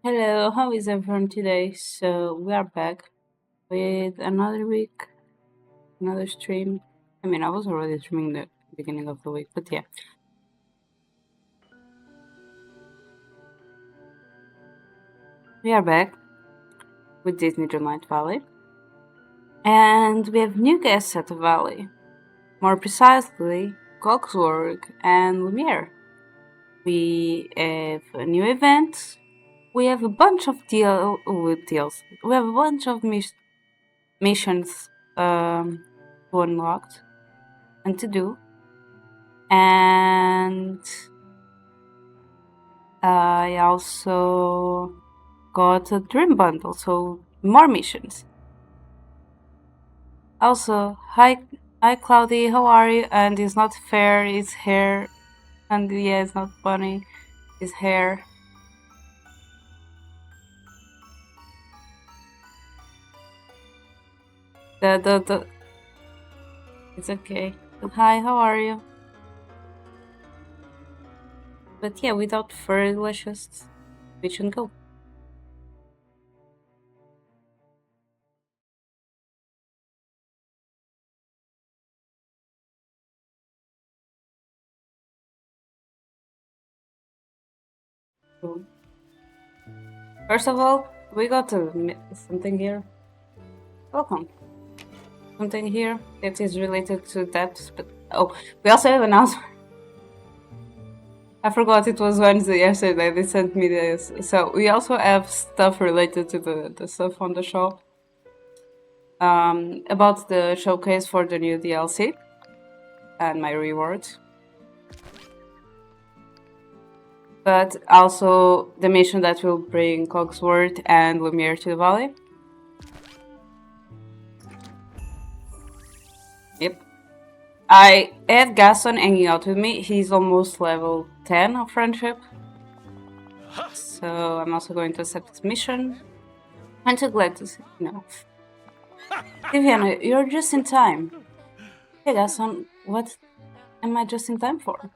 Hello, how is everyone today? So we are back with another week, another stream. I mean, I was already streaming the beginning of the week, but yeah. We are back with Disney DreamLight Valley. And we have new guests at the Valley. More precisely, Cogsworth and Lumiere. We have a new event. We have a bunch of deals. We have a bunch of missions to unlocked and to do. And I also got a dream bundle, so more missions. Also, hi Cloudy, how are you? And it's not fair, it's hair, and yeah, it's not funny, it's hair. The it's okay. But hi, how are you? But yeah, without further wishes, we should go. Cool. First of all, we got something here. Welcome. Something here that is related to that, but oh, we also have an announcement. I forgot it was Wednesday yesterday. They sent me this. So we also have stuff related to the stuff on the show. About the showcase for the new DLC and my rewards. But also the mission that will bring Cogsworth and Lumiere to the valley. Yep. I had Gaston hanging out with me. He's almost level 10 of friendship. So I'm also going to accept this mission. I'm so glad to see you know. Viviana, you're just in time. Hey Gaston, what am I just in time for?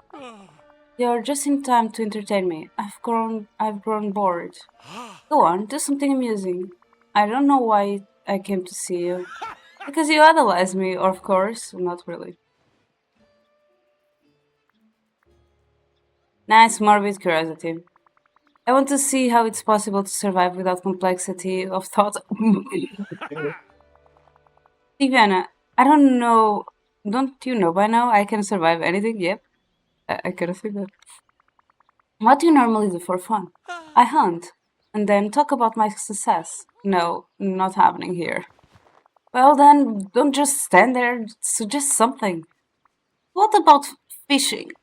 You're just in time to entertain me. I've grown bored. Go on, do something amusing. I don't know why I came to see you. Because you idolize me, of course. Not really. Nice, morbid curiosity. I want to see how it's possible to survive without complexity of thought. Viviana, I don't know. Don't you know by now I can survive anything? Yep. I could have figured. What do you normally do for fun? I hunt, and then talk about my success. No, not happening here. Well then, don't just stand there, suggest something. What about fishing?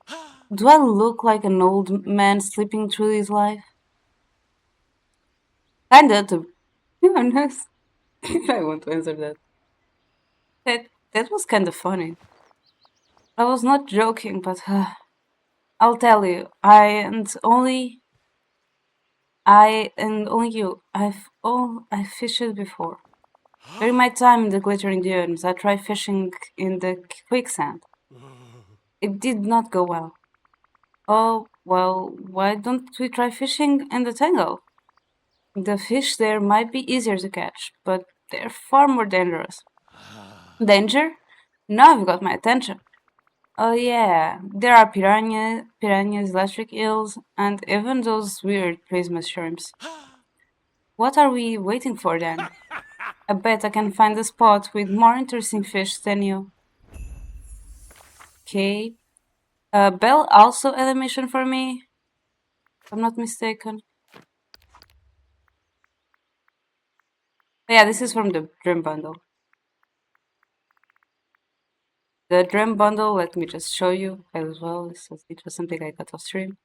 Do I look like an old man sleeping through his life? Kinda, to be honest. I want to answer that. That was kinda funny. I was not joking, but I'll tell you, I and only you. I fished before. During my time in the glittering dunes, I tried fishing in the quicksand. It did not go well. Oh, well, why don't we try fishing in the tangle? The fish there might be easier to catch, but they're far more dangerous. Danger? Now you've got my attention. Oh yeah, there are piranhas, electric eels, and even those weird prisma shrimps. What are we waiting for then? I bet I can find a spot with more interesting fish than you. Okay. Belle also had a mission for me, if I'm not mistaken. Yeah, this is from the Dream Bundle. The Dream Bundle, let me just show you as well, since it was something I got off stream,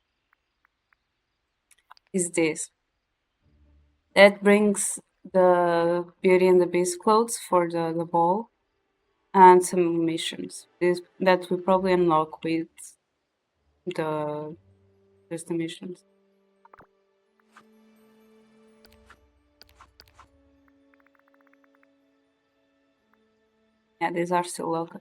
is this. That brings the Beauty and the Beast clothes for the ball and some missions. That we probably unlock with the just the missions. Yeah, these are still local.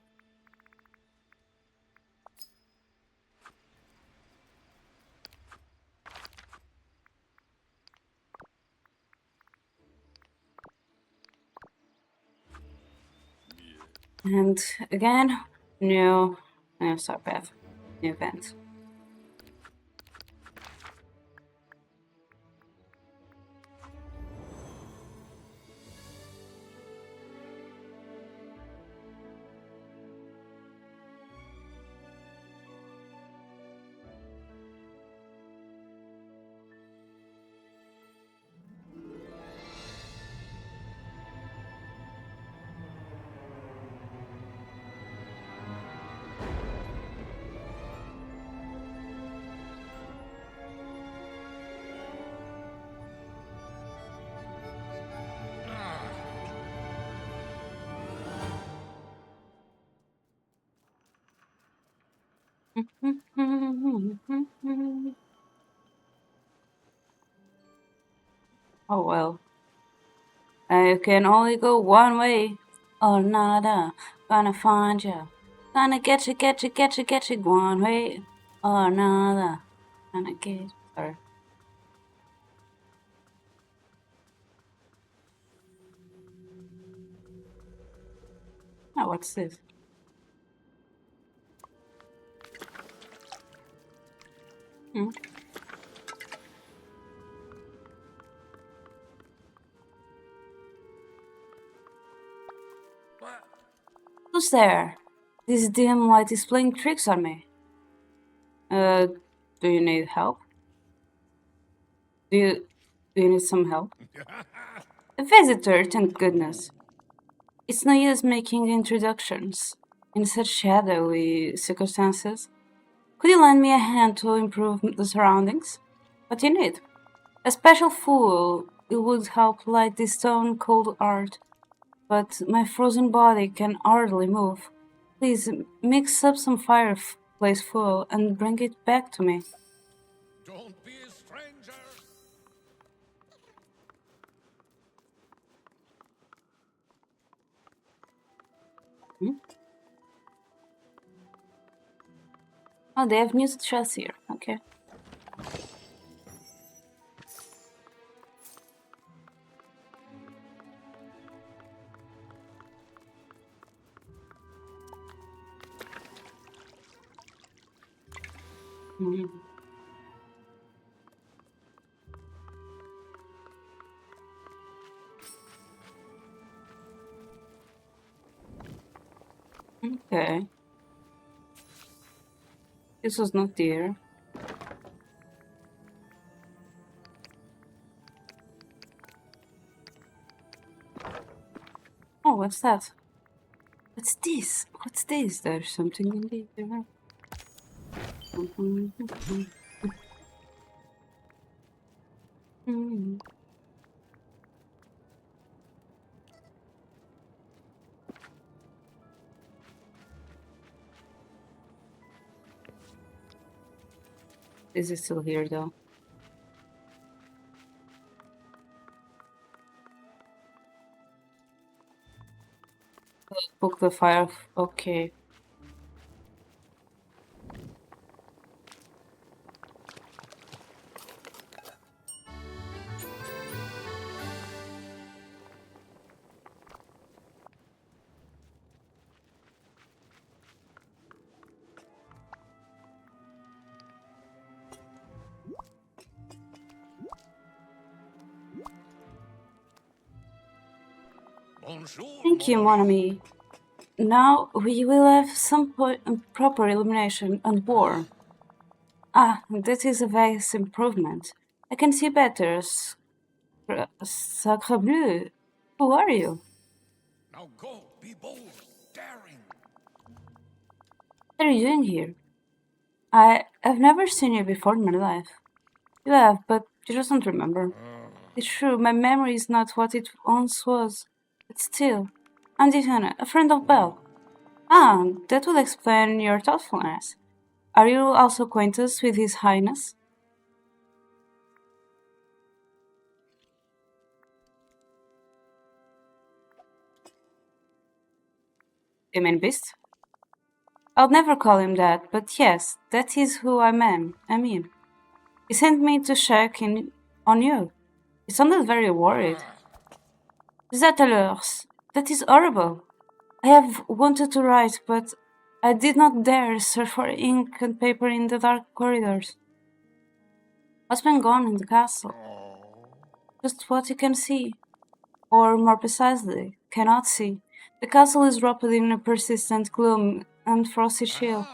And again, new start path, new event. Oh well. I can only go one way. Or nada. Gonna find ya. Gonna get you one way. Or nada. Gonna get. Sorry. Oh, what's this? Hmm? Who's there? This dim light is playing tricks on me. Do you need help? Do you need some help? A visitor, thank goodness. It's no use making introductions in such shadowy circumstances. Could you lend me a hand to improve the surroundings? What do you need? A special fool it would help light this stone cold art, but my frozen body can hardly move. Please mix up some fireplace fuel and bring it back to me. Don't be a stranger. Hmm? Oh, they have new chests here. Okay. Mhm. Okay. This was not there. Oh, what's that? What's this? What's this? There's something in there. This is still here though. Book the fire. Okay. Bonjour, Thank you, mon mon ami. ami. Now we will have some proper illumination and war. Ah, that is a vast improvement. I can see better. Sacre bleu. Who are you? Now go, be bold, daring. What are you doing here? I've never seen you before in my life. You have, but you just don't remember. It's true, my memory is not what it once was. But still, I'm Diana, a friend of Belle. Ah, that would explain your thoughtfulness. Are you also acquainted with His Highness? The main beast? I'll never call him that, but yes, that is who I mean. He sent me to check in on you. He sounded very worried. Is that a loss? That is horrible. I have wanted to write, but I did not dare search for ink and paper in the dark corridors. What's been gone in the castle? Just what you can see, or more precisely, cannot see. The castle is wrapped in a persistent gloom and frosty chill,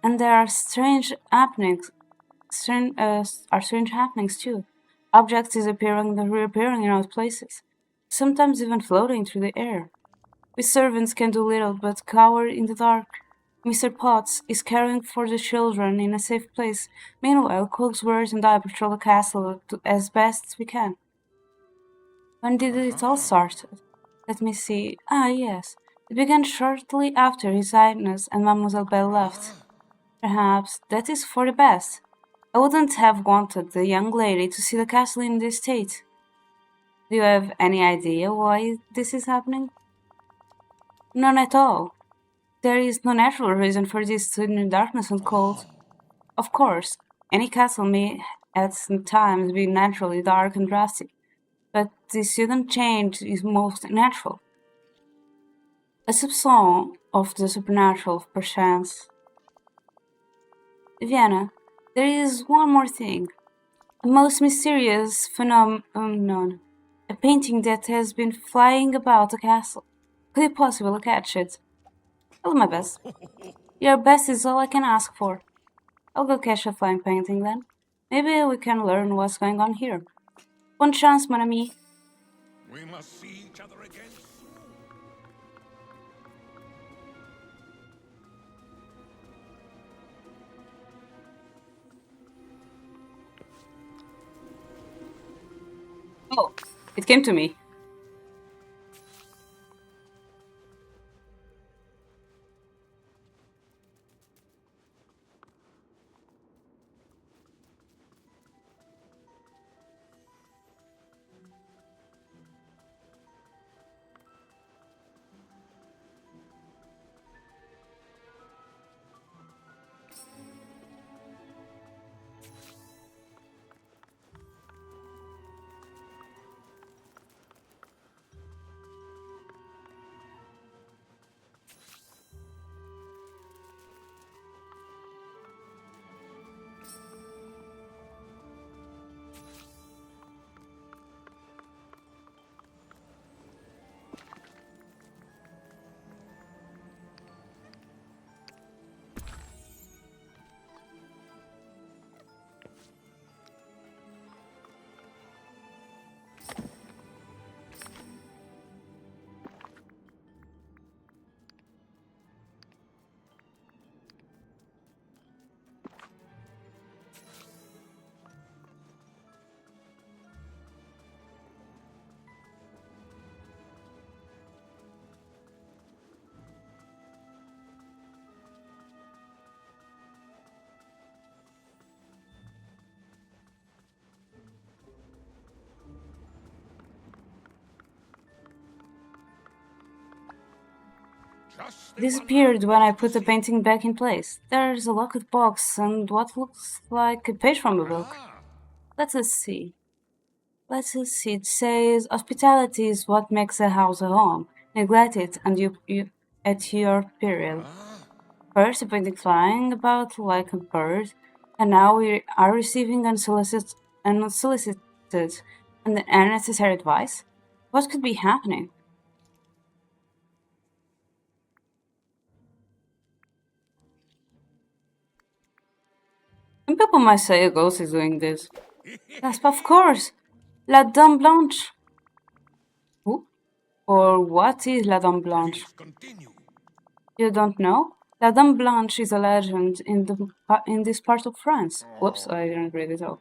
and there are strange happenings. Strange happenings too. Objects disappearing and reappearing in odd places, sometimes even floating through the air. We servants can do little but cower in the dark. Mr. Potts is caring for the children in a safe place. Meanwhile, Cogsworth and I patrol the castle as best we can. When did it all start? Let me see. Ah, yes. It began shortly after His Highness and Mademoiselle Belle left. Perhaps that is for the best. I wouldn't have wanted the young lady to see the castle in this state. Do you have any idea why this is happening? None at all. There is no natural reason for this sudden darkness and cold. Of course, any castle may at times be naturally dark and drastic, but this sudden change is most natural. A soupçon of the supernatural, perchance. Vienna, there is one more thing. A most mysterious phenomenon. A painting that has been flying about the castle. Could you possibly catch it? I'll do my best. Your best is all I can ask for. I'll go catch a flying painting then. Maybe we can learn what's going on here. Bonne chance, mon ami. We must see each other again soon. Oh, it came to me. Disappeared when I put the painting back in place. There's a locked box and what looks like a page from a book. Let us see. It says, hospitality is what makes a house a home. Neglect it and you at your peril. First, a painting flying about like a bird, and now we are receiving unsolicited and unnecessary advice. What could be happening? Some people might say a ghost is doing this. Yes, of course. La Dame Blanche. Who? Or what is La Dame Blanche? Continue. You don't know? La Dame Blanche is a legend in this part of France. Whoops, I didn't read it out.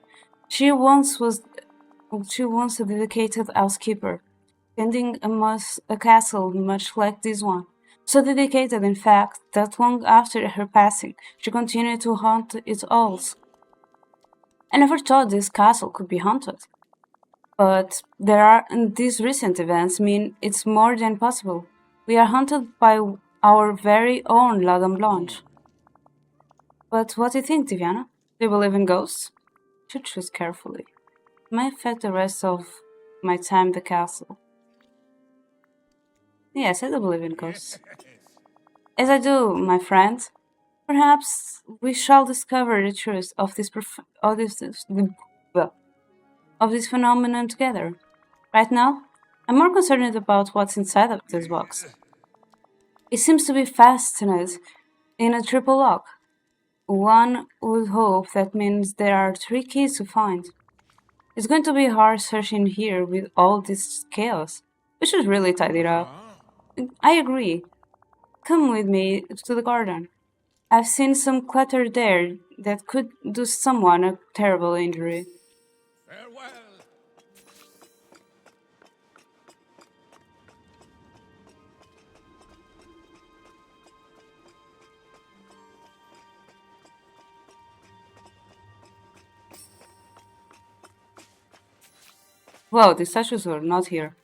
She once a dedicated housekeeper, tending a castle much like this one. So dedicated, in fact, that long after her passing, she continued to haunt its halls. I never thought this castle could be haunted. But these recent events mean it's more than possible. We are haunted by our very own La Dame Blanche. But what do you think, Diana? Do you believe in ghosts? Should choose carefully. It might affect the rest of my time at the castle. Yes, I do believe in ghosts. As I do, my friend. Perhaps we shall discover the truth of well, of this phenomenon together. Right now, I'm more concerned about what's inside of this box. It seems to be fastened in a triple lock. One would hope that means there are 3 keys to find. It's going to be hard searching here with all this chaos. We should really tidy it up. I agree. Come with me to the garden. I've seen some clutter there that could do someone a terrible injury. Farewell. Wow, the statues were not here.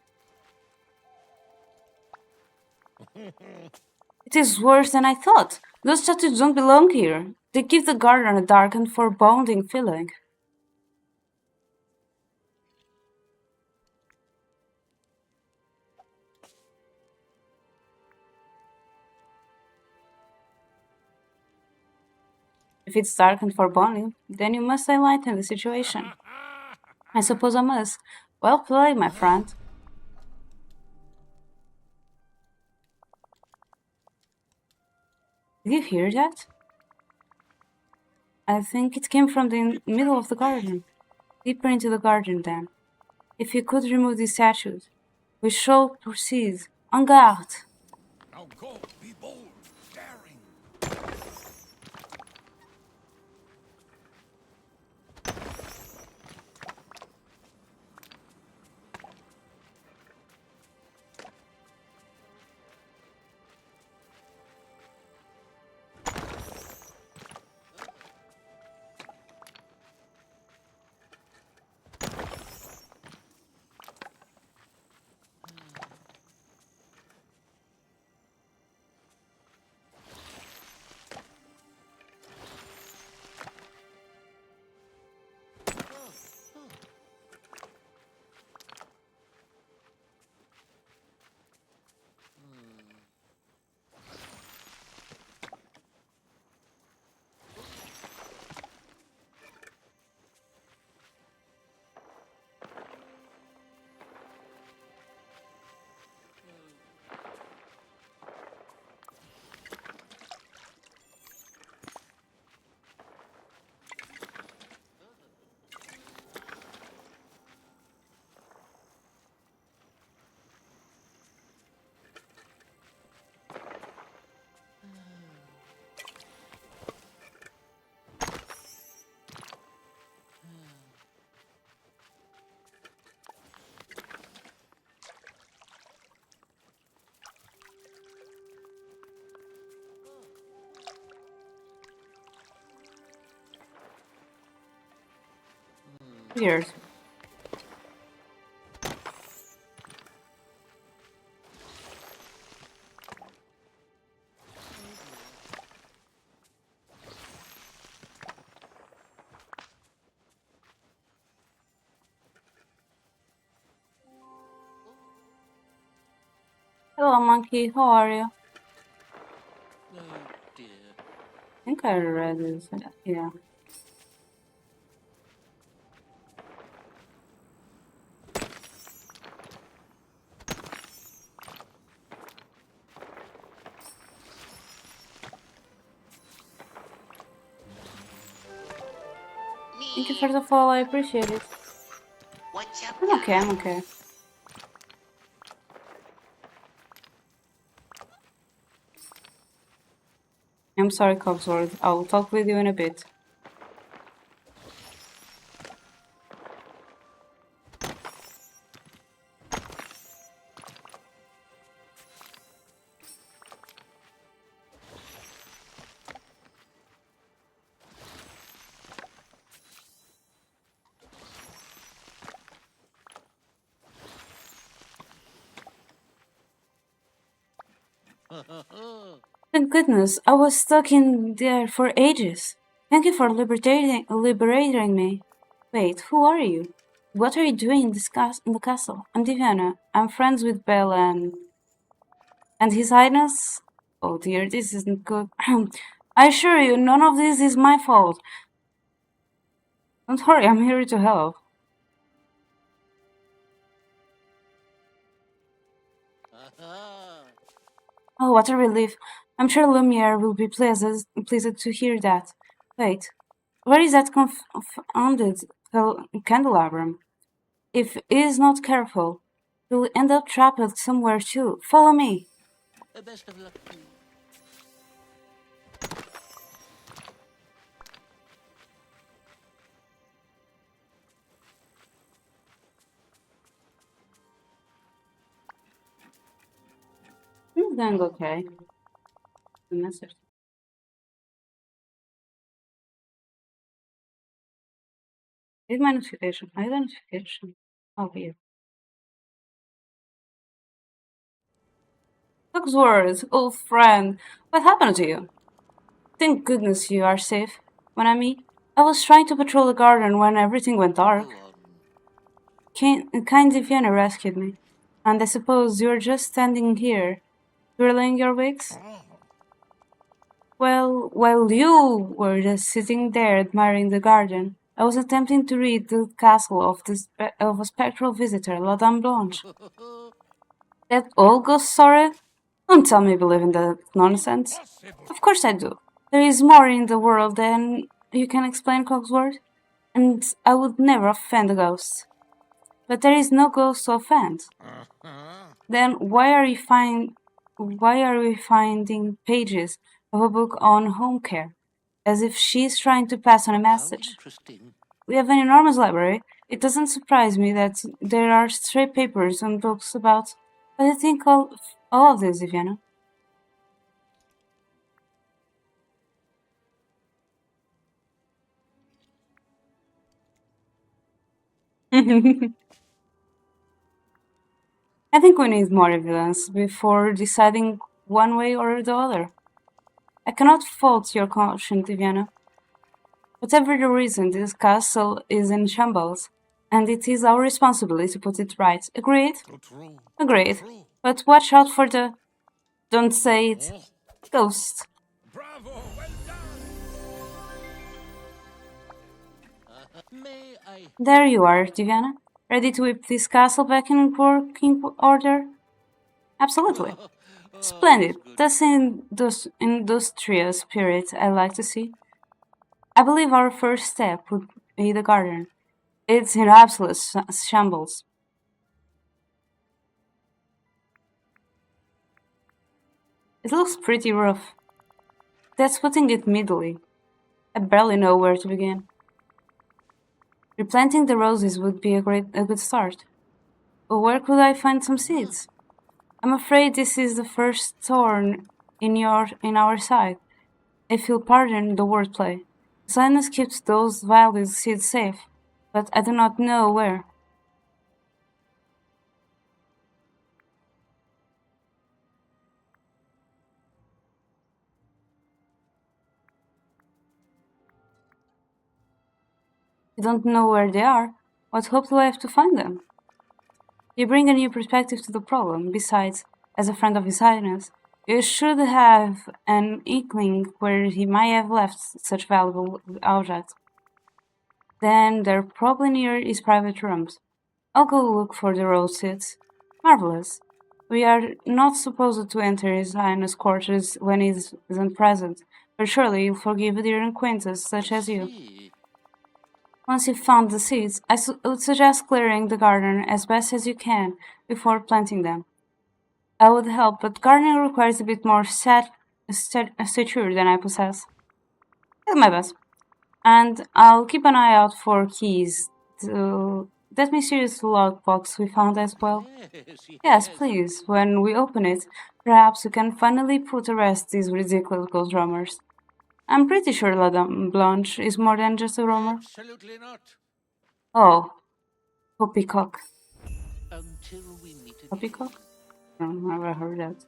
It is worse than I thought. Those statues don't belong here. They give the garden a dark and foreboding feeling. If it's dark and foreboding, then you must enlighten the situation. I suppose I must. Well played, my friend. Did you hear that? I think it came from the middle of the garden. Deeper into the garden, then. If you could remove these statues, we shall proceed. En garde! Now go, be bold, daring. Weird. Hello, monkey. How are you? Oh dear. I think I read this. Yeah. Thank you for the follow. I appreciate it. What's up, I'm okay. I'm okay. I'm sorry, Cogsworth. I'll talk with you in a bit. Thank goodness, I was stuck in there for ages. Thank you for liberating me. Wait, who are you? What are you doing in the castle? I'm Diana. I'm friends with Bella and... And His Highness? Oh dear, this isn't good. I assure you, none of this is my fault. Don't worry, I'm here to help. Oh, what a relief. I'm sure Lumiere will be pleased to hear that. Wait, where is that confounded candelabrum? If he is not careful, he'll end up trapped somewhere too. Follow me. Best of luck to you. I'm doing okay. The message. Read my notification. My notification. Oh, here. Cogsworth, old friend, what happened to you? Thank goodness you are safe, mon ami. I was trying to patrol the garden when everything went dark. Go on. Kind Vienna rescued me. And I suppose you're just standing here, twirling your wigs? Well, while you were just sitting there admiring the garden, I was attempting to read the castle of a spectral visitor, La Dame Blanche. That old ghost story? Don't tell me you believe in that nonsense. Impossible. Of course I do. There is more in the world than you can explain, Cogsworth, and I would never offend a ghost. But there is no ghost to offend. Then why are we finding pages of a book on home care, as if she's trying to pass on a How message? interesting. We have an enormous library. It doesn't surprise me that there are stray papers and books about. What do you think all of this, Viviana? I think we need more evidence before deciding one way or the other. I cannot fault your conscience, Viviana. Whatever the reason, this castle is in shambles, and it is our responsibility to put it right. Agreed? Too true. Agreed. True. But watch out for the... Don't say it. Oh, Ghost. bravo. Well done. May I? There you are, Diana. Ready to whip this castle back in working order? Absolutely. Splendid. That's good. That's industrious spirit I like to see. I believe our first step would be the garden. It's in absolute shambles. It looks pretty rough. That's putting it mildly. I barely know where to begin. Replanting the roses would be a good start. But where could I find some seeds? I'm afraid this is the first thorn in our side. If you'll pardon the wordplay. Silence keeps those violet seeds safe, but I do not know where. You don't know where they are. What hope do I have to find them? You bring a new perspective to the problem. Besides, as a friend of His Highness, you should have an inkling where he might have left such valuable objects. Then they're probably near his private rooms. I'll go look for the rose seeds. Marvelous. We are not supposed to enter His Highness' quarters when he isn't present, but surely you'll forgive a dear acquaintance such as you. See. Once you've found the seeds, I would suggest clearing the garden as best as you can before planting them. I would help, but gardening requires a bit more stature than I possess. I'll do my best. And I'll keep an eye out for keys to that mysterious lockbox we found as well. Yes, Yes, please. When we open it, perhaps we can finally put to rest these ridiculous ghost drummers. I'm pretty sure La Dame Blanche is more than just a rumor. Absolutely not. Oh, poppycock. Until we meet again. Poppycock? I've never heard that.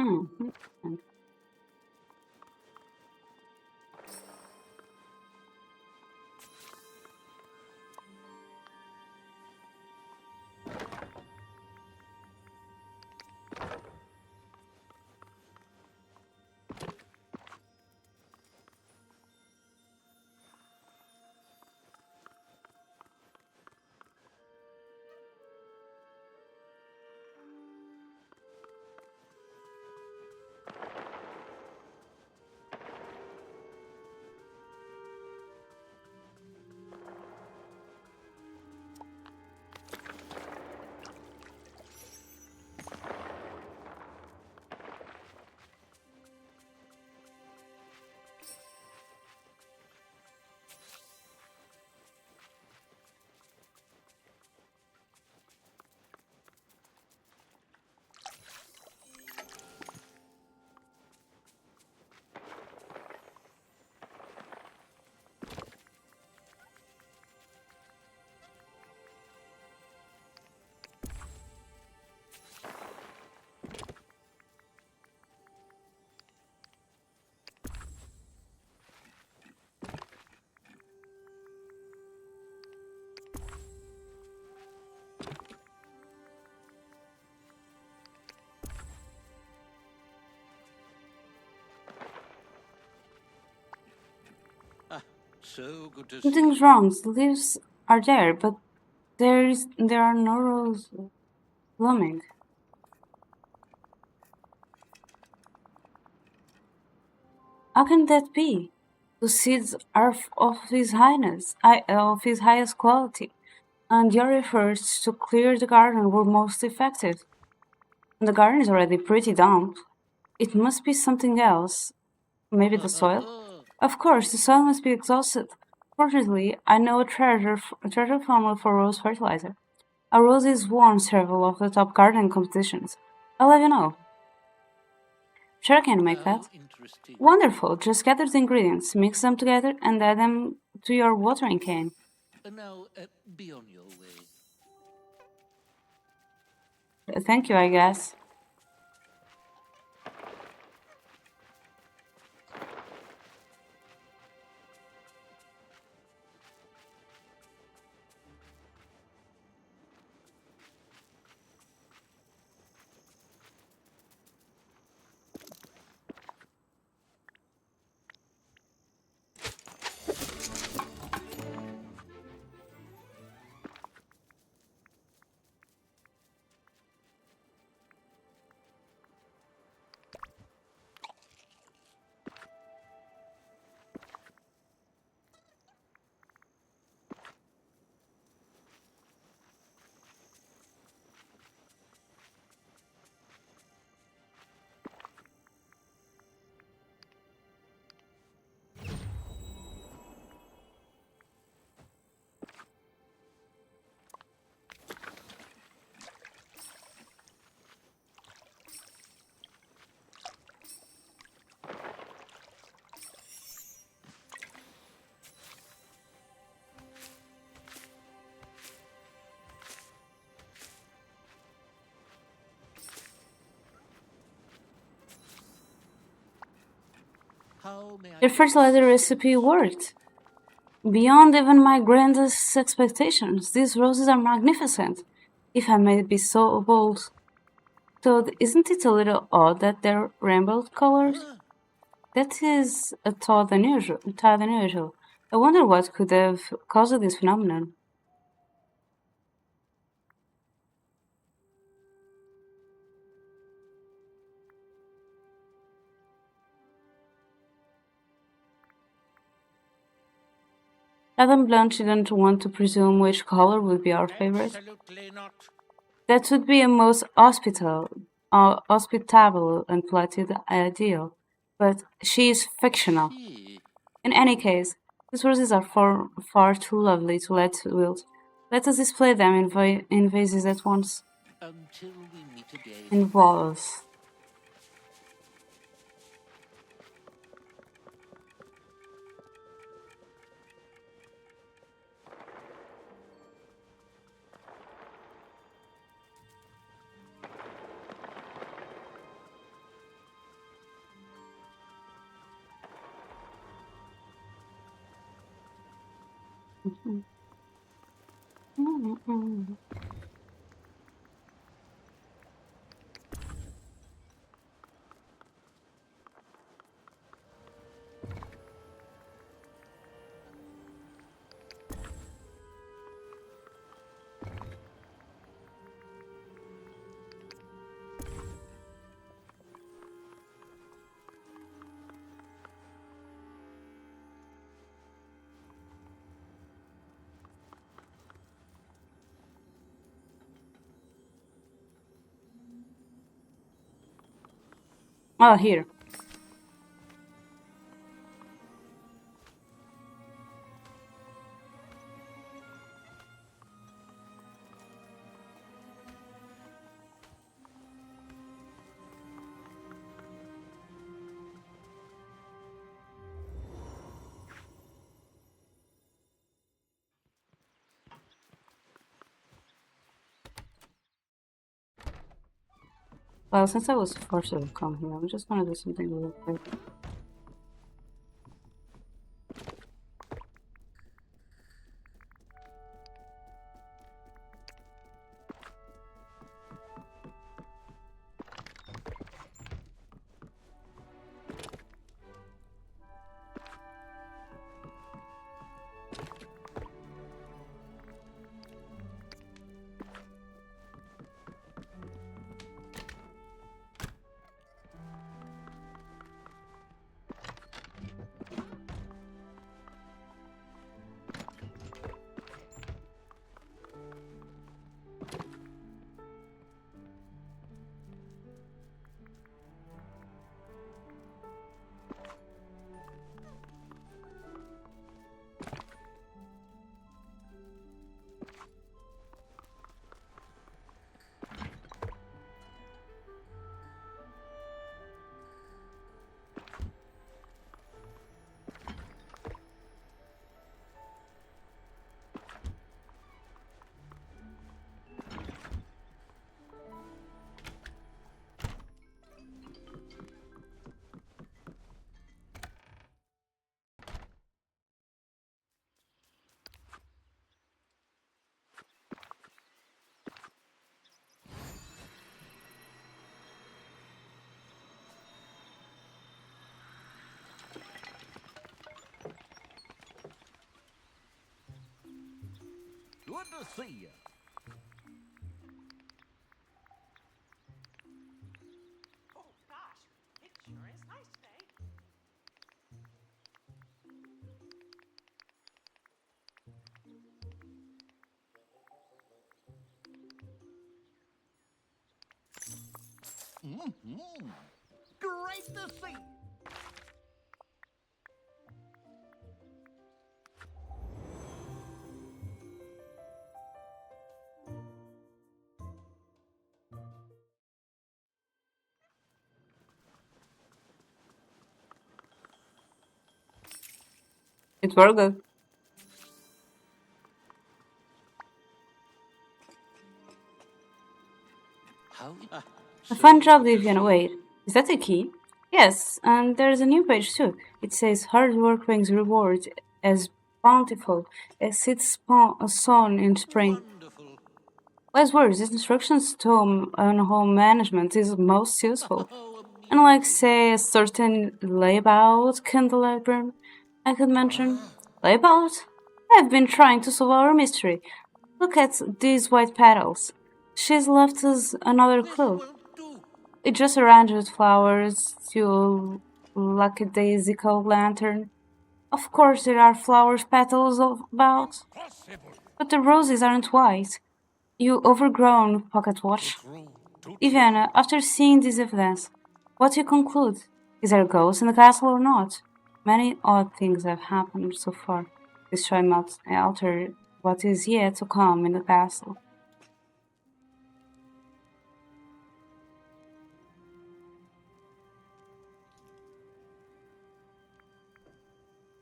Hmm. Ah, so good to see Something's you. wrong. The leaves are there, but there are no roses blooming. How can that be? The seeds are of His highest quality, and your efforts to clear the garden were most effective. The garden is already pretty damp. It must be something else. Maybe the soil? Of course, the soil must be exhausted. Fortunately, I know a treasure formula for rose fertilizer. A rose is won several of the top gardening competitions. I'll let you know. Sure, I can make How that. interesting. Wonderful. Just gather the ingredients, mix them together, and add them to your watering can. Now, be on your way. Thank you, I guess. How may I Your fertilizer assist recipe you? worked. Beyond even my grandest expectations, these roses are magnificent, if I may be so bold. So, isn't it a little odd that they're rainbow colors? Huh? That is a thought unusual. Tad unusual. I wonder what could have caused this phenomenon. Adam Blunt didn't want to presume which color would be our favorite. Absolutely not. That would be a most hospitable and polite ideal. But she is fictional. See. In any case, these roses are far too lovely to let wilt. Let us display them in vases at once. Until we meet again. In vases. Oh, here. Well, since I was forced to come here, I'm just gonna do something real quick. Good to see you. Oh gosh, it sure is nice today. Great to see you. It's very good. How? A fun job, Good to Vivian. see Wait, is that the key? Yes, and there's a new page too. It says hard work brings reward as bountiful as its sown in spring. Wonderful. Wise words, instructions to on home management is most useful. Oh, Unlike, amusing. say, a certain layout candelabrum I could mention. Layout? I've been trying to solve our mystery. Look at these white petals. She's left us another This clue. won't do. It just arranged with flowers to lackadaisical lantern. Of course there are flowers petals about, Impossible. but the roses aren't white. You overgrown pocket watch. True. Too true. Ivana, after seeing this evidence, what do you conclude? Is there a ghost in the castle or not? Many odd things have happened so far. This shall not alter what is yet to come in the castle.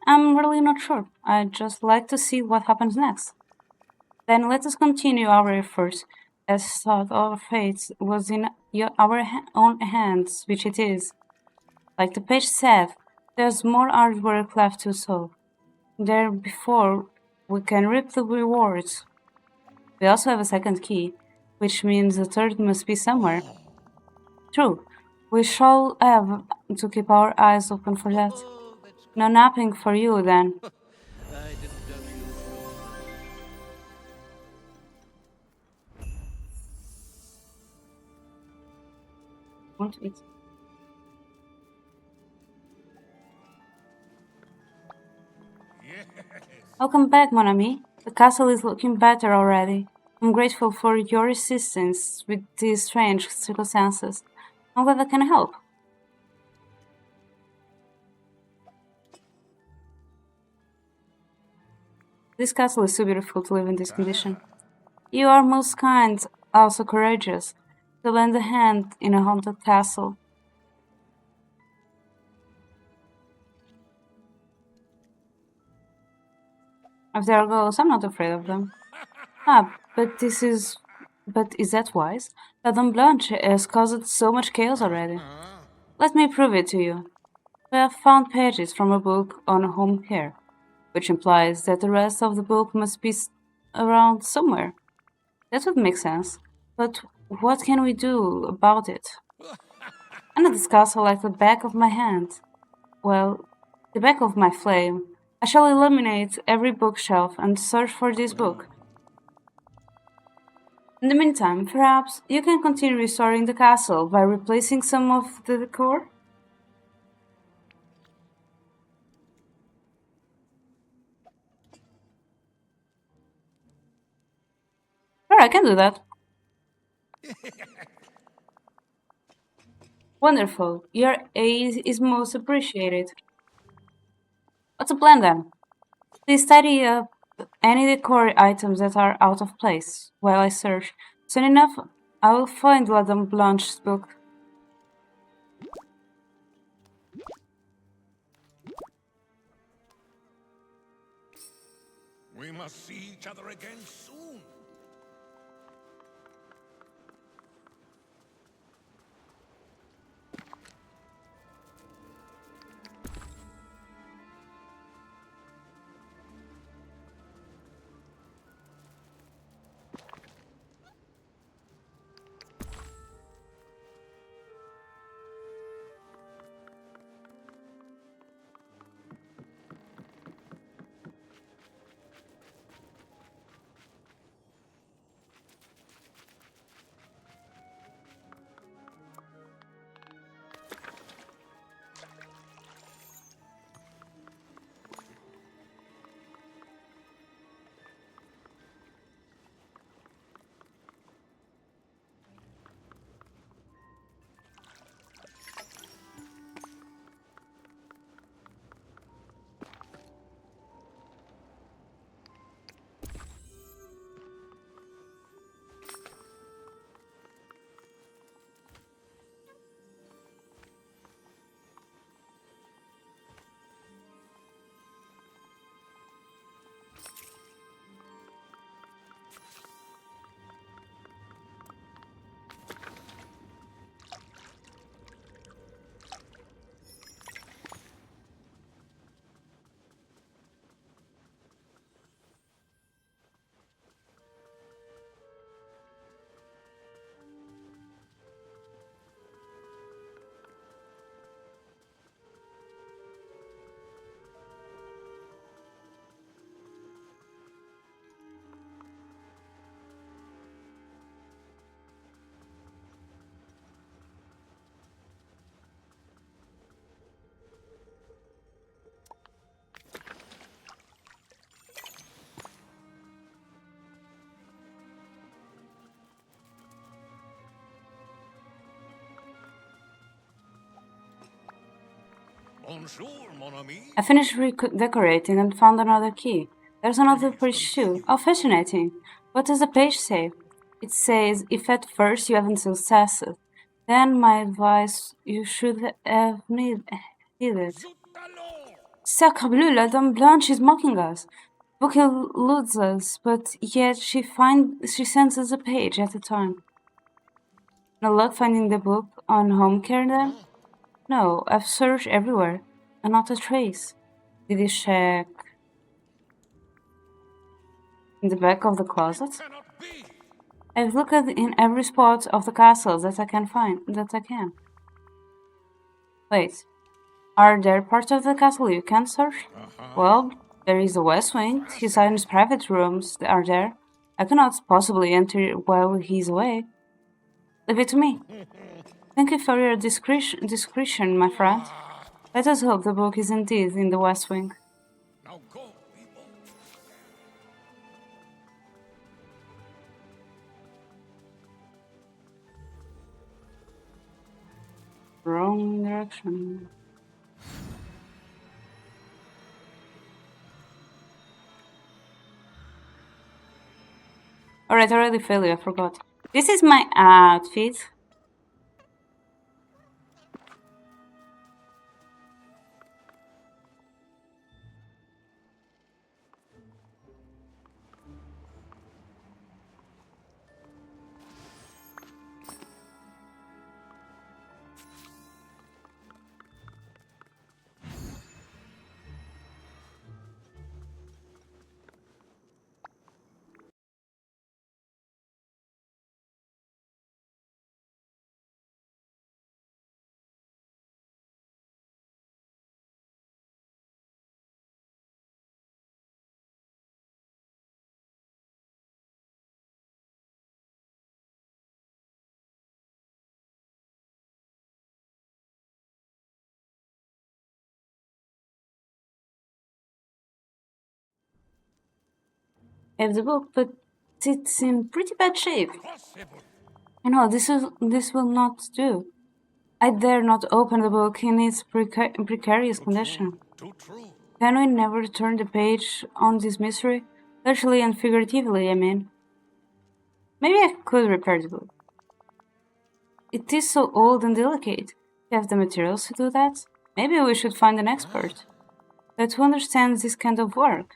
I'm really not sure. I'd just like to see what happens next. Then let us continue our efforts, as thought our fate was in our own hands, which it is. Like the page said, there's more artwork left to solve. There before we can reap the rewards. We also have a second key, which means the third must be somewhere. True. We shall have to keep our eyes open for that. Oh, that's No napping for you, then. I didn't know you. Want to eat? Welcome back, mon ami. The castle is looking better already. I'm grateful for your assistance with these strange circumstances. I'm glad I can help. This castle is too beautiful to live in this condition. You are most kind, also courageous, to lend a hand in a haunted castle. If there are ghosts, I'm not afraid of them. But is that wise? Madame Blanche has caused so much chaos already. Let me prove it to you. I have found pages from a book on home care, which implies that the rest of the book must be around somewhere. That would make sense. But what can we do about it? I know this castle like the back of my hand. Well, the back of my flame. I shall illuminate every bookshelf and search for this book. In the meantime, perhaps you can continue restoring the castle by replacing some of the decor? Sure, I can do that. Wonderful. Your aid is most appreciated. What's the plan then? Please tidy up any decor items that are out of place while I search. Soon enough, I will find Madame Blanche's book. We must see each other again soon. Bonjour, mon ami. I finished decorating and found another key. There's another page too. How fascinating. What does the page say? It says, if at first you haven't successed, then my advice you should have heeded. Sacre bleu, la Dame Blanche is mocking us. Book eludes us, but yet she sends us a page at a time. No luck finding the book on home care then? No, I've searched everywhere, and not a trace. Did you check? In the back of the closet? Cannot be. I've looked in every spot of the castle that I can. Wait, are there parts of the castle you can search? Well, there is the West Wing. His Highness' private rooms are there. I cannot possibly enter while he's away. Leave it to me. Thank you for your discretion, my friend. Let us hope the book is indeed in the West Wing. Now go, be bold. Wrong direction. Alright, I already failed you, I forgot. This is my outfit. I have the book, but it's in pretty bad shape. Possible. I know, this will not do. I dare not open the book in its precarious condition. Too true. Can we never turn the page on this mystery? Literally and figuratively, I mean. Maybe I could repair the book. It is so old and delicate. Do you have the materials to do that? Maybe we should find an expert. But who understands this kind of work?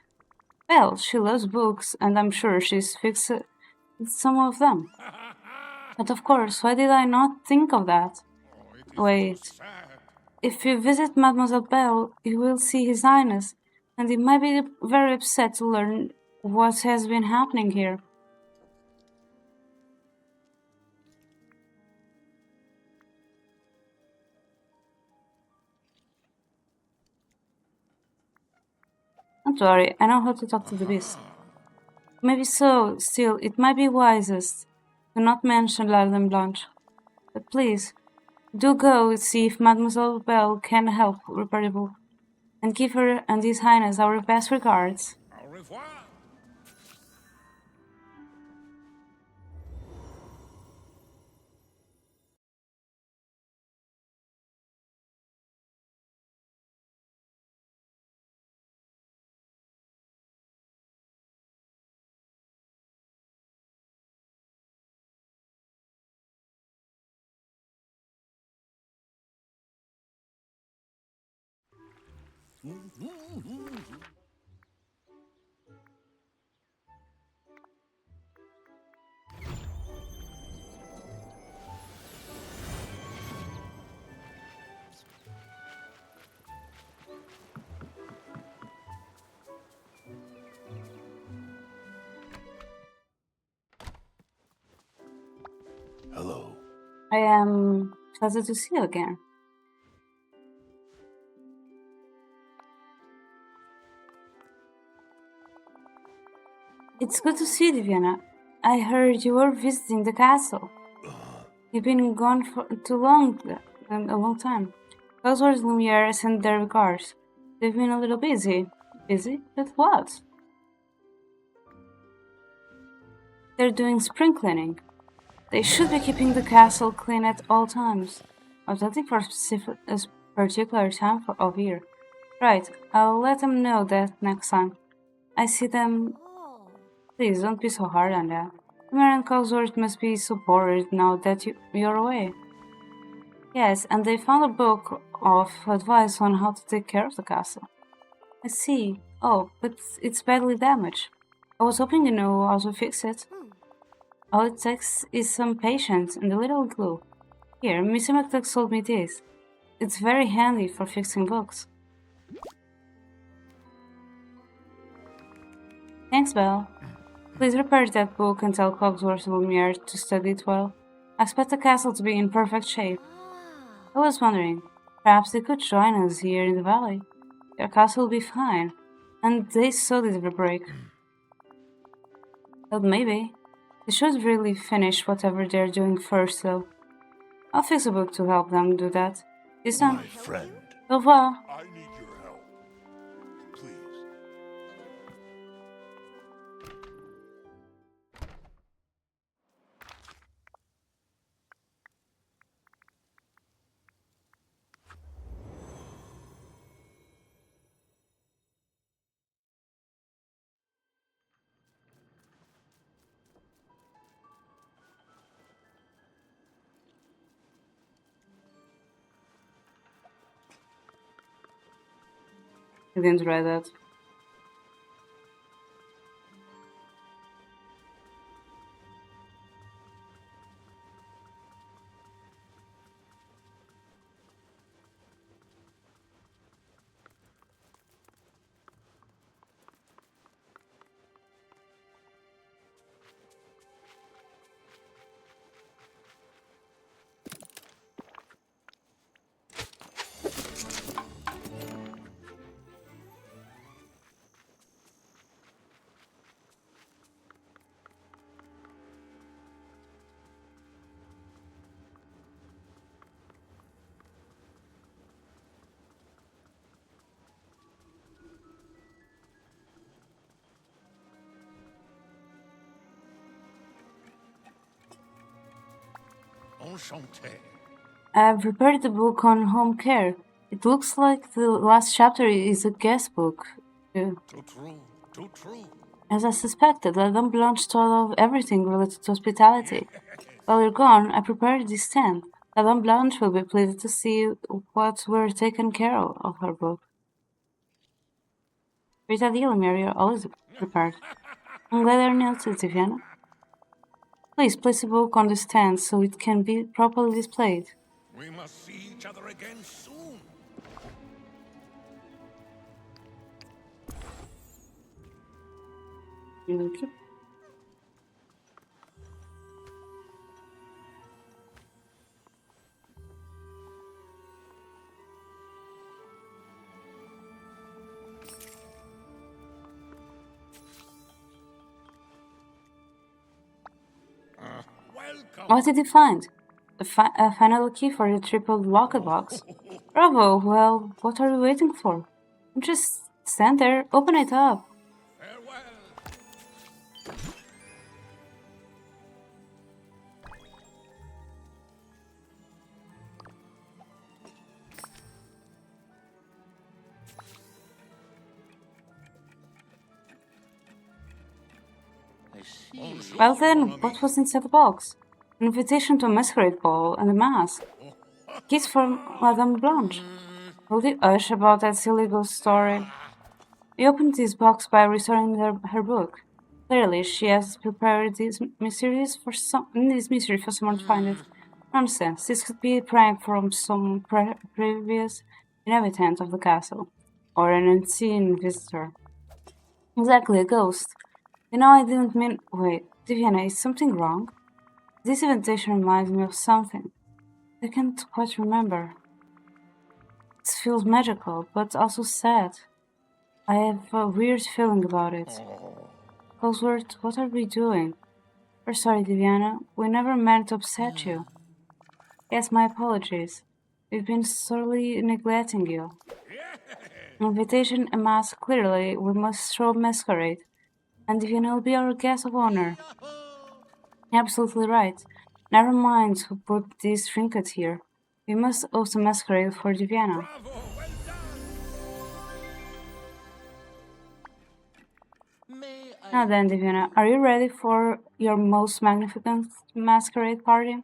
Well, she loves books, and I'm sure she's fixed some of them. But of course, why did I not think of that? Oh, it is Wait. so sad. If you visit Mademoiselle Belle, you will see His Highness, and he might be very upset to learn what has been happening here. Don't worry, I know how to talk to the beast. Maybe so, still, it might be wisest to not mention La Dame Blanche. But please, do go see if Mademoiselle Belle can help repair the book, and give her and His Highness our best regards. Au revoir. Hello. I am pleased to see you again. It's good to see you, Viviana. I heard you were visiting the castle. You've been gone for too long, a long time. Cosworth Lumiere sent their regards. They've been a little busy. Busy? With what? They're doing spring cleaning. They should be keeping the castle clean at all times. I was looking for a particular time of year. Right, I'll let them know that next time I see them. Please don't be so hard on that. Lumiere and Cogsworth must be so bored now that you're away. Yes, and they found a book of advice on how to take care of the castle. I see. Oh, but it's badly damaged. I was hoping you know how to fix it. All it takes is some patience and a little glue. Here, Mr. McDuck sold me this. It's very handy for fixing books. Thanks, Belle. Please repair that book and tell Cogsworth Lumiere to study it well. I expect the castle to be in perfect shape. I was wondering, perhaps they could join us here in the valley. Their castle will be fine, and they so deserve a break. Well, maybe. They should really finish whatever they're doing first, though. I'll fix a book to help them do that. This My time, friend, au revoir. I need your help. Please. I didn't read that. Enchanté. I've prepared the book on home care. It looks like the last chapter is a guest book. Too true. Too true. As I suspected, Madame Blanche thought of everything related to hospitality. While you're gone, I prepared this tent. Madame Blanche will be pleased to see what we're taken care of her book. Rita Mary, you're always prepared. I'm glad I noticed, Viviana. Please place the book on the stand so it can be properly displayed. We must see each other again soon. Okay. Welcome. What did you find? A final key for the triple locket box. Bravo! Well, what are you waiting for? Just stand there, open it up. Farewell. I see. Well then, what was inside the box? An invitation to a masquerade ball and a mask. Kiss from Madame Blanche. Will you hush about that silly ghost story? We opened this box by restoring her book. Clearly, she has prepared this mystery for someone to find it. Nonsense. This could be a prank from some previous inhabitant of the castle, or an unseen visitor. Exactly, a ghost. I didn't mean. Wait, Diviana, is something wrong? This invitation reminds me of something. I can't quite remember. It feels magical, but also sad. I have a weird feeling about it. Cosworth, what are we doing? We're sorry, Diviana. We never meant to upset you. Yes, my apologies. We've been sorely neglecting you. Invitation and mask, clearly, we must throw masquerade. And Diviana will be our guest of honor. Absolutely right. Never mind who put this trinket here. We must also masquerade for Diviana. Bravo. Well done. May I? Now then, Diviana, are you ready for your most magnificent masquerade party?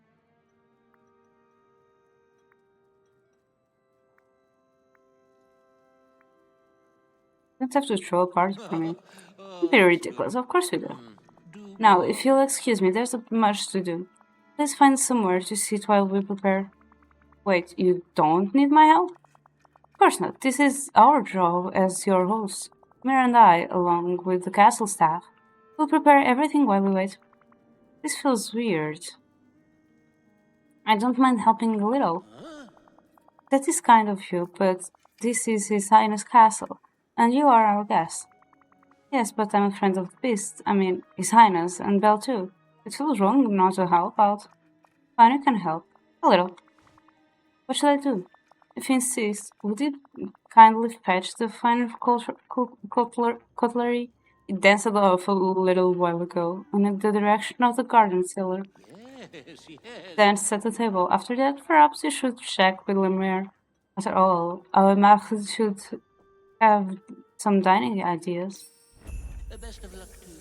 Don't have to throw a party for me. Don't be ridiculous, of course we do. Now, if you'll excuse me, there's much to do. Let's find somewhere to sit while we prepare. Wait, you don't need my help? Of course not. This is our job as your host. Mir and I, along with the castle staff. We'll prepare everything while we wait. This feels weird. I don't mind helping a little. That is kind of you, but this is His Highness Castle, and you are our guest. Yes, but I'm a friend of the beast. I mean, His Highness, and Belle too. It feels wrong not to help out. Fine, you can help. A little. What should I do? If you insist, would you kindly fetch the finer cutlery? It danced off a little while ago, in the direction of the garden cellar. Yes, yes. Then set the table. After that, perhaps you should check with Lemire. After all, our Marquis should have some dining ideas. Best of luck to you.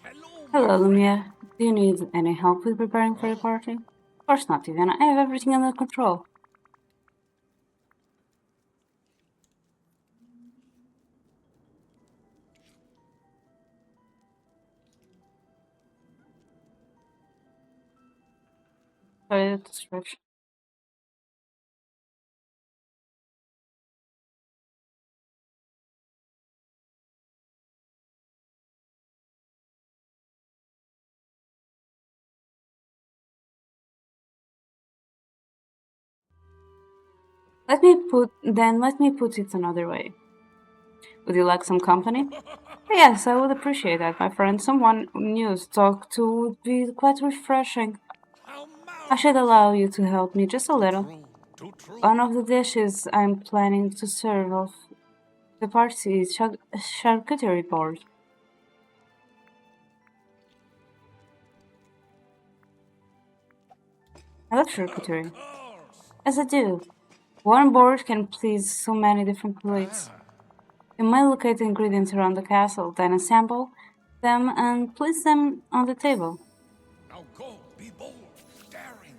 Hello, my Hello, friend. Lumia. Do you need any help with preparing for the party? Of course not, Vivian. I have everything under control. Sorry, the distraction. Let me put it another way. Would you like some company? Yes, I would appreciate that, my friend. Someone new to talk to would be quite refreshing. How I should marvelous. allow you to help me just a little. True, too true. One of the dishes I'm planning to serve of the party is charcuterie board. I love charcuterie. Of course. As I do. One board can please so many different plates. You might locate the ingredients around the castle, then assemble them and place them on the table. Now go, be bold, daring.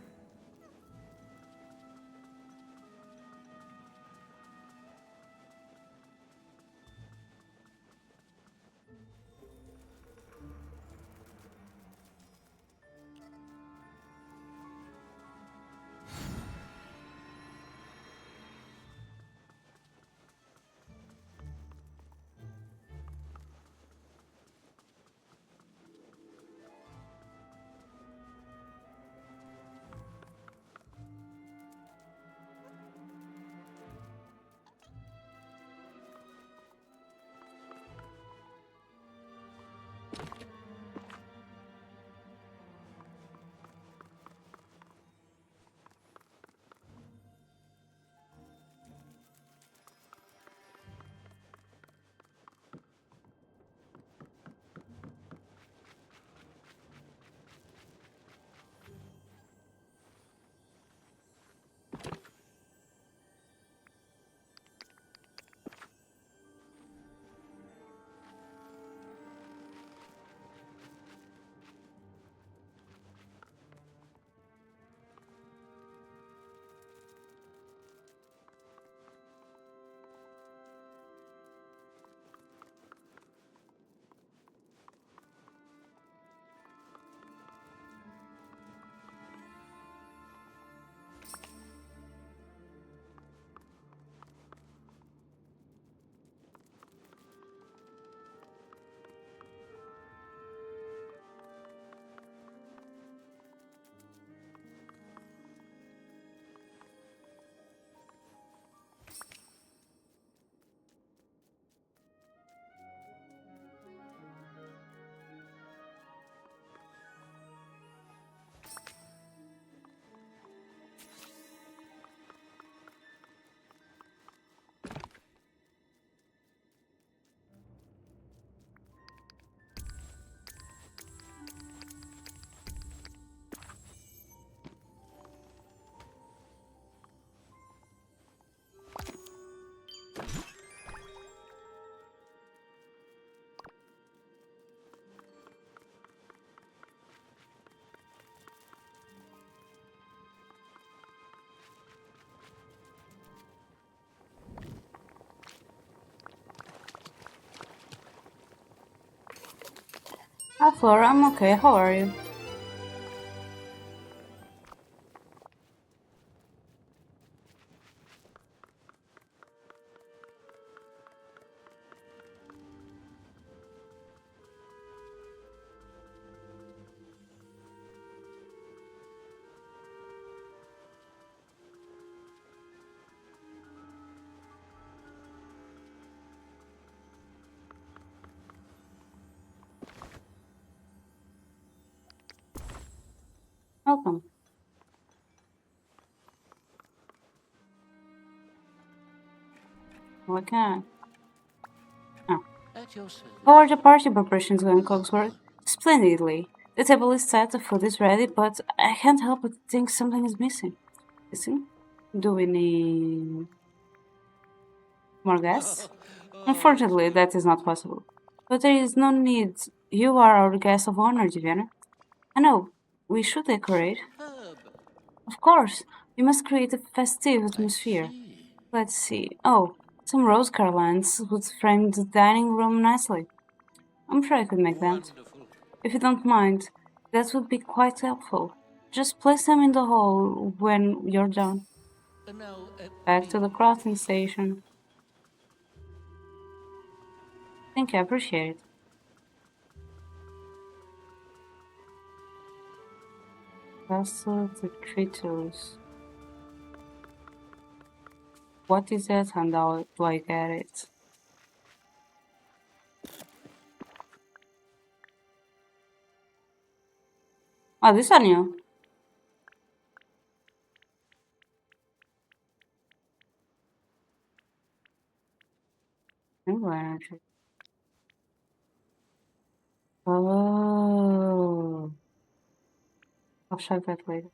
Hi, Flora. I'm okay. How are you? Welcome. What can I? Oh. At your service. How are the party preparations going, Cogsworth? Splendidly. The table is set, the food is ready, but I can't help but think something is missing. Missing? Do we need more guests? Unfortunately, that is not possible. But there is no need. You are our guest of honor, Diviana. I know. We should decorate. Superb. Of course. We must create a festive I atmosphere. see. Let's see. Oh, some rose garlands would frame the dining room nicely. I'm sure I could make them. Wonderful. If you don't mind, that would be quite helpful. Just place them in the hall when you're done. Now, Back to the crafting station. Thank you, I appreciate it. Also, the creatures. What is that, and how do I get it? Oh, this one new. Energy. Oh, I'll check that later.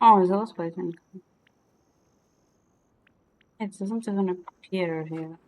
Oh, it's also waiting. It doesn't even appear here.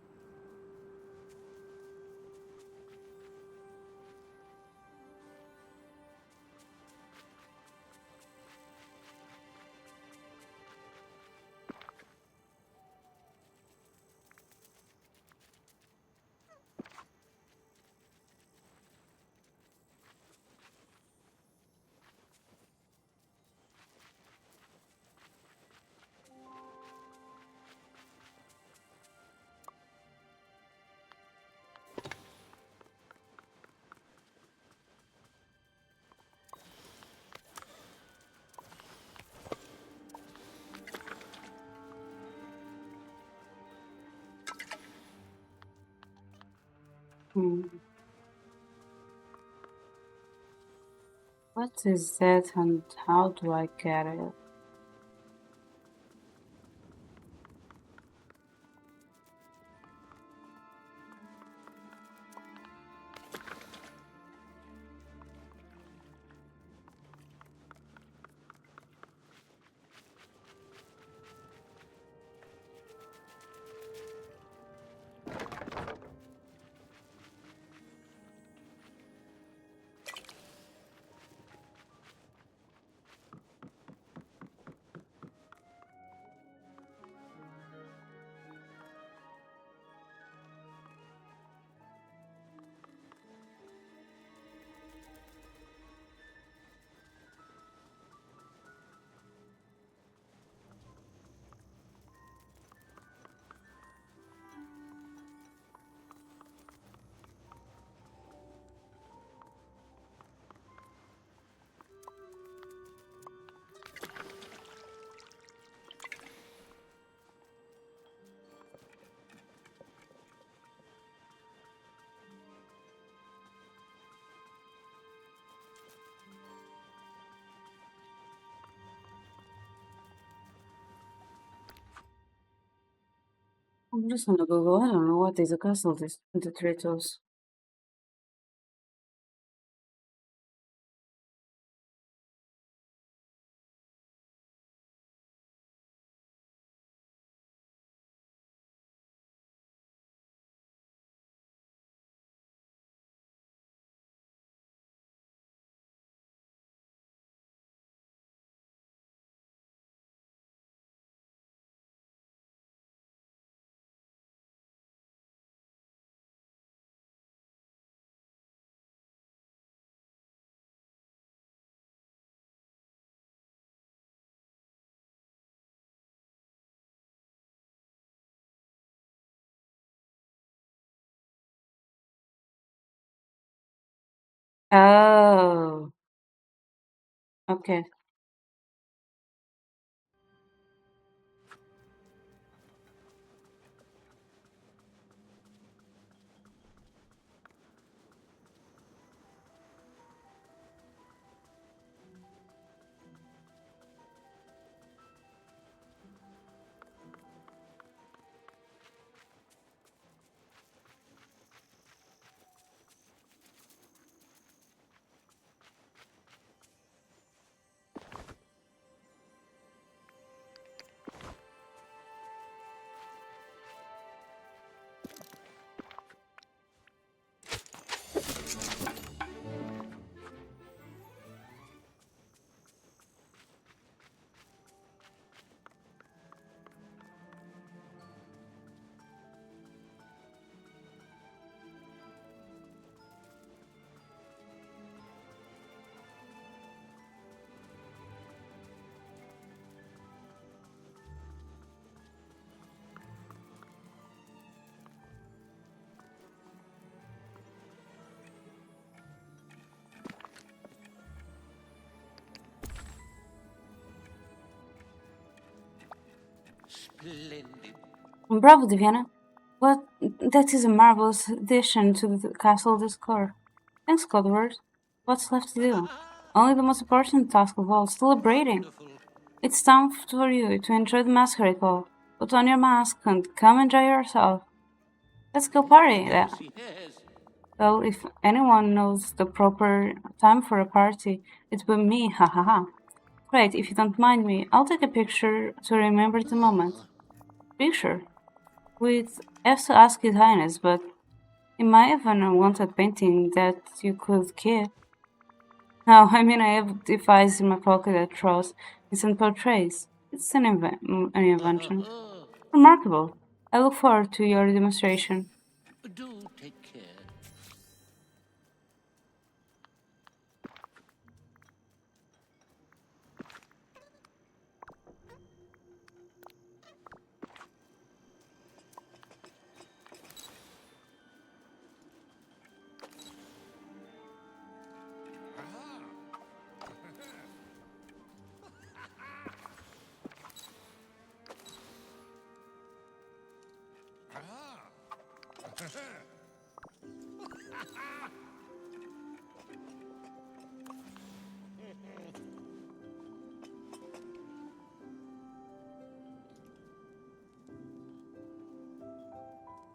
Hmm. What is that, and how do I get it? I'm just gonna Google. I don't know what is a castle. This the Tritos. Oh, okay. Splendid. Bravo, Diana. What? That is a marvelous addition to the castle decor. Thanks, Codeword. What's left to do? Only the most important task of all, celebrating. Wonderful. It's time for you to enjoy the masquerade ball. Put on your mask and come enjoy yourself. Let's go party then. Yes, yes. Well, if anyone knows the proper time for a party, it will be me, ha ha ha. Great, if you don't mind me, I'll take a picture to remember the moment. Picture? We'd have to ask His Highness, but he might even want a painting that you could keep. No, I mean I have a device in my pocket that draws instant portraits. It's an invention. Remarkable. I look forward to your demonstration. Do take care.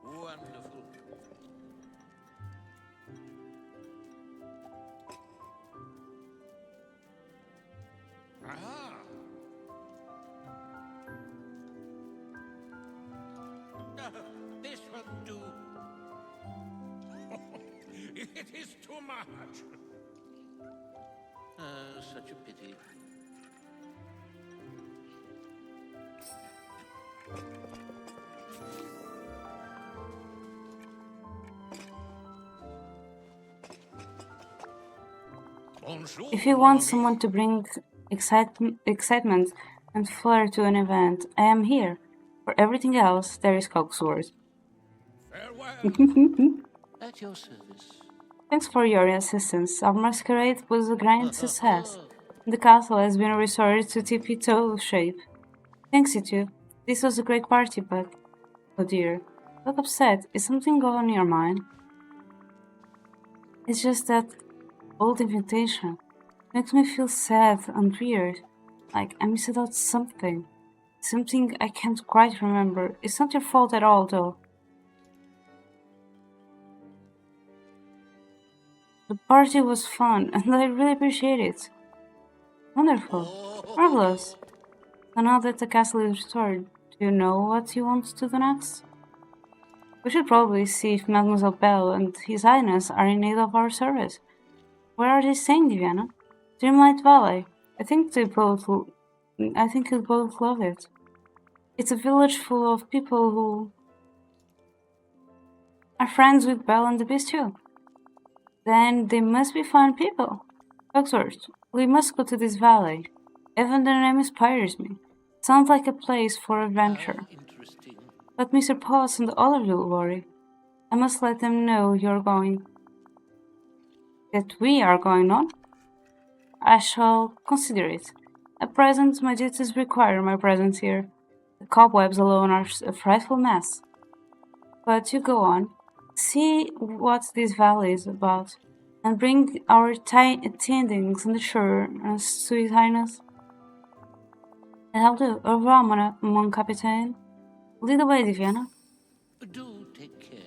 Wonderful. Ah. This will do. It is too much. Such a pity. Bonjour, If you mon want ami. someone to bring excitement and flair to an event, I am here. For everything else, there is Cogsworth. Farewell. At your service. Thanks for your assistance. Our masquerade was a grand success. The castle has been restored to tippy-toe shape. Thanks, you two. This was a great party, but... Oh dear. Look upset. Is something on your mind? It's just that old invitation. Makes me feel sad and weird. Like I missed out something. Something I can't quite remember. It's not your fault at all, though. The party was fun, and I really appreciate it. Wonderful. Marvelous. So now that the castle is restored, do you know what you want to do next? We should probably see if Mademoiselle Belle and His Highness are in need of our service. Where are they staying, Diana? DreamLight Valley. I think you'll both love it. It's a village full of people who are friends with Belle and the Beast too. Then they must be fine people. Cogsworth, we must go to this valley. Even the name inspires me. Sounds like a place for adventure. Interesting. But Mr. Potts and Oliver will worry. I must let them know you're going. that we are going on? I shall consider it. At present, my duties require my presence here. The cobwebs alone are a frightful mess. But you go on. See what this valley is about, and bring our tidings on the shore, sweet highness. That'll do. Au revoir, mon capitaine. Lead the way, Diviana. Do take care.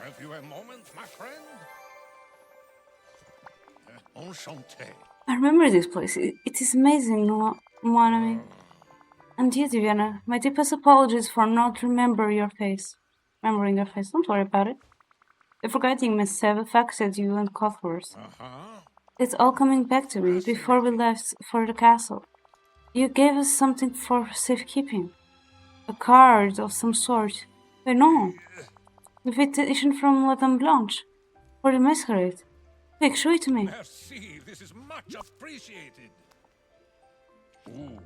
Have you a moment, my friend? Enchanté. I remember this place. It is amazing, mon ami. And you, Diviana, my deepest apologies for not remembering your face. Don't worry about it. The forgetting must have affected you and Cuthbert. It's all coming back to me before we left for the castle. You gave us something for safekeeping. A card of some sort. But no. Invitation from Madame Blanche. For the masquerade. Quick, show it to me. Merci, this is much appreciated. Ooh.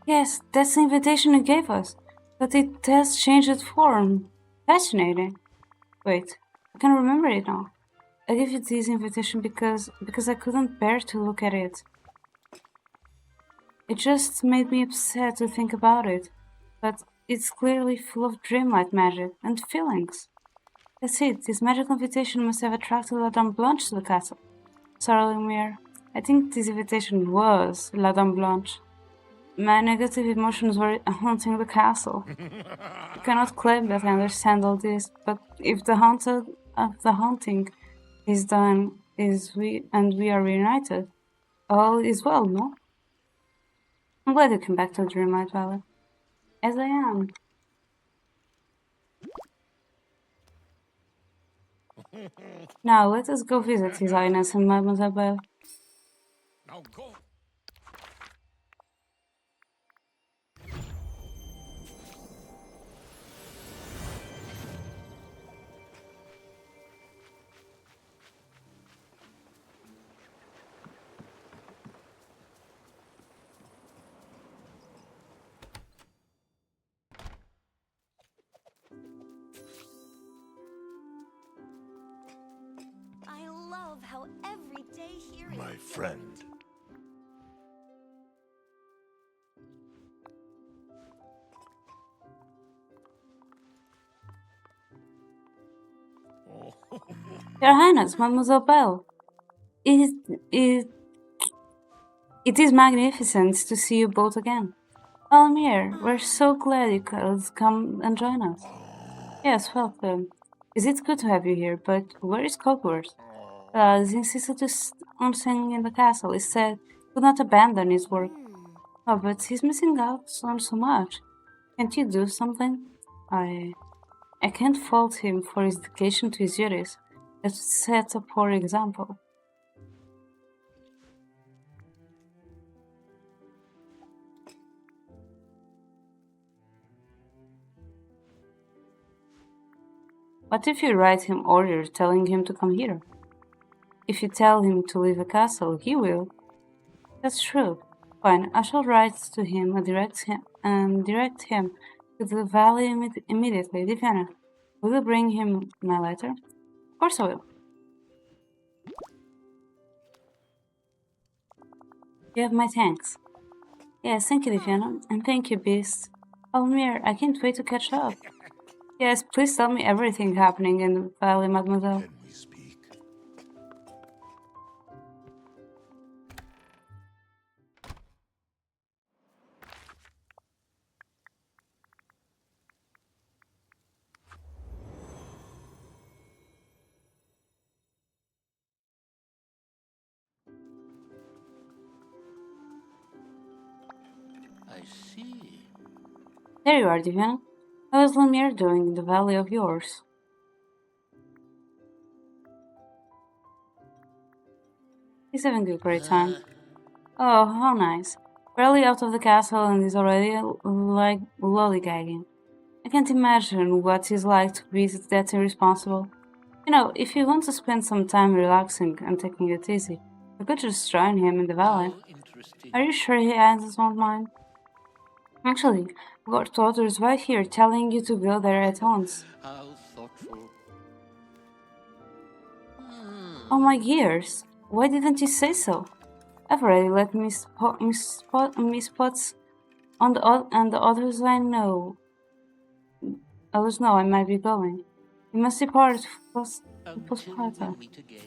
Yes, that's the invitation you gave us. But it has changed form. Fascinating. Wait, I can remember it now. I gave you this invitation because I couldn't bear to look at it. It just made me upset to think about it. But it's clearly full of dreamlight magic and feelings. That's it, this magical invitation must have attracted La Dame Blanche to the castle. Sorry, Lumiere. I think this invitation was La Dame Blanche. My negative emotions were haunting the castle. I cannot claim that I understand all this, but if the haunting is done, we are reunited, all is well, no? I'm glad you came back to DreamLight Valley. As I am. Now let us go visit His Highness and Mademoiselle Belle. Now go. I love how every day here is My different. friend. Your Highness, Mademoiselle Belle. It is magnificent to see you both again. Almir, we're so glad you could come and join us. Yes, welcome. It good to have you here, but where is Cockworth? He insisted on staying in the castle. He said he could not abandon his work. Oh, but he's missing out on so much. Can't you do something? I can't fault him for his dedication to his duties. That sets a poor example. What if you write him orders telling him to come here? If you tell him to leave the castle, he will. That's true. Fine, I shall write to him and direct him to the valley immediately. Diviana, will you bring him my letter? Of course I will. You have my thanks. Yes, thank you, Diviana, and thank you, Beast. Almir, I can't wait to catch up. Yes, please tell me everything happening in the valley, mademoiselle. Can we speak? see. There you are, Diana. How is Lumiere doing in the valley of yours? He's having a great time. Oh, how nice. Barely out of the castle and he's already like lollygagging. I can't imagine what it's like to be that irresponsible. You know, if you want to spend some time relaxing and taking it easy, you could just join him in the valley. How interesting. Are you sure he won't mind? Actually, got orders right here telling you to go there at once. How thoughtful. Oh my gears! Why didn't you say so? I've already let me spots on the others I know. Others know I might be going. You must depart Until postpartum. we meet again.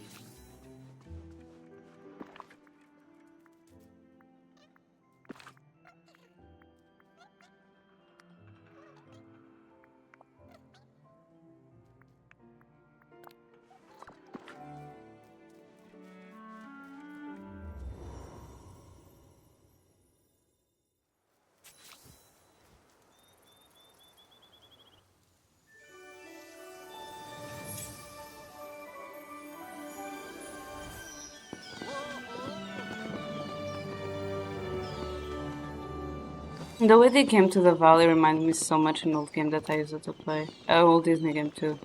The way they came to the valley reminded me so much of an old game that I used to play. An old Disney game too.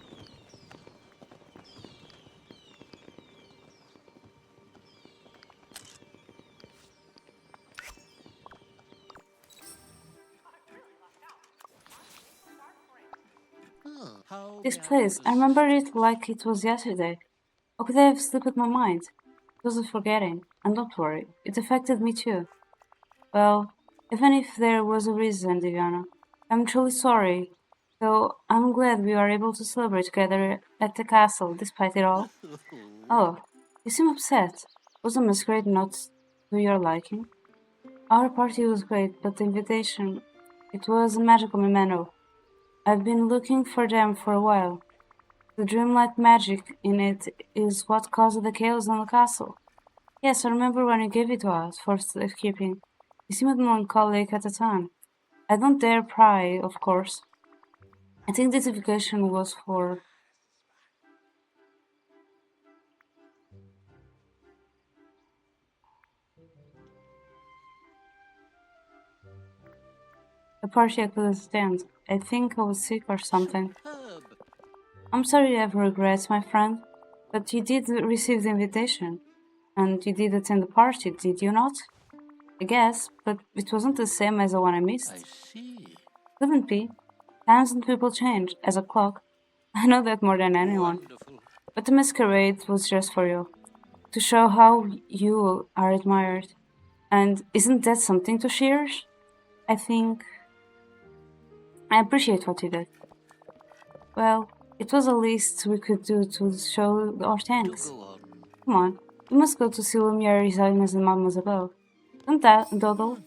How This place, I remember it like it was yesterday. How could I have slipped my mind? It was a forgetting, and don't worry, it affected me too. Well, even if there was a reason, Diana, I'm truly sorry. Though I'm glad we are able to celebrate together at the castle, despite it all. Oh, you seem upset. Was the masquerade not to your liking? Our party was great, but the invitation, it was a magical memento. I've been looking for them for a while. The DreamLight magic in it is what caused the chaos in the castle. Yes, I remember when you gave it to us for safekeeping. You seemed melancholic at the time. I don't dare pry, of course. I think this invitation was for... a party I couldn't stand. I think I was sick or something. Herb. I'm sorry you have regrets, my friend, but you did receive the invitation. And you did attend the party, did you not? I guess, but it wasn't the same as the one I I missed. see. Couldn't be. Times and people change, as a clock. I know that more than anyone. Wonderful. But the masquerade was just for you. To show how you are admired. And isn't that something to cherish? I think... I appreciate what you did. Well, it was the least we could do to show our thanks. To go on. Come on, we must go to see Lumiere, Isaias, and Mamas above. Don't that dawdly?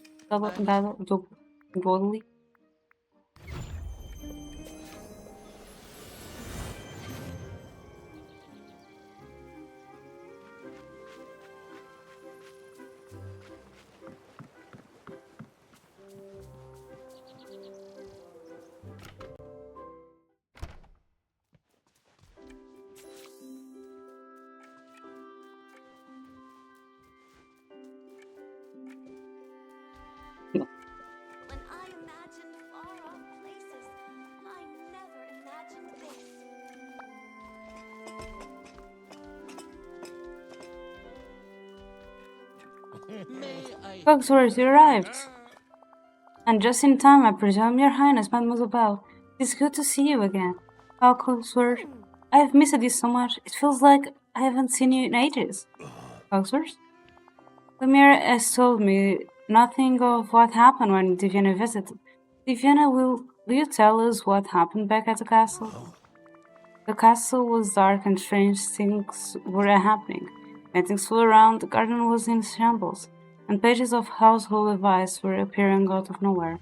When I imagined far-off places, I never imagined this. May I? Cogsworth, you arrived! And just in time, I presume, Your Highness, Mademoiselle. It's good to see you again. Oh, Cogsworth, I have missed you so much. It feels like I haven't seen you in ages. Cogsworth? Lumiere has told me nothing of what happened when Diviana visited. Diviana, will you tell us what happened back at the castle? The castle was dark and strange things were happening. Paintings flew around, the garden was in shambles, and pages of household advice were appearing out of nowhere.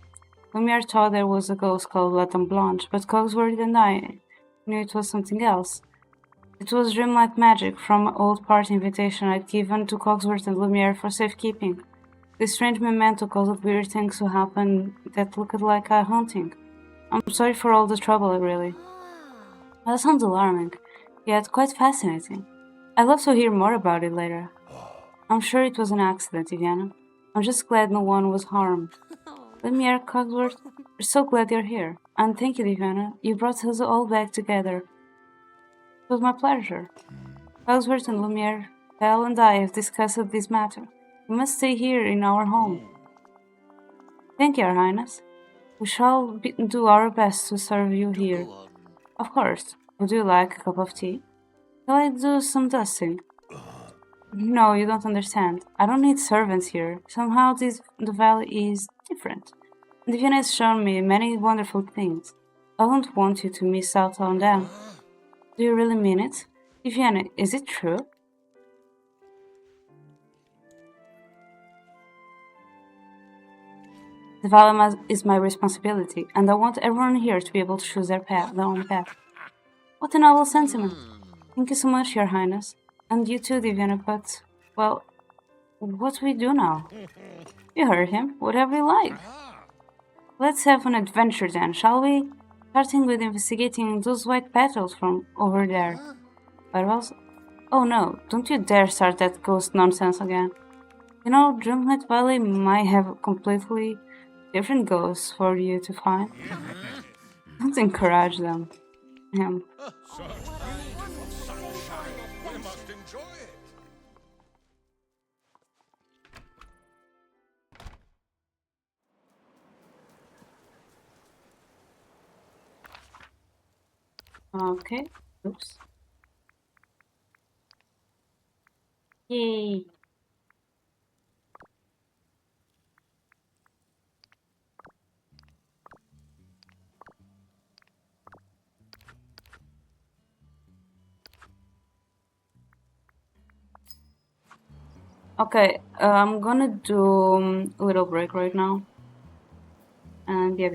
Lumiere thought there was a ghost called La Dame Blanche, but Cogsworth and I knew it was something else. It was DreamLight magic from an old party invitation I'd given to Cogsworth and Lumiere for safekeeping. This strange memento caused weird things to happen that looked like a haunting. I'm sorry for all the trouble, really. That sounds alarming, yet quite fascinating. I'd love to hear more about it later. I'm sure it was an accident, Iviana. I'm just glad no one was harmed. Lumiere, Cogsworth, we're so glad you're here. And thank you, Iviana. You brought us all back together. It was my pleasure. Cogsworth and Lumiere, Belle and I have discussed this matter. We must stay here in our home. Thank you, Your Highness. We shall do our best to serve you here. Go on. Of course. Would you like a cup of tea? Shall I do some dusting? No, you don't understand. I don't need servants here. Somehow the valley is different. Divina has shown me many wonderful things. I don't want you to miss out on them. Do you really mean it? Viviana, is it true? The valley is my responsibility, and I want everyone here to be able to choose their own path. What a noble sentiment. Thank you so much, Your Highness. And you too, Diviana, but, well, what do we do now? You heard him. Whatever you like. Let's have an adventure then, shall we? Starting with investigating those white petals from over there. Werewolves? Oh no, don't you dare start that ghost nonsense again. You know, DreamLight Valley might have completely different ghosts for you to find. Don't encourage them. Him. We must enjoy it. Okay. Oops. Yay. Okay, I'm gonna do a little break right now. And yeah,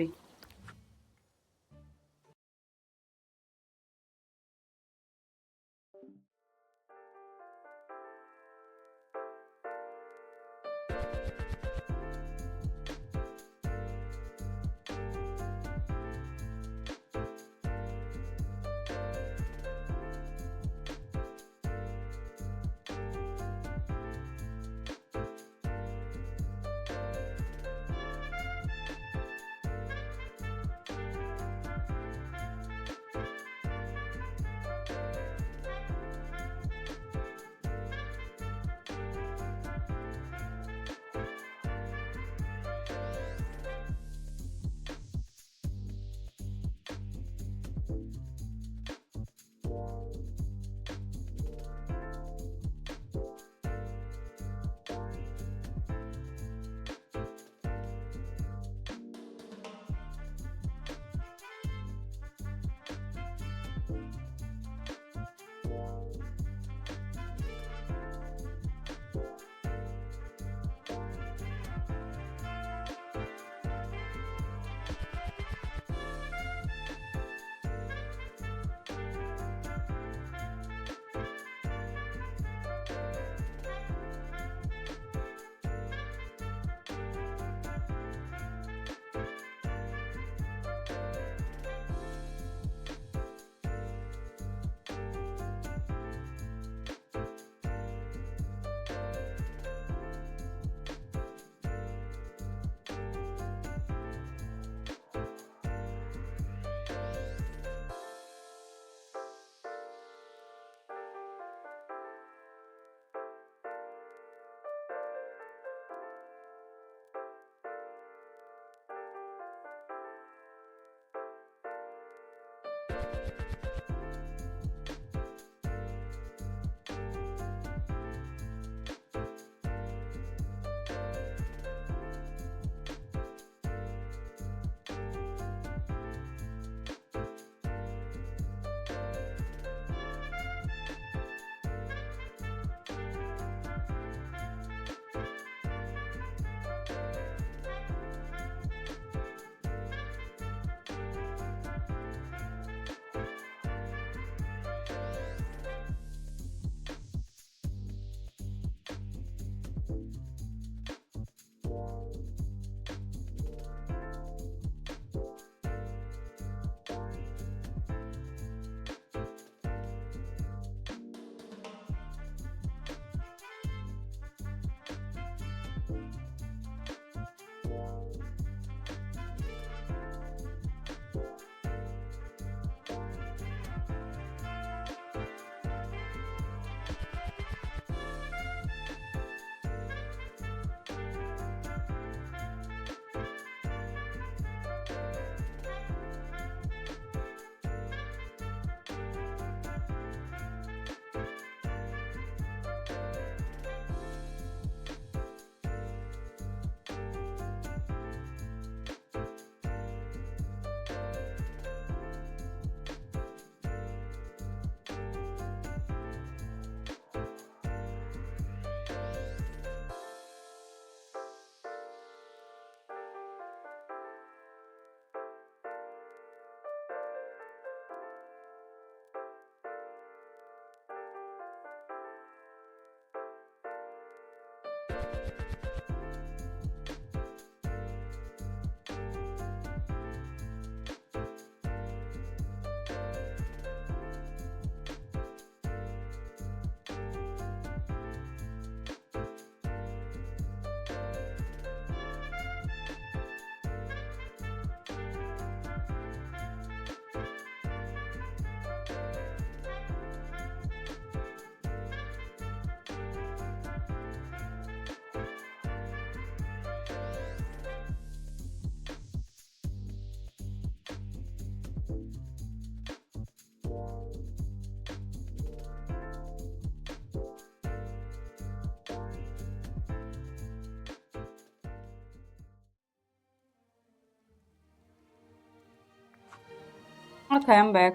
Okay, I'm back.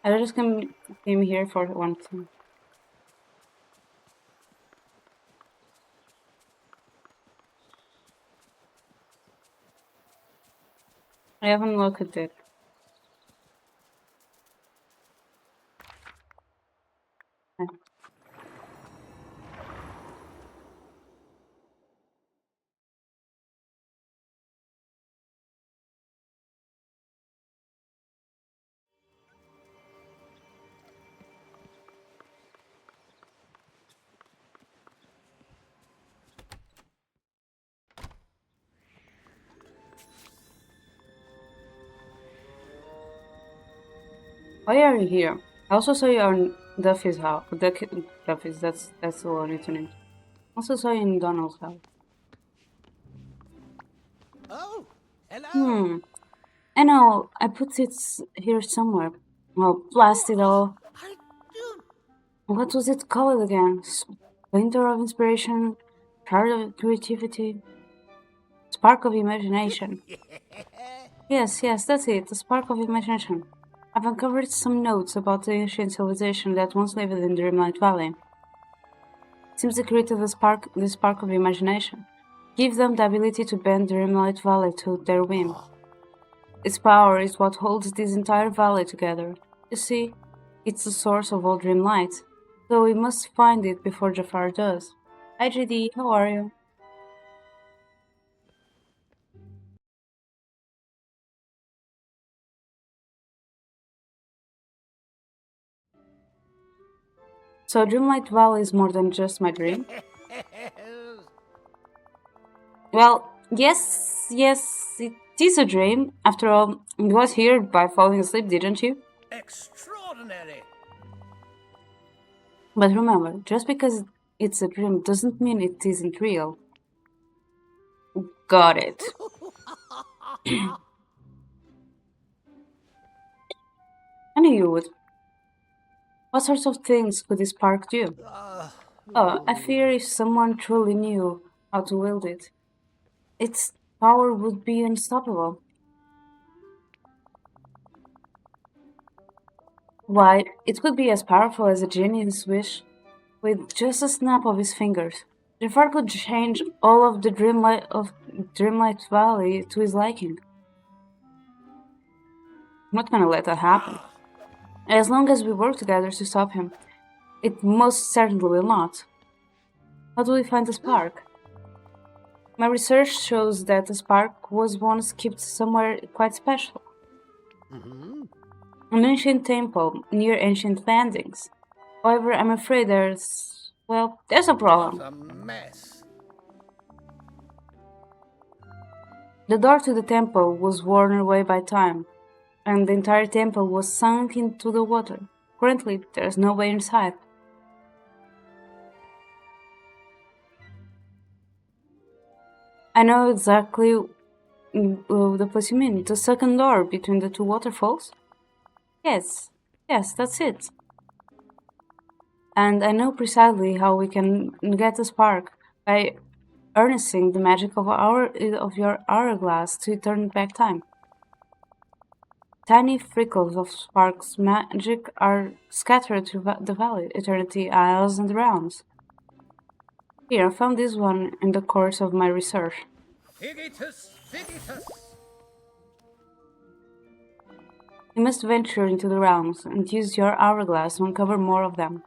I just came here for one thing. I haven't looked at it. Why are you here? I also saw you on Duffy's house. Duffy's, that's the one it's name. Also saw you in Donald's house. Oh, hello. I know, I put it here somewhere. Oh, blast it all. I do. What was it called again? Splinter of inspiration? Shard of creativity? Spark of imagination. Yes, that's it, the spark of imagination. I've uncovered some notes about the ancient civilization that once lived in Dreamlight Valley. It seems they created the spark of imagination. Give them the ability to bend Dreamlight Valley to their whim. Its power is what holds this entire valley together. You see, it's the source of all Dreamlight. So we must find it before Jafar does. Hi JD, how are you? So Dreamlight Valley is more than just my dream? Well, yes, it is a dream. After all, you got here by falling asleep, didn't you? Extraordinary. But remember, just because it's a dream doesn't mean it isn't real. Got it. I knew you would. What sorts of things could this park do? Oh, I fear if someone truly knew how to wield it, its power would be unstoppable. Why, it could be as powerful as a genie's wish, with just a snap of his fingers. Jafar could change all of the Dreamlight Valley to his liking. I'm not gonna let that happen. As long as we work together to stop him, it most certainly will not. How do we find the spark? My research shows that the spark was once kept somewhere quite special. An ancient temple near ancient landings. However, I'm afraid there's a problem. What a mess. The door to the temple was worn away by time, and the entire temple was sunk into the water. Currently, there's no way inside. I know exactly the place you mean. The second door between the two waterfalls? Yes, that's it. And I know precisely how we can get the spark by harnessing the magic of your hourglass to turn back time. Tiny freckles of sparks magic are scattered through the valley, eternity, isles, and realms. Here, I found this one in the course of my research. Figitus, figitus. You must venture into the realms and use your hourglass to uncover more of them.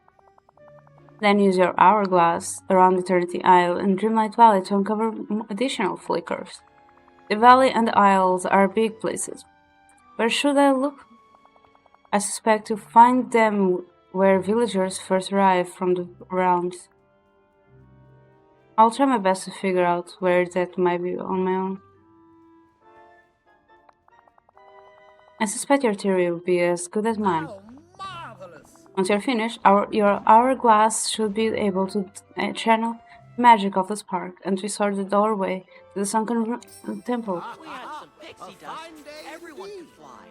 Then use your hourglass around Eternity Isle and Dreamlight Valley to uncover additional flickers. The valley and the isles are big places. Where should I look? I suspect to find them where villagers first arrive from the realms. I'll try my best to figure out where that might be on my own. I suspect your theory will be as good as mine. Oh, marvelous. Once you're finished, your hourglass should be able to channel the magic of the spark and restore the doorway to the sunken temple. We had some pixie dust. Everyone can fly.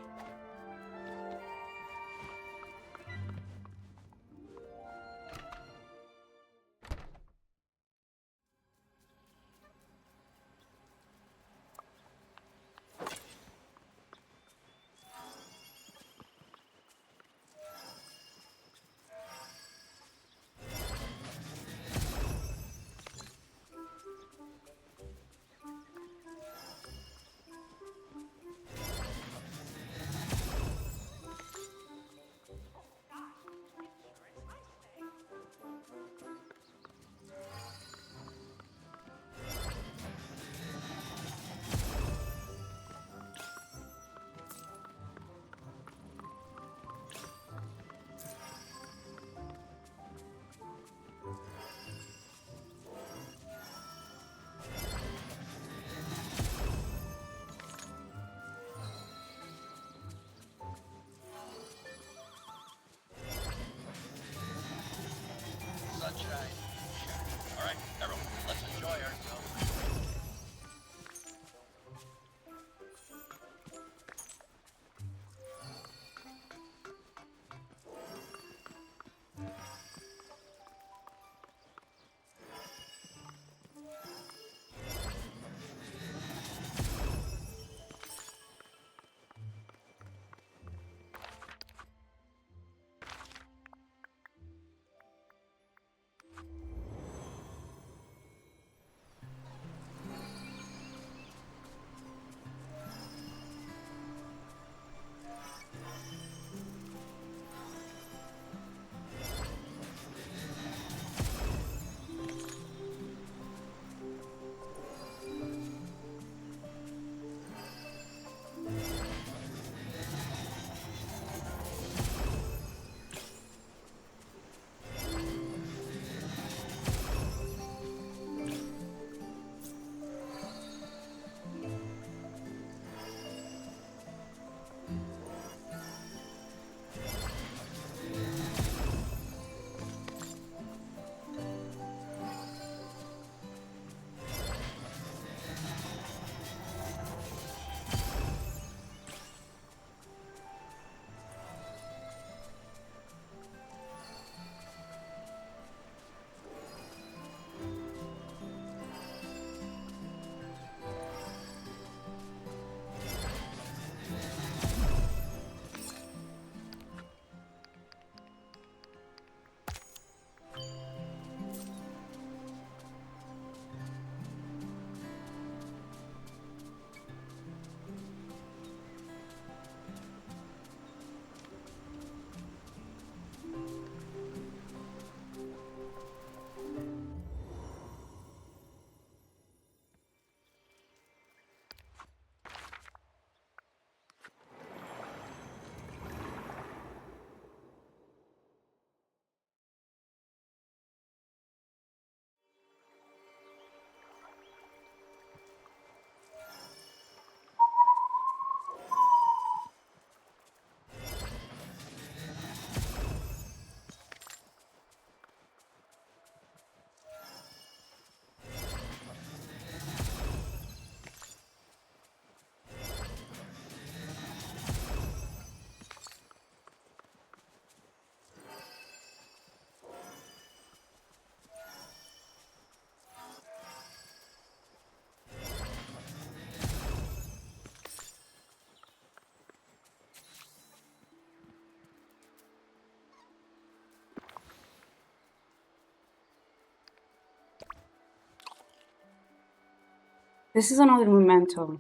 This is another memento.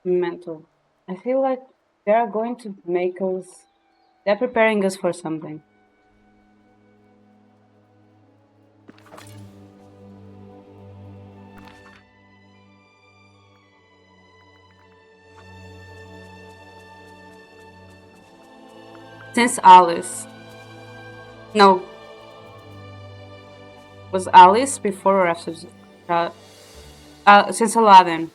Memento. I feel like they are going to make us. They're preparing us for something. Since Alice. No. Was Alice before or after? Since Aladdin.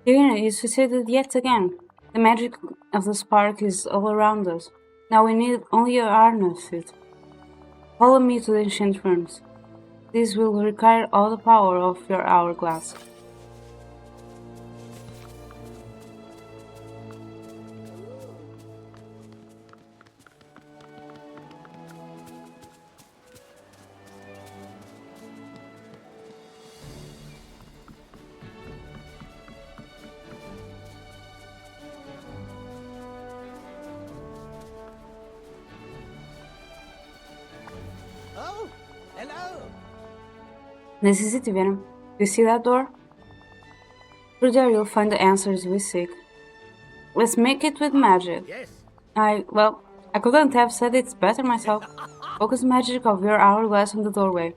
Irina, you succeeded yet again. The magic of the spark is all around us. Now we need only to harness it. Follow me to the ancient ruins. This will require all the power of your hourglass. Oh, hello. This is it, Venom. You see that door? Through there you'll find the answers we seek. Let's make it with magic. Yes. I couldn't have said it better myself. Focus magic of your hourglass on the doorway.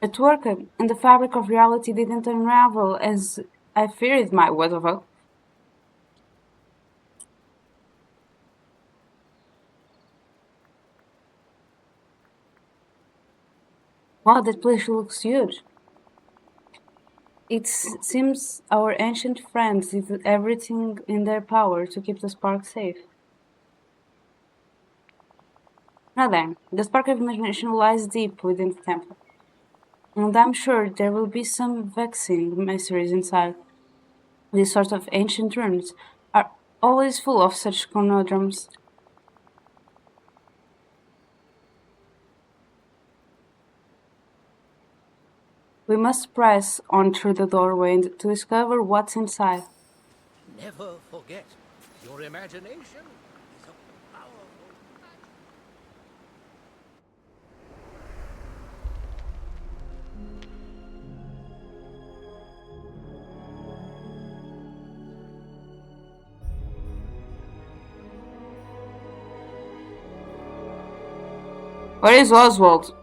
It worked, and the fabric of reality didn't unravel as I feared it might. What the fuck? Wow, that place looks huge. It seems our ancient friends did everything in their power to keep the spark safe. Now then, the spark of imagination lies deep within the temple, and I'm sure there will be some vexing mysteries inside. These sorts of ancient ruins are always full of such conundrums. We must press on through the doorway to discover what's inside. Never forget, your imagination is a powerful magic. Where is Oswald?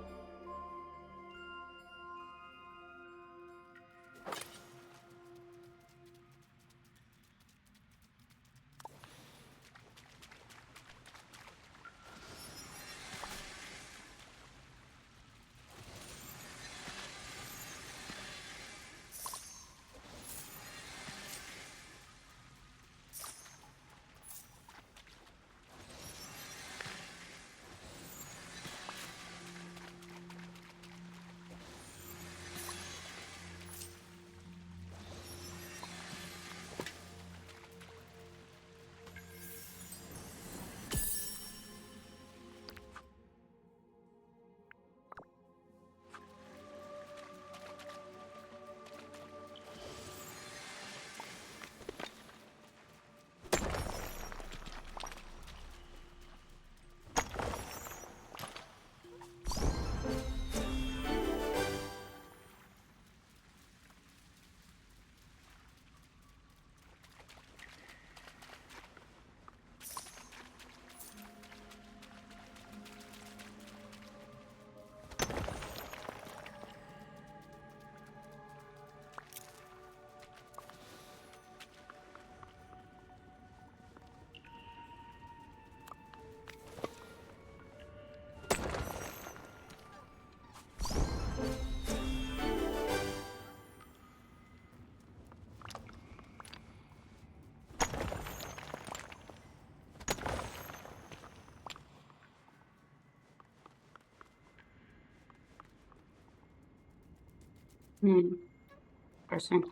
Interesting.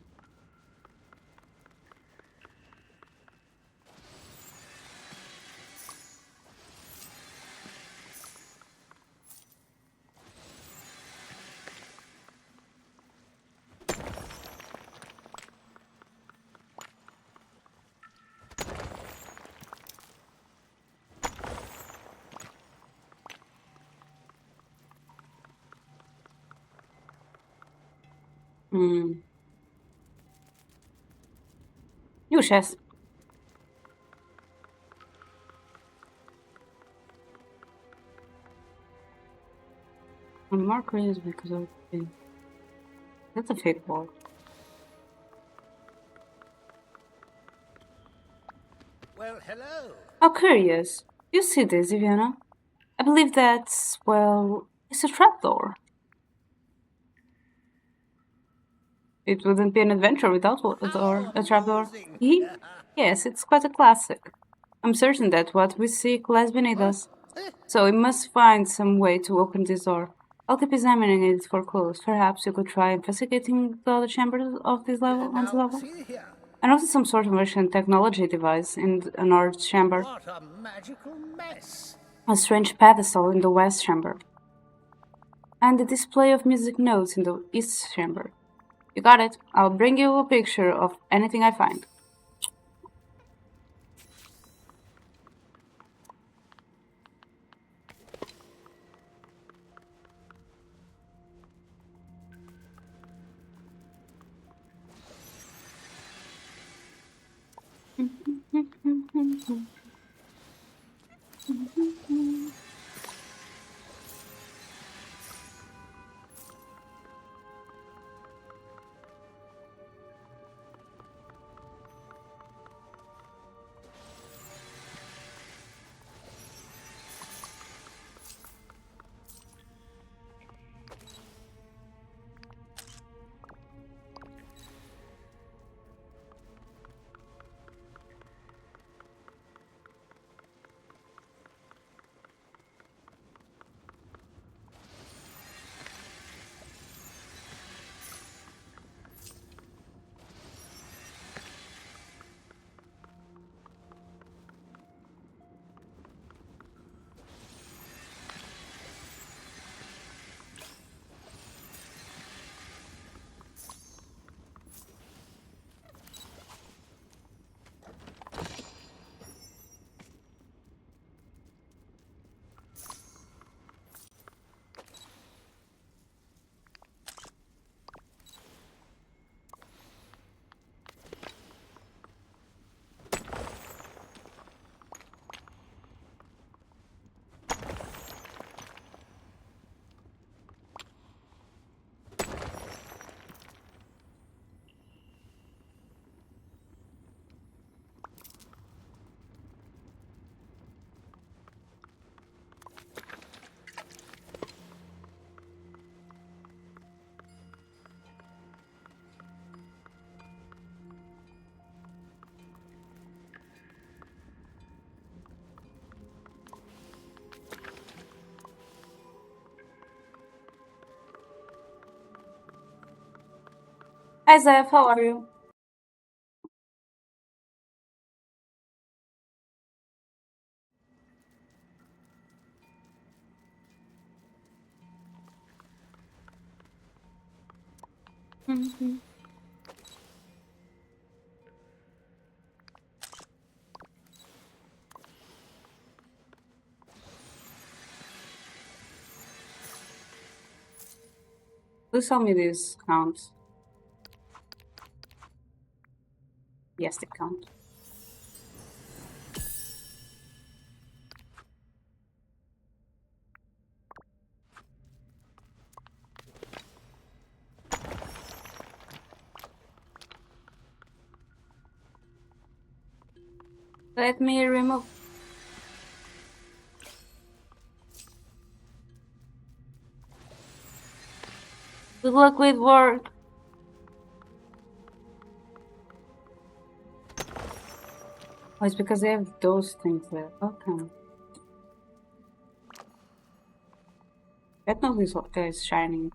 Już jest. I'm more curious because of the... That's a fake wall. Well, hello. How curious. You see this, Viviana? I believe that's, well, it's a trapdoor. It wouldn't be an adventure without a trapdoor. Yes, it's quite a classic. I'm certain that what we seek lies beneath us. So we must find some way to open this door. I'll keep examining it for clues. Perhaps you could try investigating the other chambers of this level on this level. See here. I noticed some sort of ancient technology device in a north chamber. What a magical mess. A strange pedestal in the west chamber. And a display of music notes in the east chamber. You got it. I'll bring you a picture of anything I find. Hi Zeph, how are you? Please tell me this counts. Yes, they count. Let me remove. Good luck with work. Oh, it's because they have those things there. Okay. That note is shining.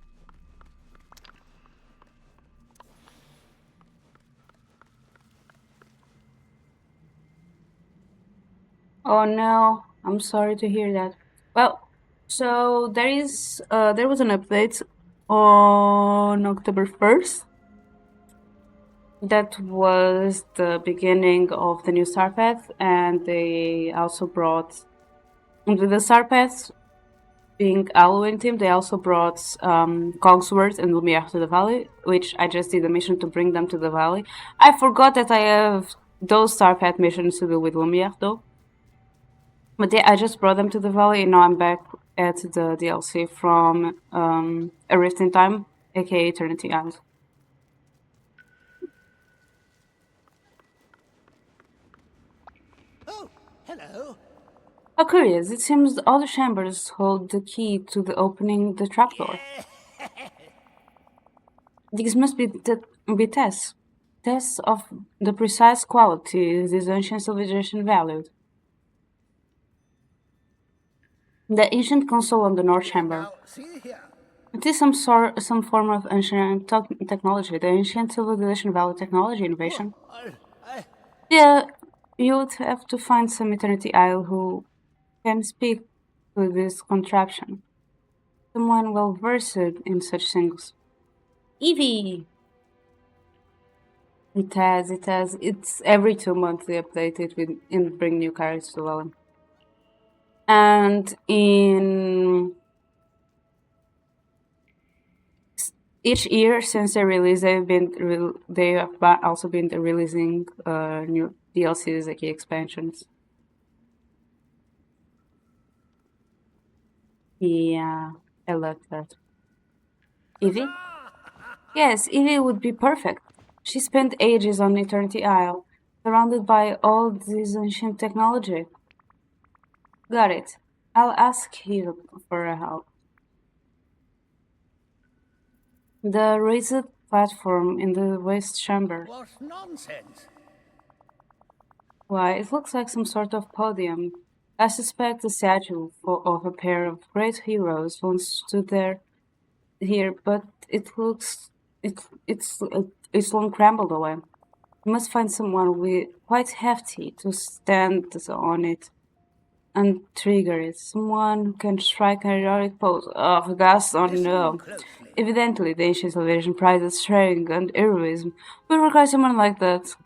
Oh no, I'm sorry to hear that. Well, so there was an update on October 1st. That was the beginning of the new Star Path, and they also brought with the Star Path being Halloween team, they also brought Cogsworth and Lumiere to the valley, which I just did a mission to bring them to the valley. I forgot that I have those Star Path missions to do with Lumiere though. But yeah, I just brought them to the valley, and now I'm back at the DLC from A Rift in Time, aka Eternity Island. Oh, hello. How curious, it seems the other chambers hold the key to the opening the trapdoor. These must be tests. Tests of the precise quality this ancient civilization valued. The ancient console on the North Chamber. Now, see here. It is some form of ancient technology. The ancient civilization valued technology innovation. Yeah, you would have to find some Eternity Isle who can speak to this contraption. Someone well versed in such things. Evie! It has. It's every 2 months they update it with and bring new characters to Lowland. And in each year since they release, they have also been releasing new DLCs, like expansions. Yeah, I love that. Evie? Yes, Evie would be perfect. She spent ages on Eternity Isle, surrounded by all this ancient technology. Got it. I'll ask you for help. The raised platform in the West Chamber. What nonsense. Why, it looks like some sort of podium. I suspect a statue of a pair of great heroes once stood here, but it's long crumbled away. You must find someone quite hefty to stand on it and trigger it. Someone who can strike an heroic pose. Oh, gosh, oh no. Evidently, the ancient civilization prizes strength and heroism. We require someone like that.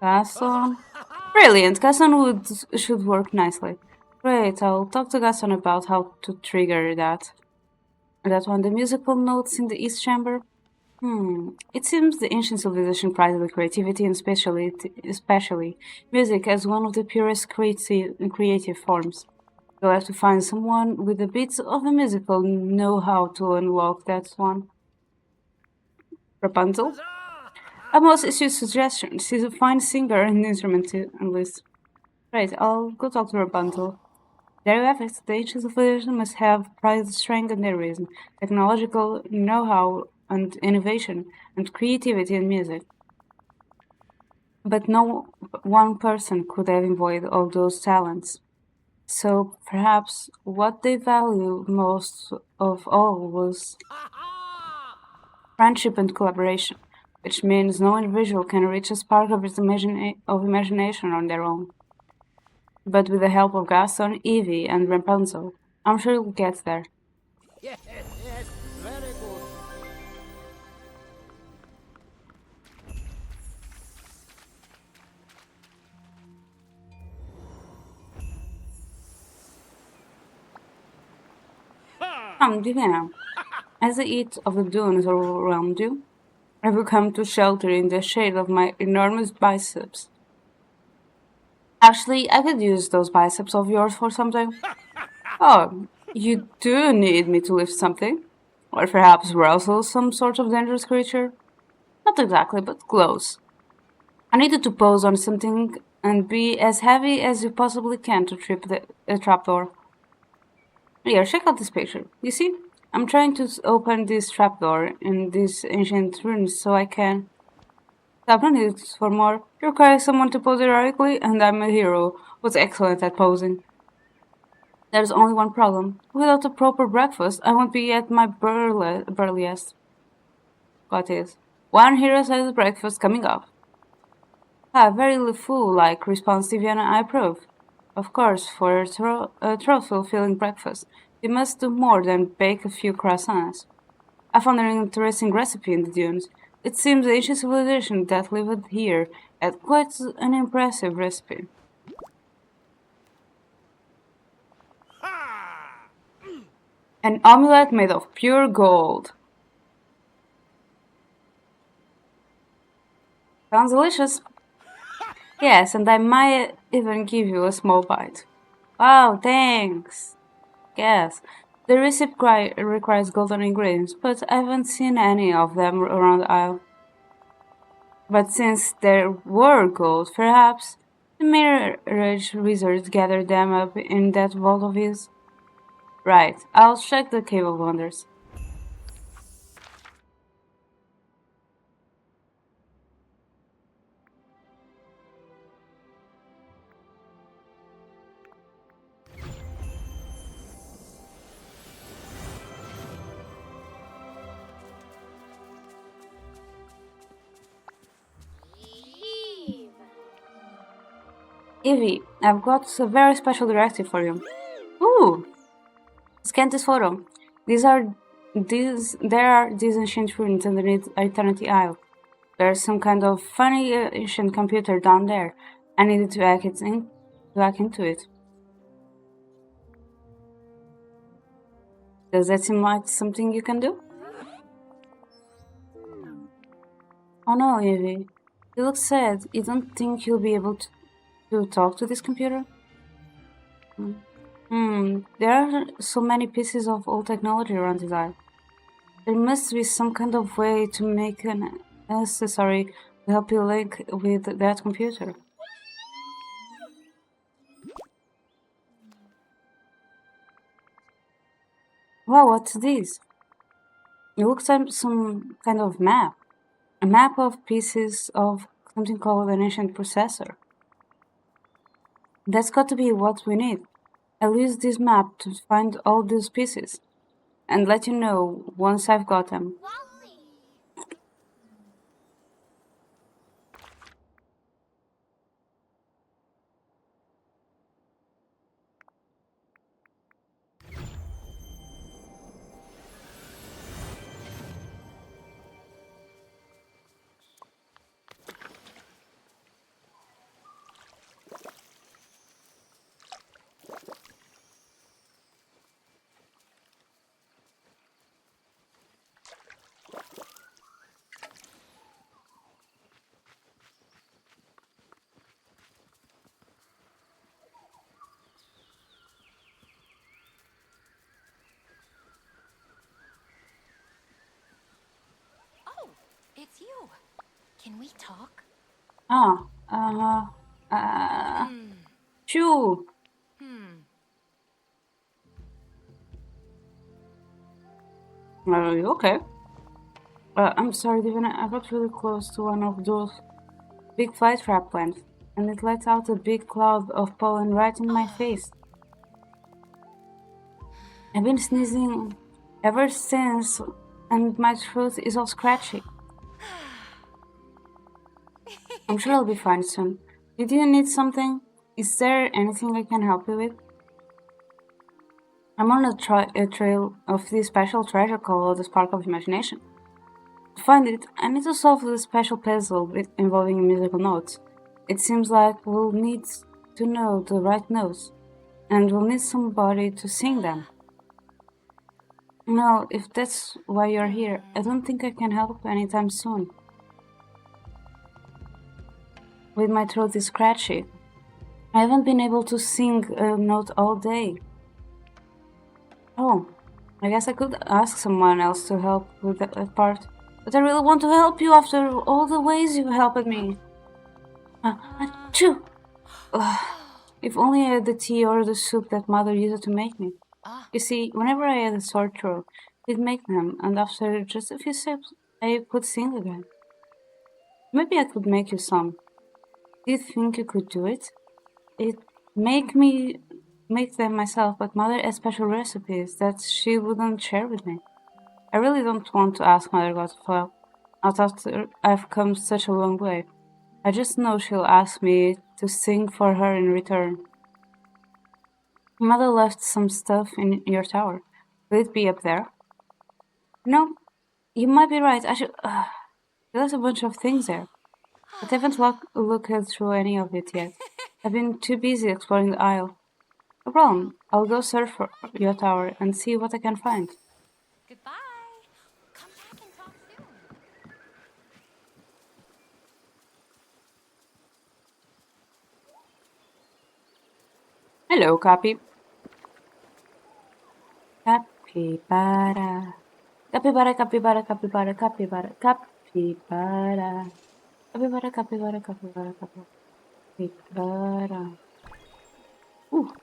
Gaston? Brilliant. Gaston should work nicely. Great, I'll talk to Gaston about how to trigger that. That one, the musical notes in the East Chamber? It seems the ancient civilization prized creativity and especially music as one of the purest creative forms. You'll have to find someone with a bit of a musical know-how to unlock that one. Rapunzel? A most astute suggestion. She's a fine singer and instrumentalist. Right, I'll go talk to Rapunzel. There you have it. The ancient civilization must have prized strength and heroism, technological know-how and innovation, and creativity in music. But no one person could have embodied all those talents. So perhaps what they value most of all was friendship and collaboration, which means no individual can reach a spark of imagination on their own. But with the help of Gaston, Evie, and Rapunzel, I'm sure we'll get there. Yes, very good. Divina, as the heat of the dunes overwhelmed you, I will come to shelter in the shade of my enormous biceps. Actually, I could use those biceps of yours for something. Oh, you do need me to lift something? Or perhaps we're also some sort of dangerous creature? Not exactly, but close. I needed to pose on something and be as heavy as you possibly can to trip the trapdoor. Here, check out this picture. You see? I'm trying to open this trapdoor in these ancient ruins so I can... Stop needed for more. You require someone to pose heroically, and I'm a hero who's excellent at posing. There's only one problem. Without a proper breakfast, I won't be at my burliest. What is? One hero-sized breakfast coming up. Ah, very fool-like response, Vivian, I approve. Of course, for a truth-fulfilling breakfast, you must do more than bake a few croissants. I found an interesting recipe in the dunes. It seems the ancient civilization that lived here had quite an impressive recipe. An omelette made of pure gold. Sounds delicious. Yes, and I might even give you a small bite. Wow, thanks. Yes, the recipe requires golden ingredients, but I haven't seen any of them around the aisle. But since there were gold, perhaps the Mirage Wizards gathered them up in that vault of his. Right, I'll check the Cave of Wonders. Eve. Evie, I've got a very special directive for you. Ooh! Scan this photo. There are these ancient ruins underneath Eternity Isle. There's some kind of funny ancient computer down there. I needed to hack into it. Does that seem like something you can do? Oh no, Evie. You look sad. You don't think you'll be able to talk to this computer? There are so many pieces of old technology around this island. There must be some kind of way to make an accessory to help you link with that computer. Wow, what's this? It looks like some kind of map. A map of pieces of something called an ancient processor. That's got to be what we need. I'll use this map to find all these pieces and let you know once I've got them. Wally. Oh, it's you. Can we talk? Ah, shoo! Are you okay? I'm sorry, Divina. I got really close to one of those big fly trap plants, and it let out a big cloud of pollen right in my face. I've been sneezing ever since, and my throat is all scratchy. I'm sure I'll be fine soon. Did you need something? Is there anything I can help you with? I'm on a trail of this special treasure called the Spark of Imagination. To find it, I need to solve this special puzzle involving musical notes. It seems like we'll need to know the right notes, and we'll need somebody to sing them. No, if that's why you're here, I don't think I can help anytime soon. With my throat is scratchy. I haven't been able to sing a note all day. Oh, I guess I could ask someone else to help with that part. But I really want to help you after all the ways you've helped me. Achoo! Ugh. If only I had the tea or the soup that mother used to make me. You see, whenever I had a sore throat, she'd make them, and after just a few sips, I could sing again. Maybe I could make you some. Do you think you could do it? It make them myself, but mother has special recipes that she wouldn't share with me. I really don't want to ask Mother God for help, not after I've come such a long way. I just know she'll ask me to sing for her in return. Mother left some stuff in your tower. Will it be up there? No, you might be right. I should. There's a bunch of things there, but I haven't looked through any of it yet. I've been too busy exploring the isle. No problem. I'll go search for your tower and see what I can find. Goodbye. Come back and talk soon. Hello, Capi. Capybara. Capybara, capybara, capybara, capybara, capybara. Capybara, capybara, capybara, capybara. Ooh.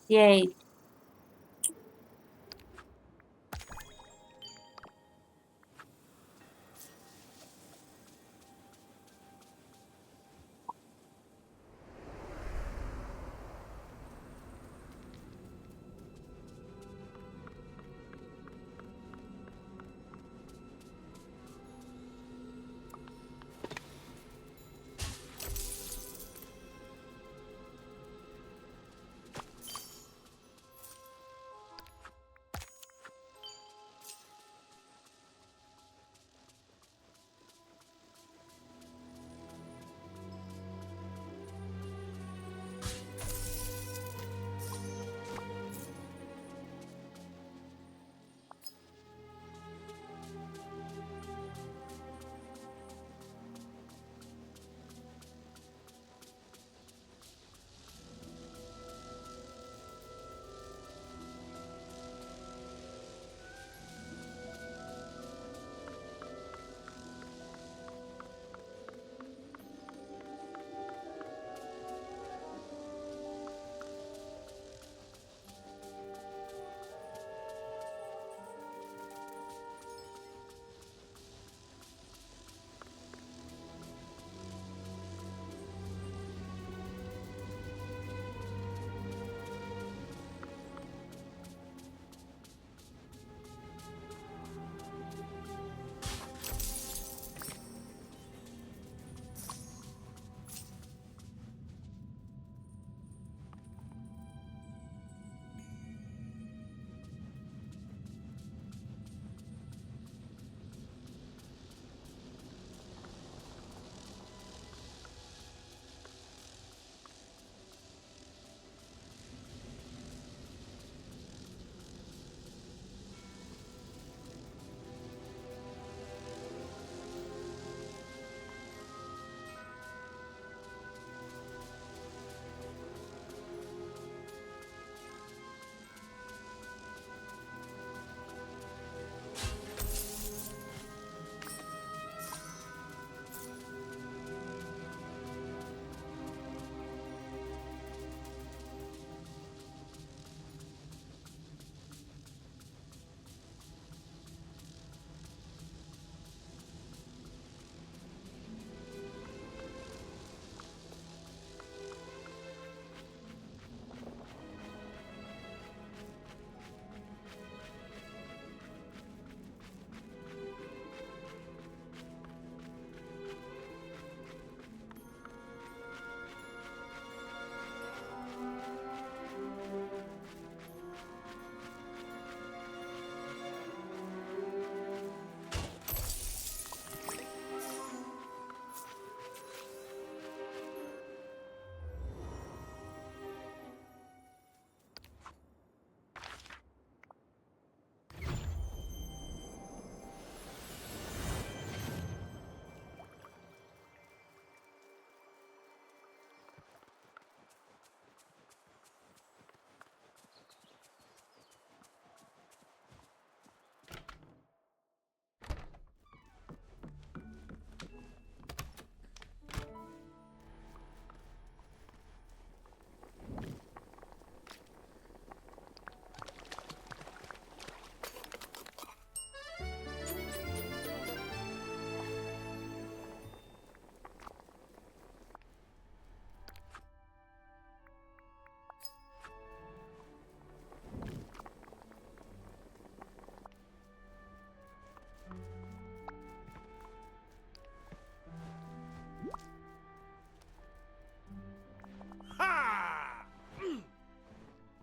Yay.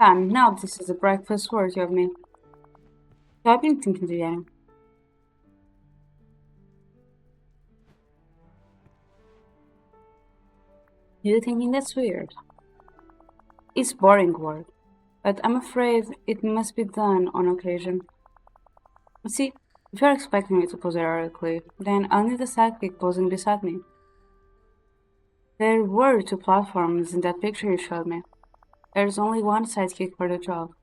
Now this is a breakfast worthy of me. So I've been thinking today. You thinking that's weird? It's boring work, but I'm afraid it must be done on occasion. See, if you're expecting me to pose heroically, then I'll need a sidekick posing beside me. There were 2 platforms in that picture you showed me. There's only one sidekick for the job.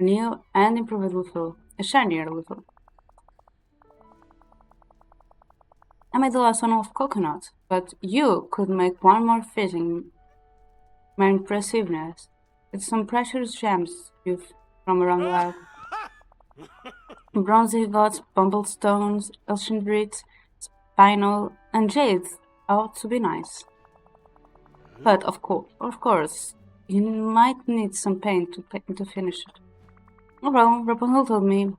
A new and improved Luffy. A shinier Luffy. I made the last one of coconut, but you could make one more fitting my impressiveness with some precious gems you've from around the world. Bronze ingots, bumblestones, ancient bricks, spinel, and jades ought to be nice. But of course, you might need some paint to finish it. Oh well, Rapunzel told me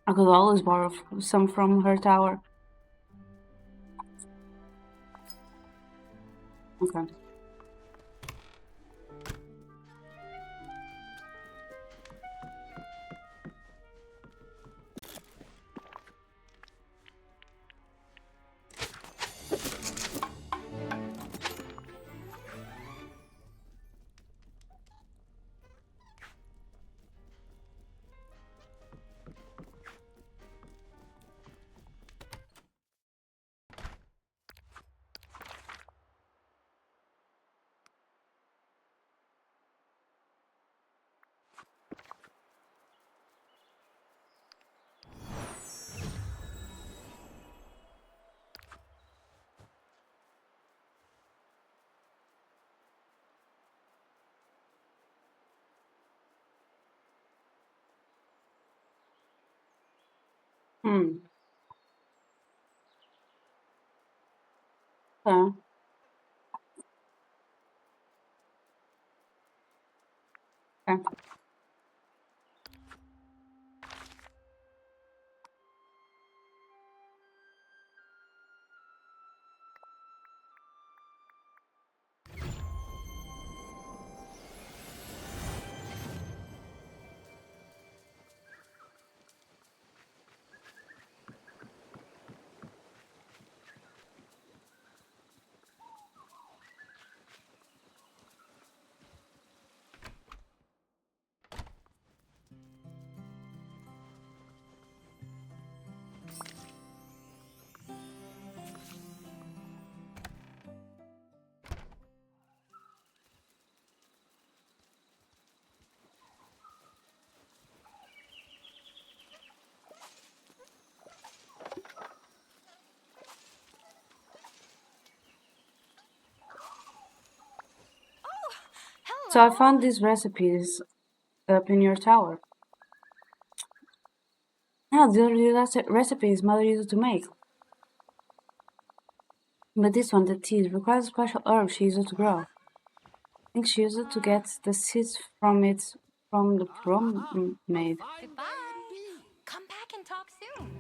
I could always borrow some from her tower. Okay. Hmm. Okay. Okay. So I found these recipes up in your tower. Yeah, these are the recipes Mother used to make. But this one, the tea, requires a special herb she used to grow. I think she used it to get the seeds from the prom maid. Goodbye. Come back and talk soon.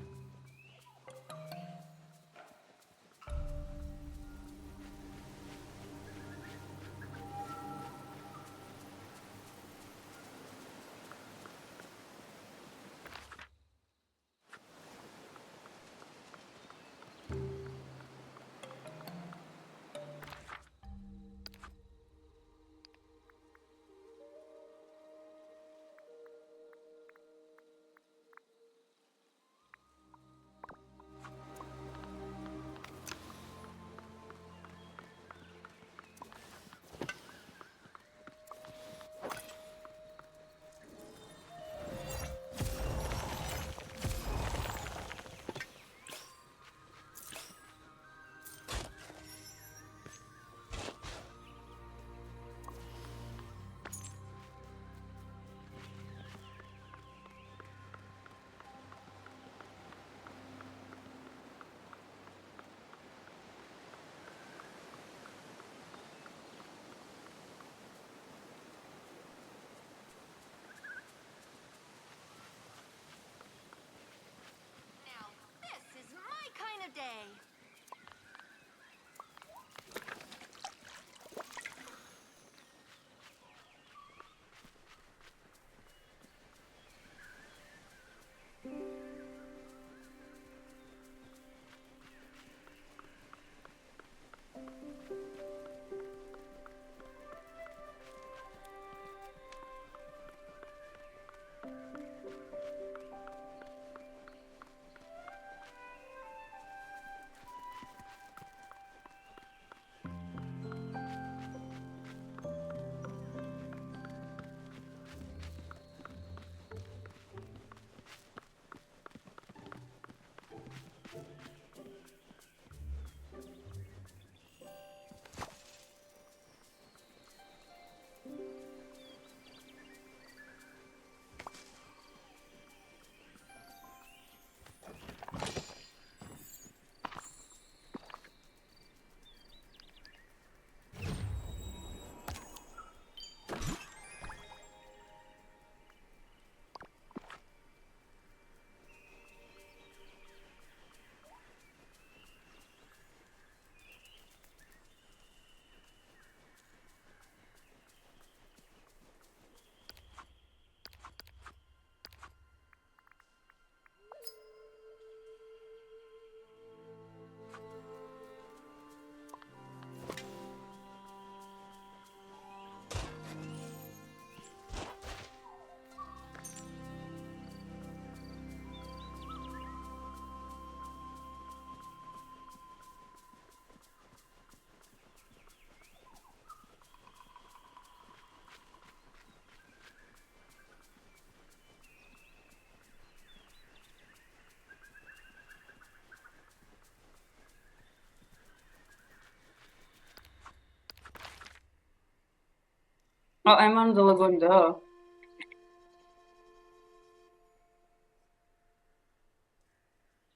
Oh, I'm on the lagoon, duh.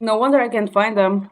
No wonder I can't find them.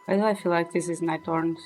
Why do I feel like this is Night Orange?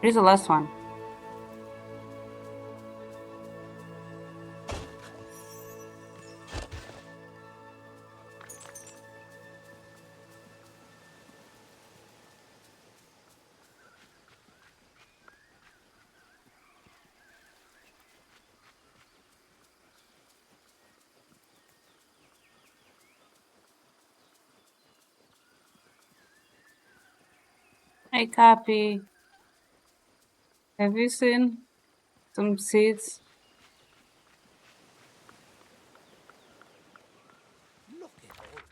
Here's the last one. Hey, Cappy. Have you seen some seeds? Look at all.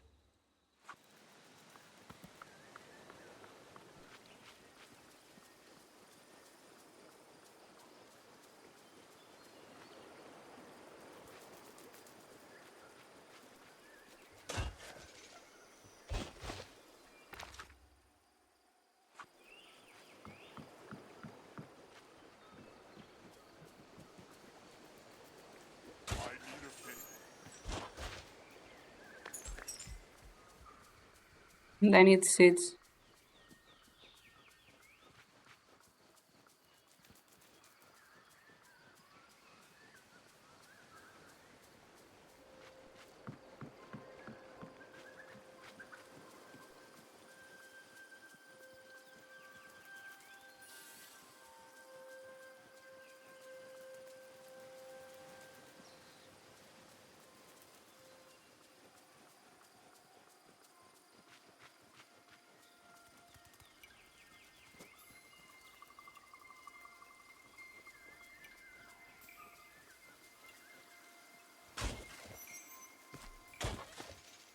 I need a favor. I need seeds.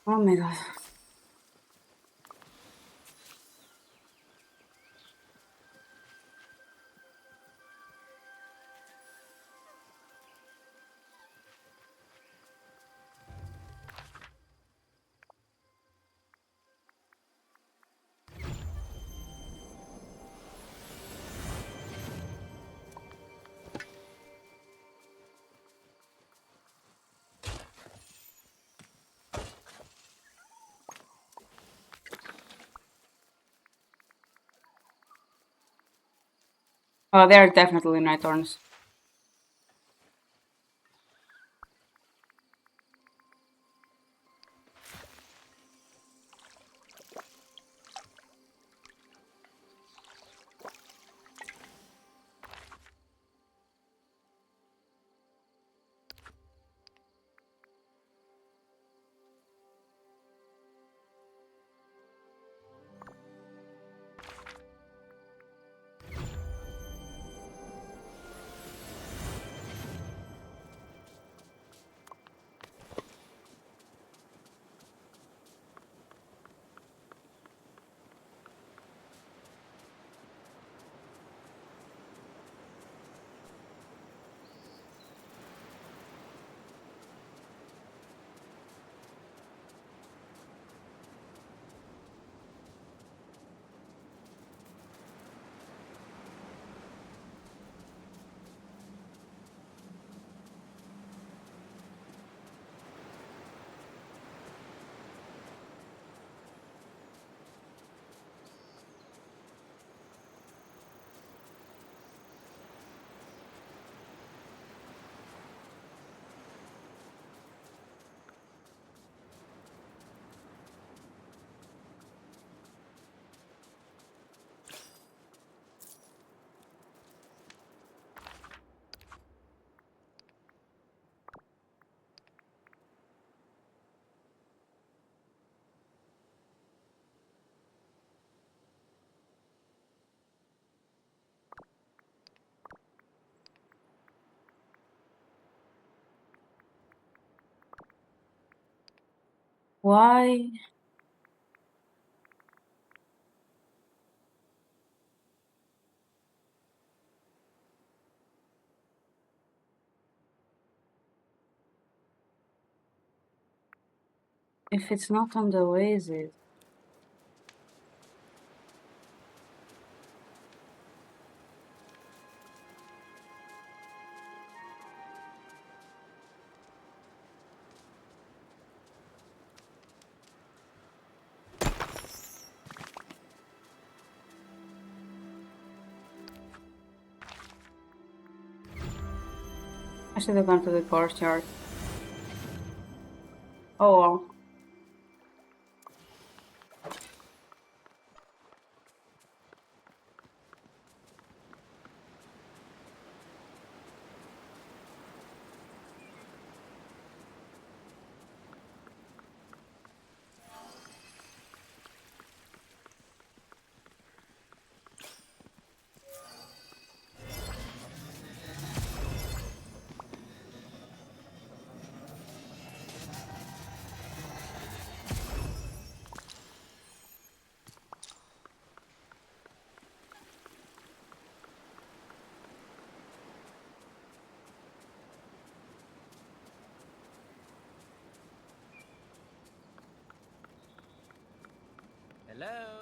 Oh my god. Oh, they are definitely night thorns. Why? If it's not on the oasis. I should have gone to the courtyard. Oh well. Hello?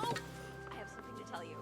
Oh, I have something to tell you.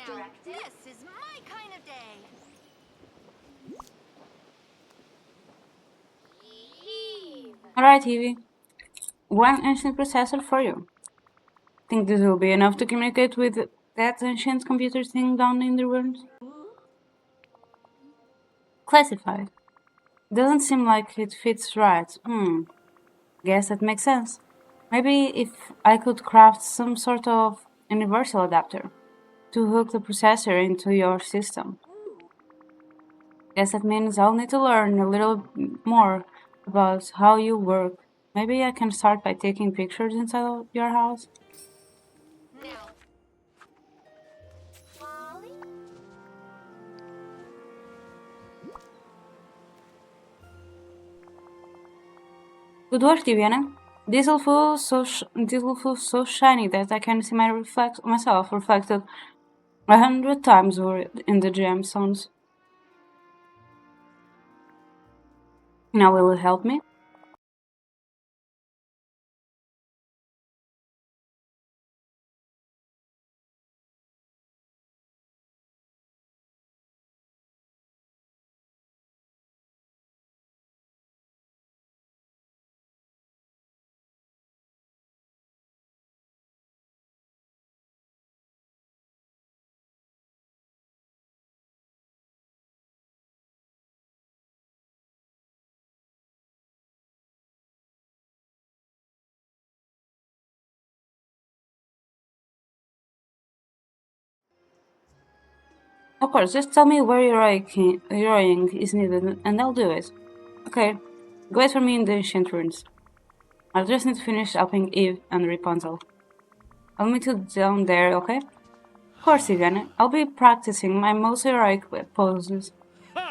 Now, this is my kind of day. Eve. Alright, Evie. One ancient processor for you. Think this will be enough to communicate with that ancient computer thing down in the ruins? Classified. Doesn't seem like it fits right. Guess that makes sense. Maybe if I could craft some sort of universal adapter to hook the processor into your system. Guess that means I'll need to learn a little more about how you work. Maybe I can start by taking pictures inside of your house. Now, Molly? Good work, Diana. This will feel so shiny that I can see myself reflected 100 times over in the gemstones. Now will it help me? Of course, just tell me where heroing is needed and I'll do it. Okay, wait for me in the ancient ruins. I just need to finish helping Eve and Rapunzel. I'll meet you down there, okay? Of course, Egan. I'll be practicing my most heroic poses. That's what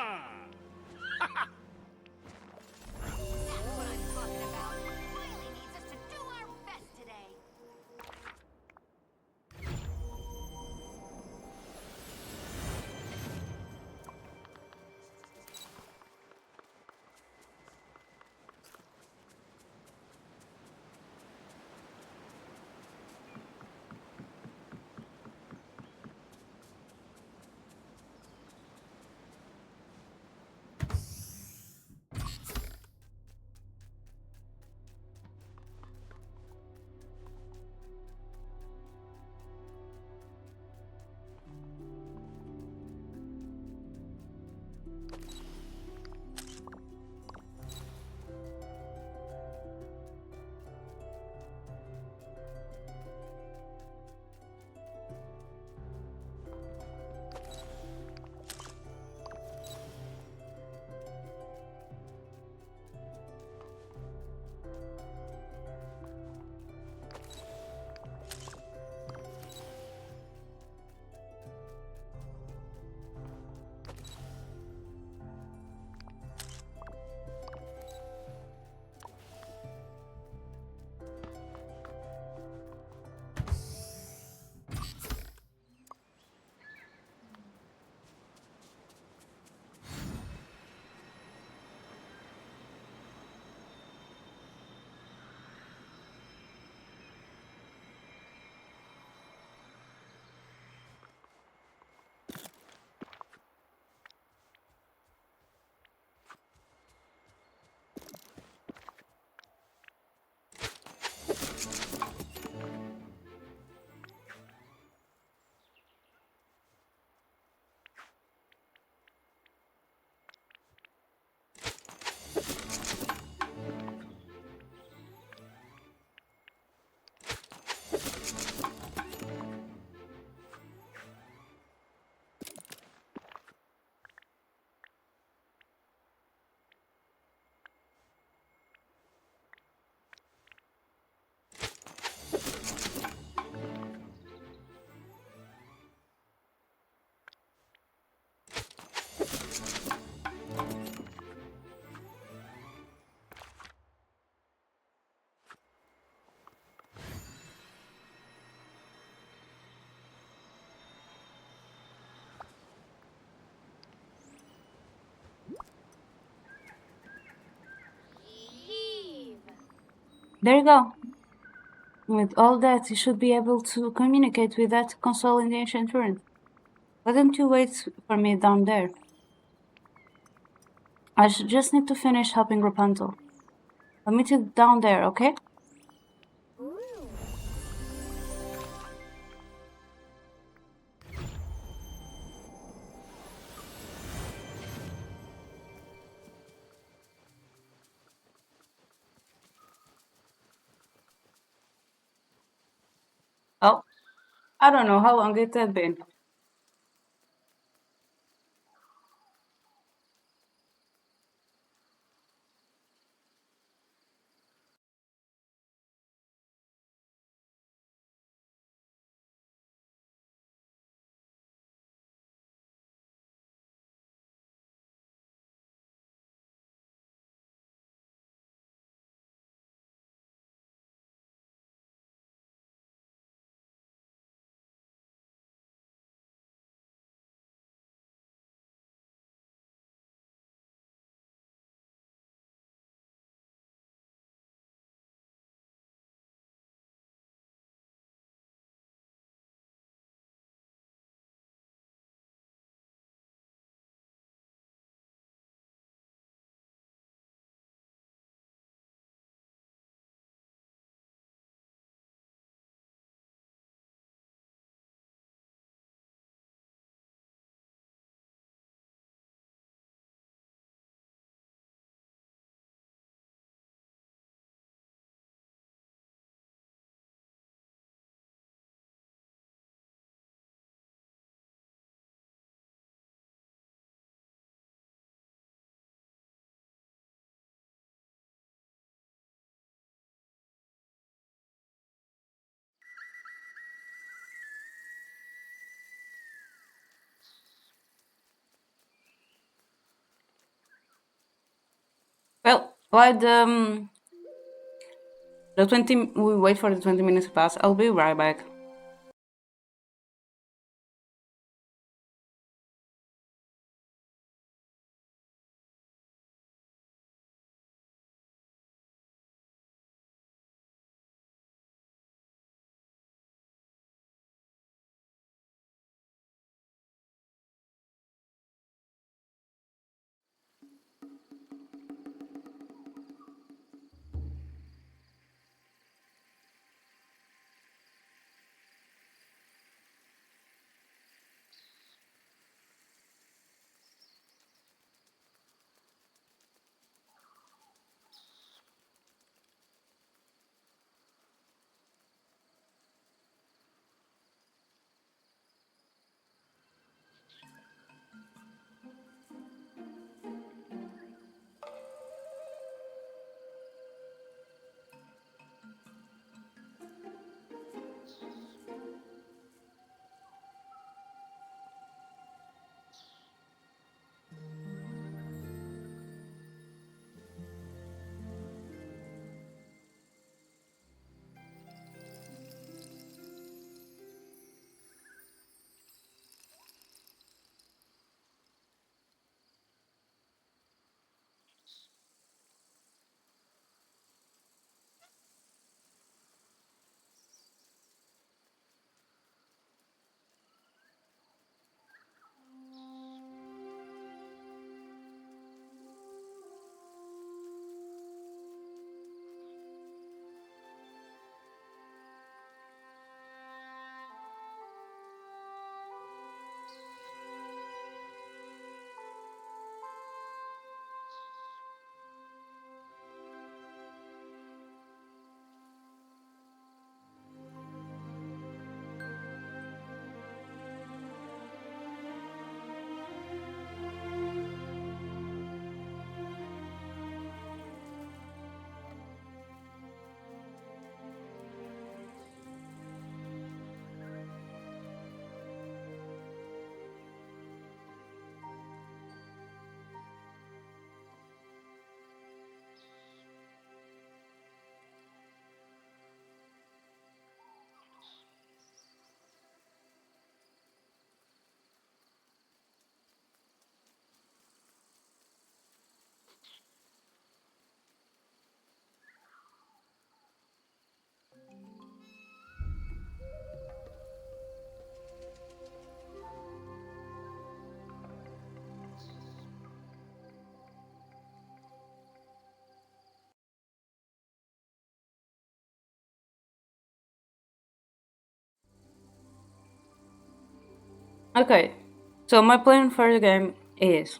I'm talking about. Riley needs us to do our best today. Eve. There you go. With all that, you should be able to communicate with that console in the ancient ruins. Why don't you wait for me down there? I just need to finish helping Rapunzel. I'll meet you down there, okay? Oh, I don't know how long it had been. Why the 20? We wait for the 20 minutes to pass. I'll be right back. Okay, so my plan for the game is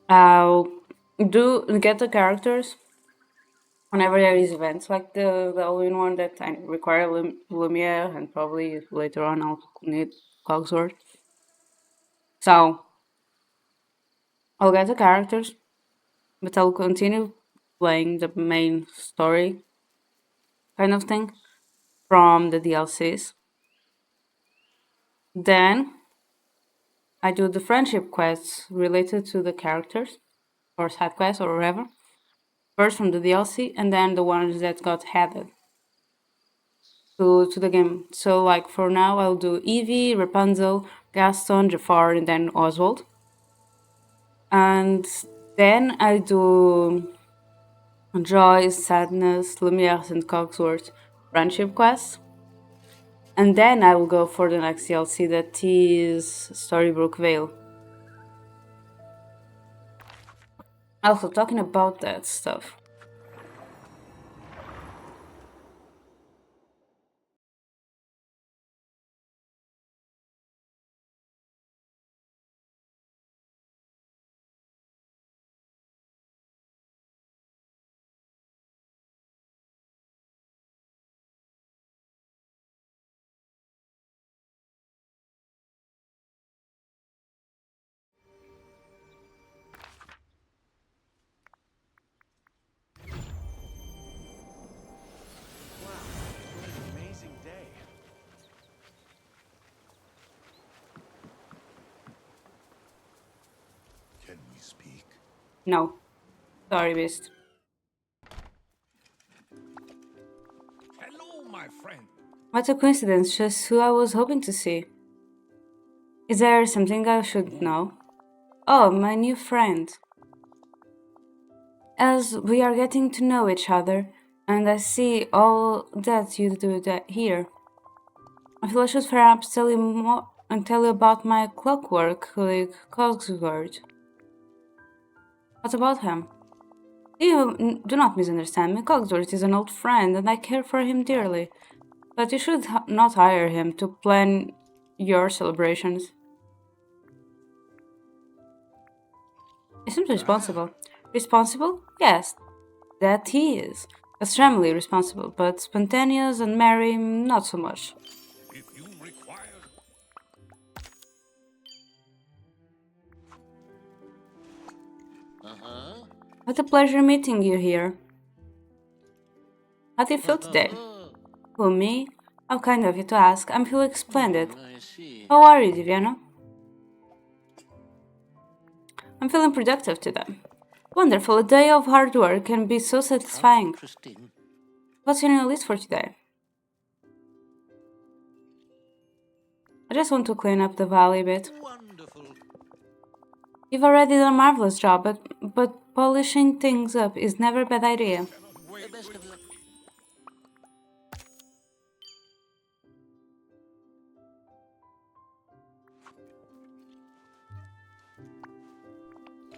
I'll do get the characters whenever there is events like the Halloween one that I require Lumiere, and probably later on I'll need Cogsworth. So I'll get the characters, but I'll continue playing the main story kind of thing from the DLCs. Then I do the friendship quests related to the characters or side quests or whatever. First from the DLC, and then the ones that got added to the game. So like for now I'll do Evie, Rapunzel, Gaston, Jafar, and then Oswald. And then I do Joy, Sadness, Lumiere, and Cogsworth friendship quests. And then I will go for the next DLC that is Storybrooke Vale. Also, talking about that stuff. Amazing day. Can we speak? No. Sorry, Beast. Hello, my friend. What a coincidence, just who I was hoping to see. Is there something I should know? Oh, my new friend. As we are getting to know each other, and I see all that you do here, I feel I should perhaps tell you more and tell you about my clockwork colleague, Cogsworth. What about him? Do not misunderstand me. Cogsworth is an old friend, and I care for him dearly. But you should not hire him to plan your celebrations. He seems responsible. Responsible? Yes, that he is. Extremely responsible, but spontaneous and merry, not so much. If you require. What a pleasure meeting you here. How do you feel today? Who, me? How kind of you to ask. I'm feeling splendid. I see. How are you, Diviana? I'm feeling productive today. Wonderful, a day of hard work can be so satisfying. Interesting. What's on your list for today? I just want to clean up the valley a bit. Wonderful. You've already done a marvelous job, but polishing things up is never a bad idea. The best of luck.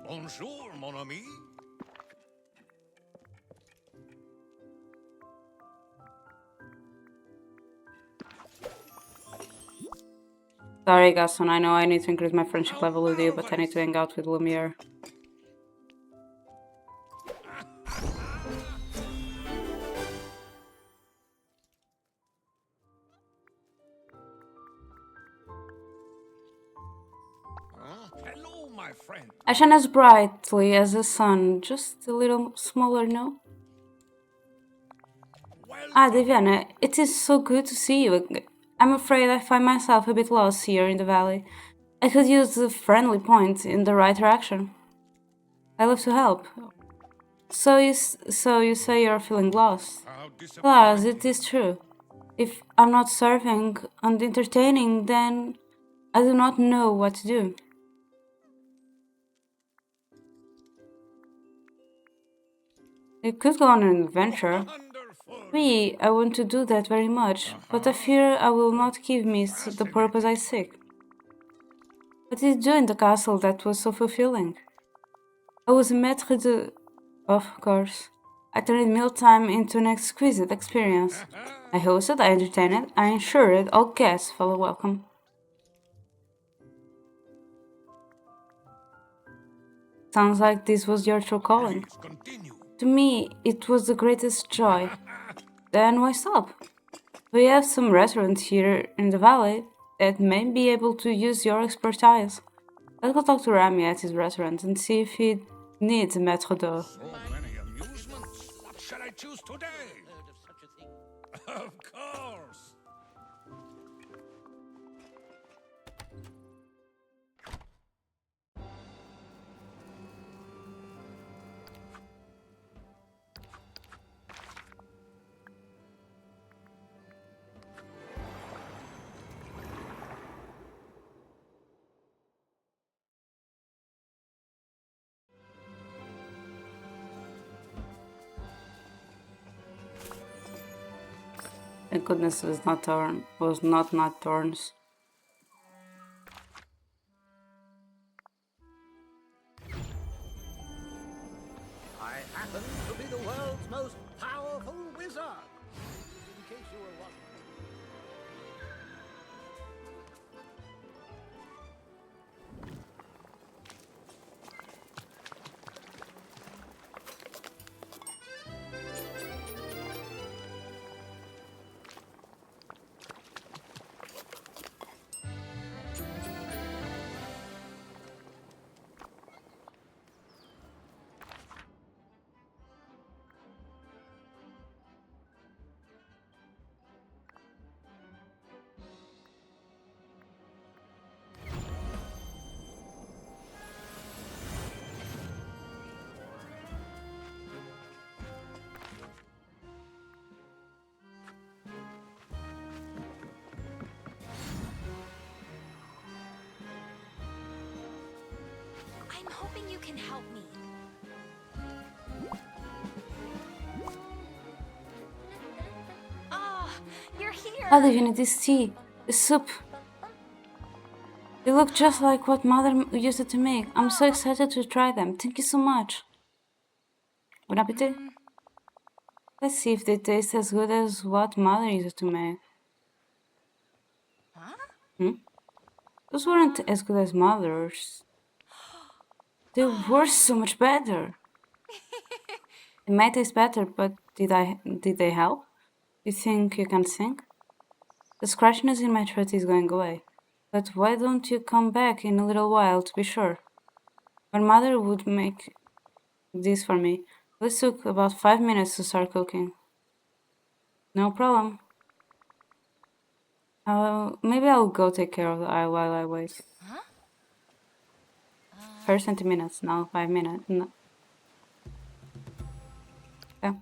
Bonjour, mon ami. Sorry, Gaston, I know I need to increase my friendship level with you, but I need to hang out with Lumiere. Hello, my friend. I shine as brightly as the sun, just a little smaller, no? Ah, Diviana, it is so good to see you. I'm afraid I find myself a bit lost here in the valley. I could use the friendly point in the right direction. I love to help. So you say you're feeling lost? How Alas, disappointing. it is true. If I'm not serving and entertaining, then I do not know what to do. You could go on an adventure. Wonderful. I want to do that very much, but I fear I will not give me the purpose I seek. What did you do in the castle that was so fulfilling? I was a maître de... Of course. I turned mealtime into an exquisite experience. I hosted, I entertained, I ensured all guests felt welcome. Sounds like this was your true calling. Please continue. To me, it was the greatest joy. Then why stop? We have some restaurants here in the valley that may be able to use your expertise. Let's go talk to Rami at his restaurant and see if he needs a maître d'eau. So many amusements. What shall I choose today? Heard of such a thing? Of course. Thank goodness it was not Thorns. I happen to be the world's most powerful wizard. In case you were wondering. I'm hoping you can help me. Ah, you're here. Oh, Divinity's tea. The soup. They look just like what Mother used it to make. I'm so excited to try them. Thank you so much. Bon appetit. Let's see if they taste as good as what Mother used to make. Those weren't as good as Mother's. They were so much better. They might taste better, but did they help? You think you can sing? The scratchiness in my throat is going away. But why don't you come back in a little while to be sure? My mother would make this for me. This took about 5 minutes to start cooking. No problem. Maybe I'll go take care of the eye while I wait. First 20 minutes, now 5 minutes. No. Yeah.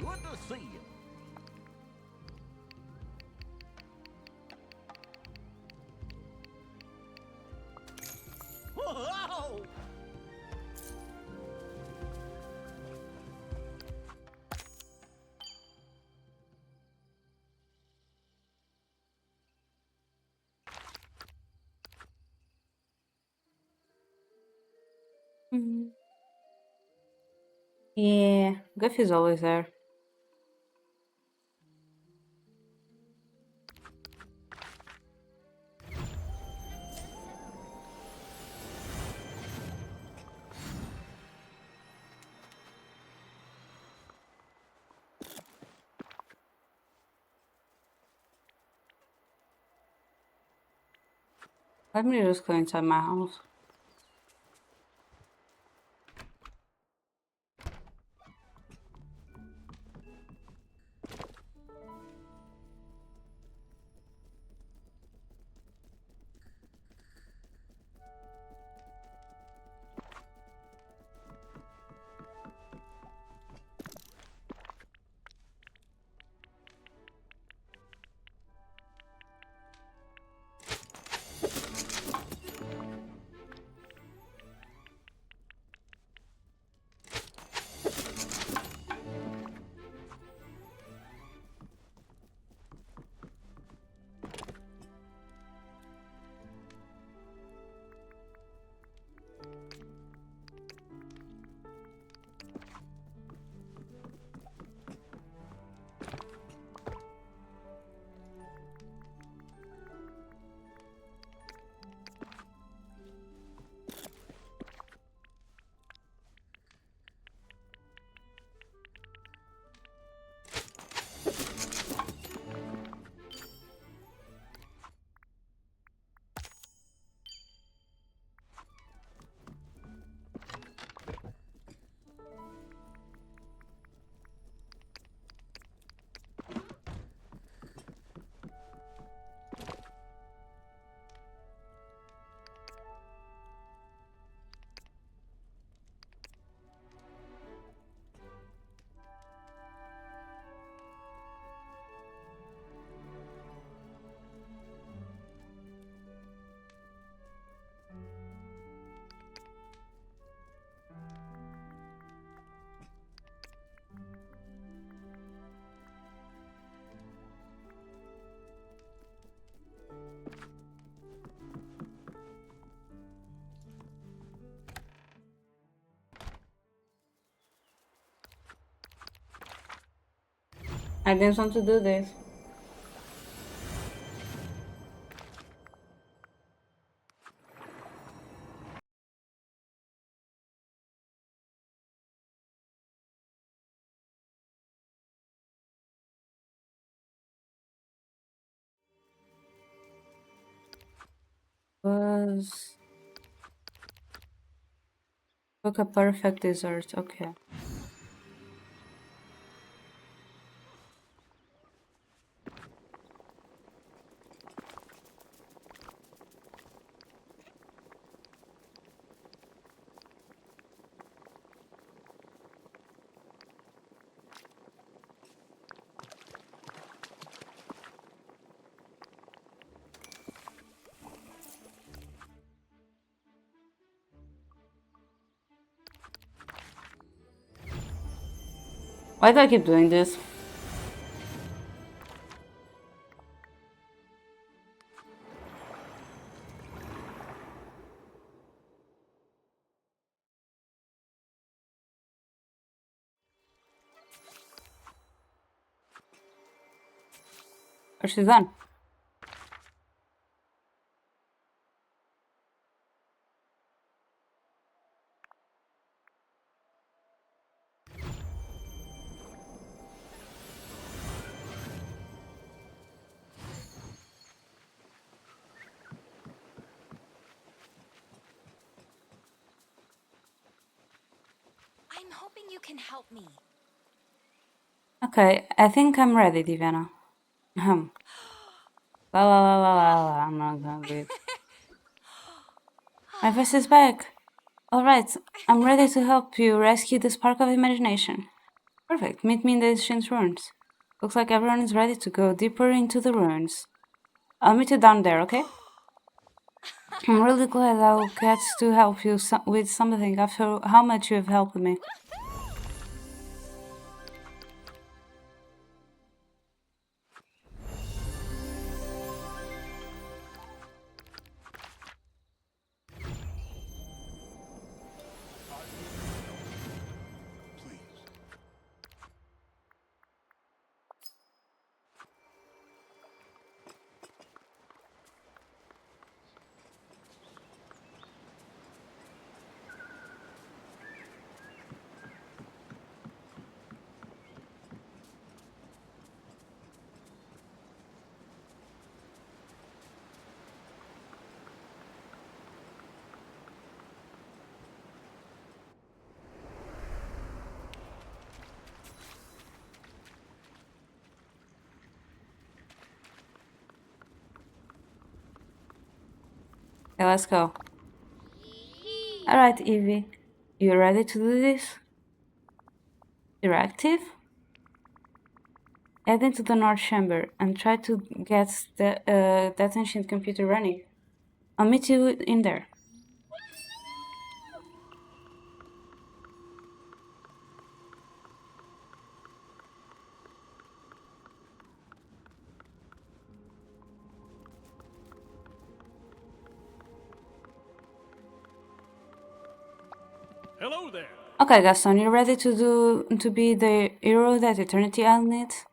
Good to see you. Whoa! Yeah, Guff is always there. Let me just go inside my house. I didn't want to do this. Was cook a perfect dessert. Okay. Why do I keep doing this? Oh, she's done. I'm hoping you can help me. Okay, I think I'm ready, Divana. La la la la la la. I'm not gonna do it. My voice is back. Alright, I'm ready to help you rescue the spark of imagination. Perfect, meet me in the ancient ruins. Looks like everyone is ready to go deeper into the ruins. I'll meet you down there, okay? I'm really glad I'll get to help you with something after how much you've helped me. Please. Okay, let's go. Alright, Evie. You ready to do this? Directive? Head into the North Chamber and try to get that ancient computer running. I'll meet you in there. Hello there. Okay, Gaston, you ready to be the hero that eternity needs?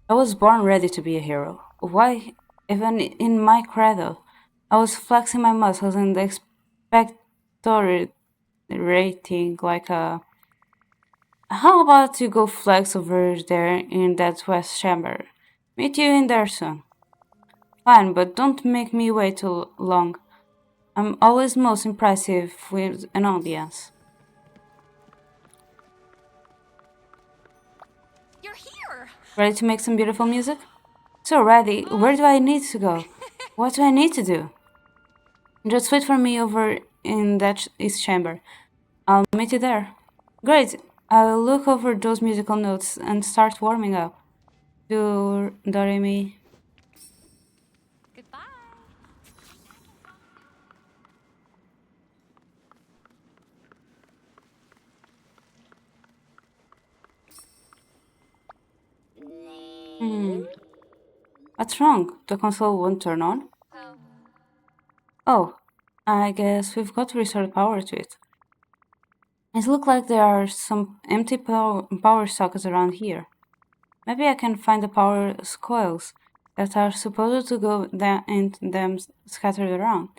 I was born ready to be a hero. Why? Even in my credo, I was flexing my muscles and expectorating like a. How about you go flex over there in that west chamber? Meet you in there soon. Fine, but don't make me wait too long. I'm always most impressive with an audience. You're here! Ready to make some beautiful music? So ready. Where do I need to go? What do I need to do? Just wait for me over in that east chamber. I'll meet you there. Great. I'll look over those musical notes and start warming up. Do re mi. Goodbye. What's wrong? The console won't turn on? Oh, I guess we've got to restore power to it. It looks like there are some empty power sockets around here. Maybe I can find the power coils that are supposed to go into them scattered around.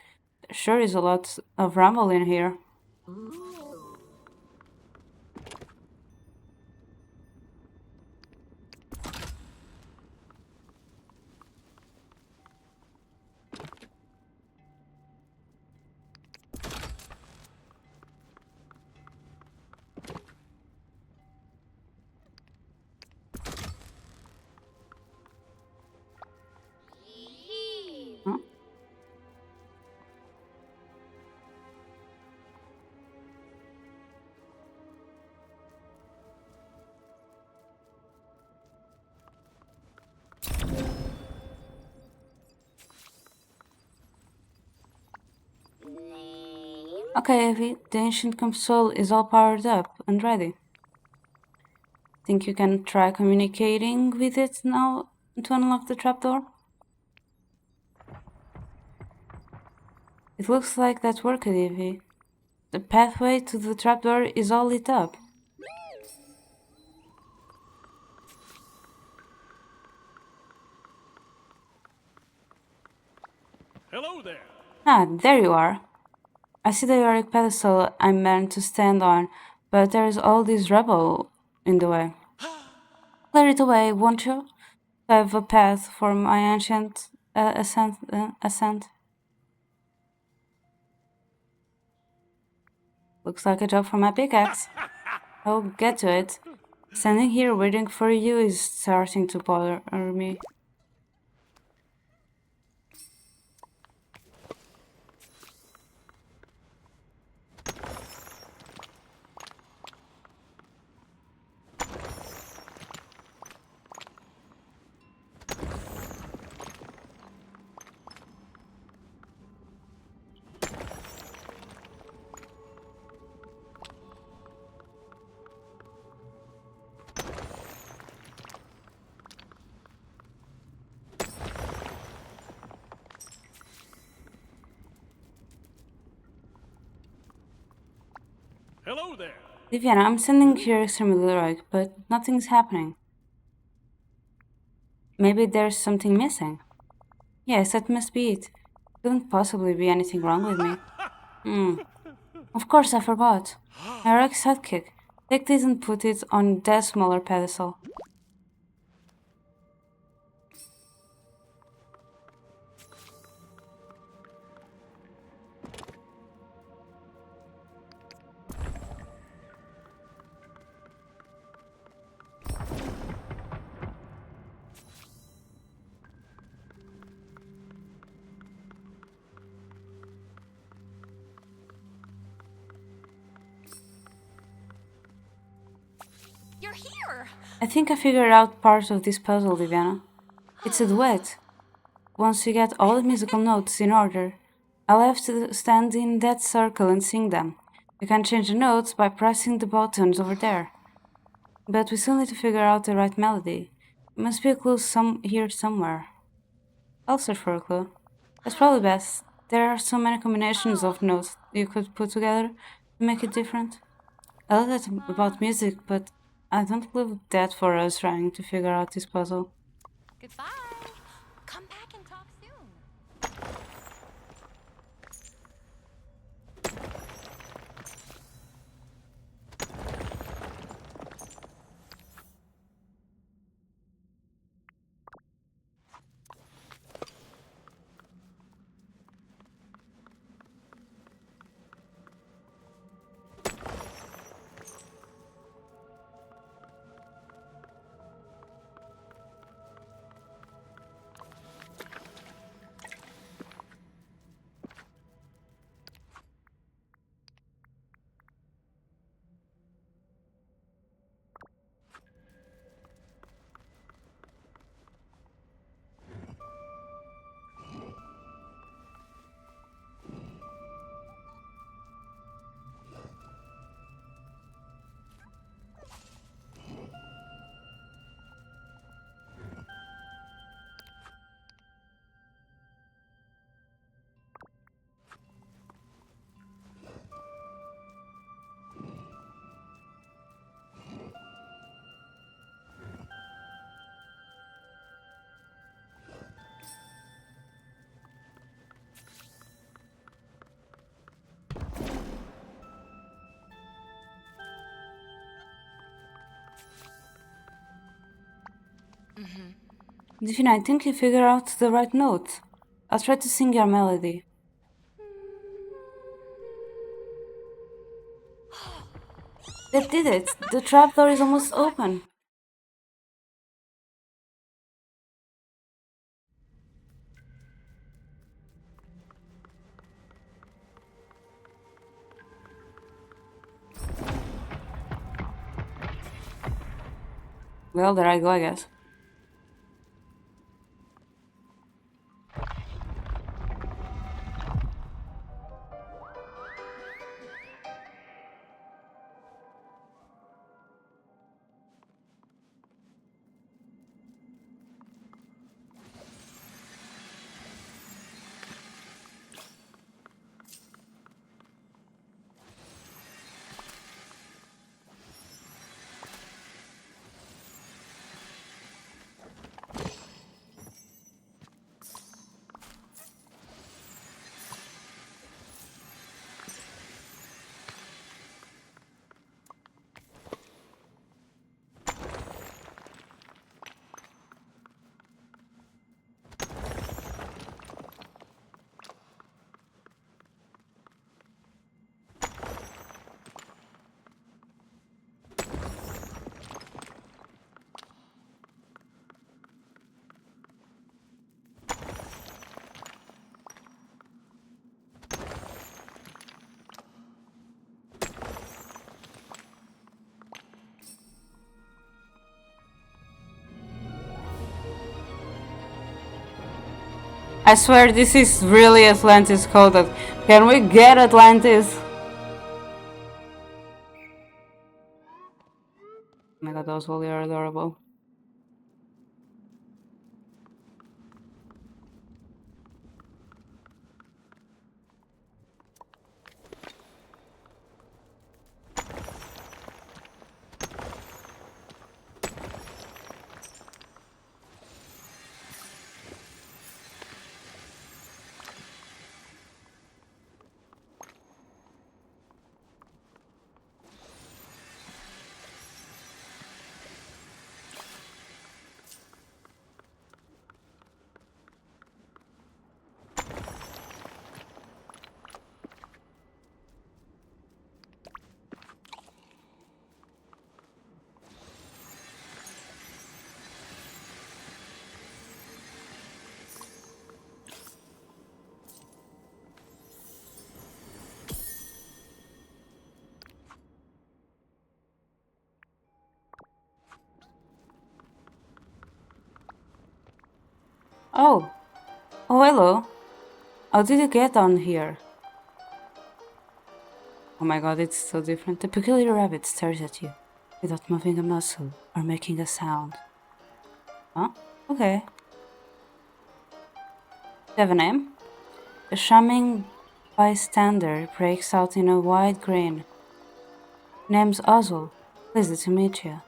There sure is a lot of rumble in here. Huh? Okay, Evie, the ancient console is all powered up and ready. Think you can try communicating with it now to unlock the trapdoor? It looks like that worked, Evie. The pathway to the trapdoor is all lit up. Hello there. Ah, there you are. I see the Yorick pedestal I'm meant to stand on, but there's all this rubble in the way. Clear it away, won't you? I have a path for my ancient ascent. Looks like a job for my pickaxe. I'll get to it. Standing here waiting for you is starting to bother me. Hello there. Viviana, I'm standing here extremely heroic, but nothing's happening. Maybe there's something missing. Yes, that must be it. Couldn't possibly be anything wrong with me. Of course, I forgot. My heroic sidekick. Take this and put it on that smaller pedestal. You're here! I think I figured out part of this puzzle, Viviana. It's a duet. Once you get all the musical notes in order, I'll have to stand in that circle and sing them. You can change the notes by pressing the buttons over there. But we still need to figure out the right melody. There must be a clue here somewhere. I'll search for a clue. That's probably best. There are so many combinations of notes you could put together to make it different. I love that about music, but I don't love that for us trying to figure out this puzzle. Goodbye. Come back and talk soon. Divina, I think you figured out the right note. I'll try to sing your melody. That did it! The trapdoor is almost open. Well, there I go, I guess. I swear this is really Atlantis coded. Can we get Atlantis? Oh my god, those really are adorable. Oh. Oh, hello. How did you get down here? Oh my god, it's so different. The peculiar rabbit stares at you, without moving a muscle or making a sound. Huh? Okay. Do you have a name? A charming bystander breaks out in a wide grin. Name's Oswald. Pleased to meet you.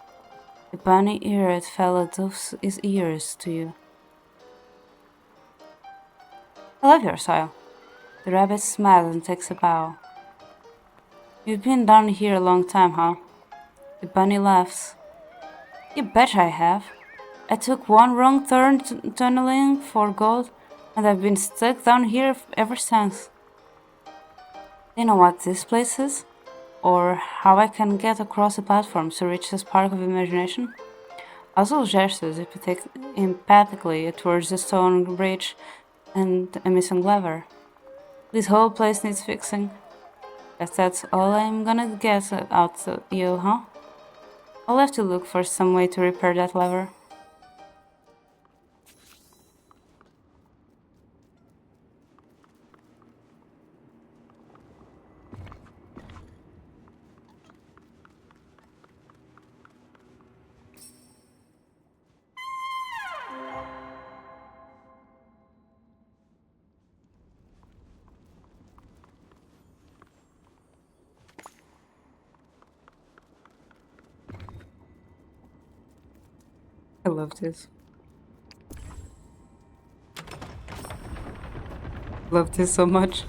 The bunny-eared fellow doffs his ears to you. I love your style. The rabbit smiles and takes a bow. You've been down here a long time, huh? The bunny laughs. You bet I have. I took one wrong turn tunneling for gold, and I've been stuck down here ever since. Do you know what this place is? Or how I can get across the platform to reach the spark of imagination? Oswald gestures emphatically towards the stone bridge and a missing lever. This whole place needs fixing. Guess that's all I'm gonna get out of you, huh? I'll have to look for some way to repair that lever. I love this. Love this so much.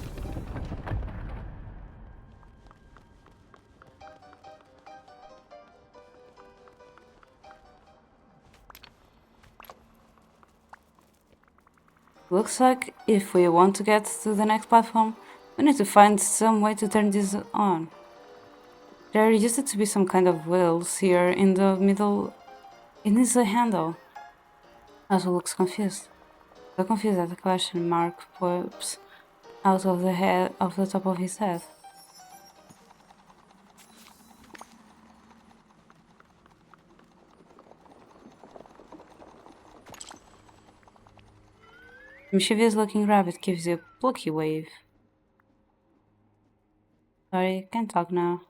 looks like if we want to get to the next platform, we need to find some way to turn this on. There used to be some kind of wheels here in the middle. It needs a handle. Also looks confused. So confused that the question mark pops out of the top of his head. Mischievous looking rabbit gives you a plucky wave. Sorry, can't talk now.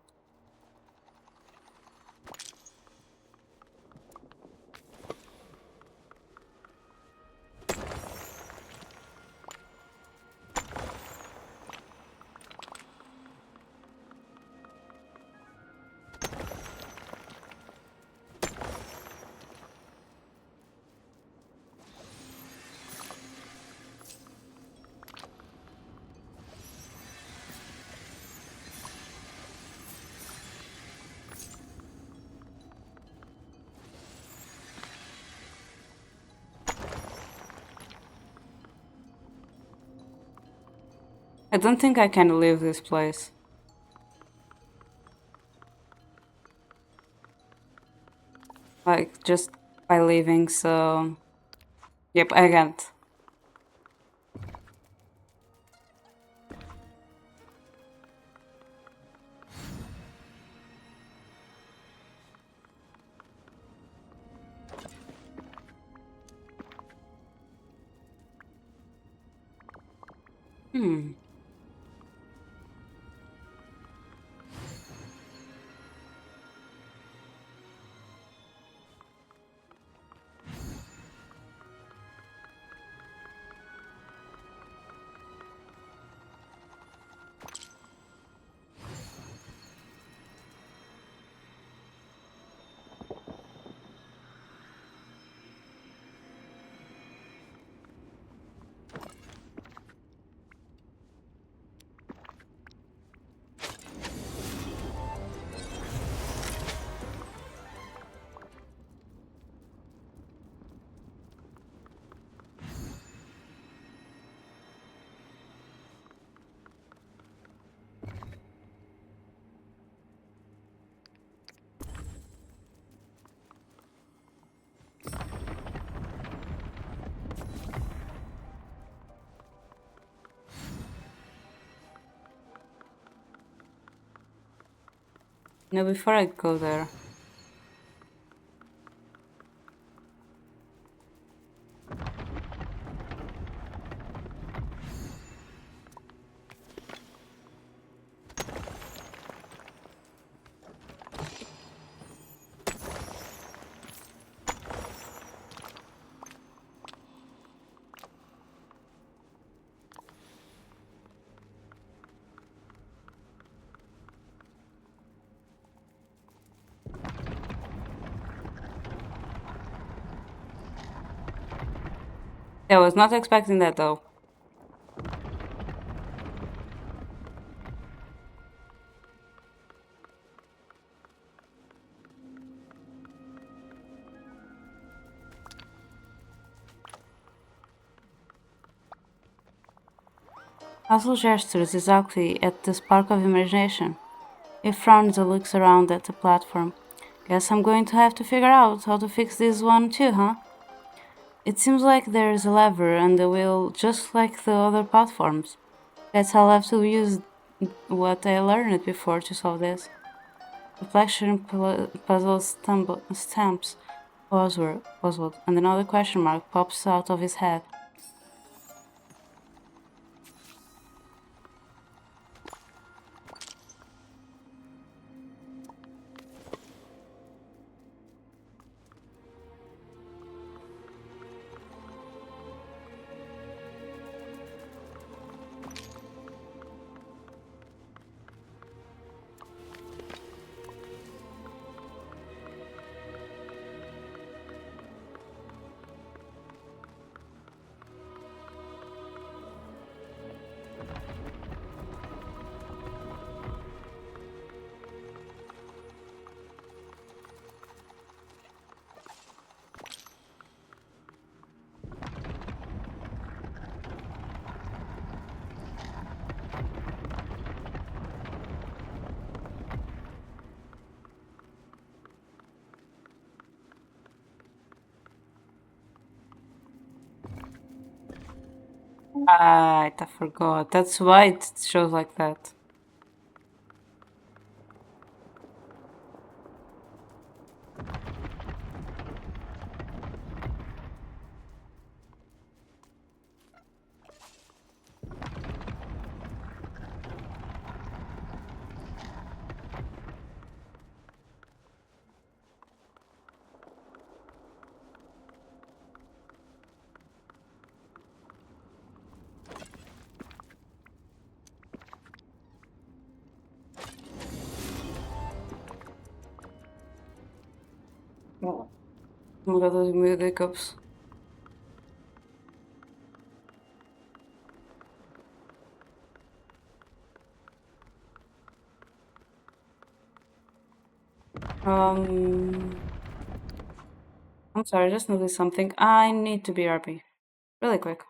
I don't think I can leave this place. Like, just by leaving, so... Yep, I can't. No, before I go there. I was not expecting that though. Hazel gestures exactly at the spark of imagination. He frowns and looks around at the platform. Guess I'm going to have to figure out how to fix this one too, huh? It seems like there's a lever and a wheel just like the other platforms. Guess I'll have to use what I learned before to solve this. Reflection puzzle stamps Oswald, and another question mark pops out of his head. Right, I forgot. That's why it shows like that. Oh my god, those weird hiccups. I'm sorry, I just noticed something. I need to BRB. Really quick.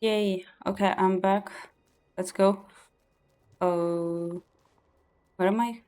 Yay. Okay, I'm back. Let's go. Oh, where am I?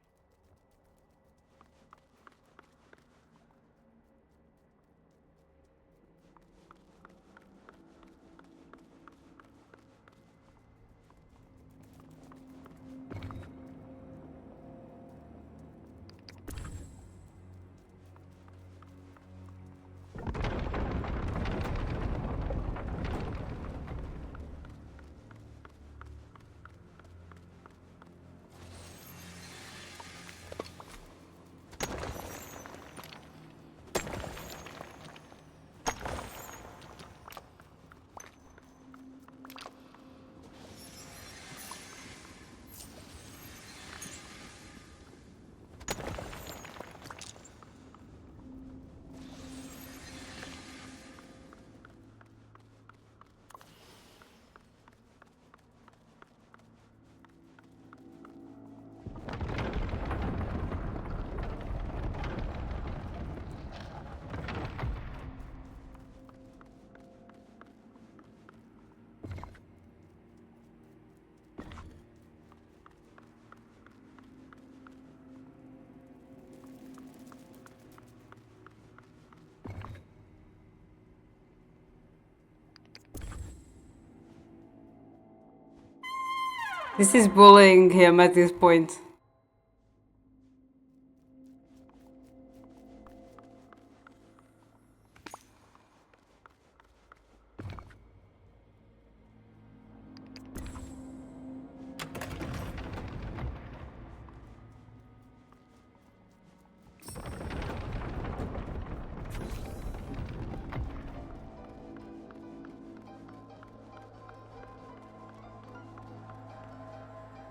This is bullying him at this point.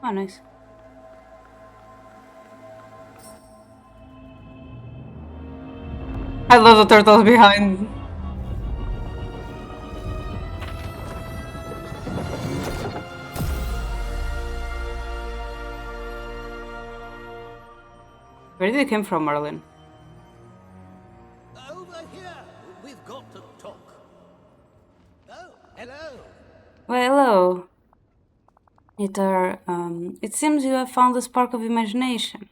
Oh, nice. I love the turtles behind. Where did it come from, Marlin? Over here! We've got to talk. Oh, hello! Well, hello. It seems you have found a spark of imagination.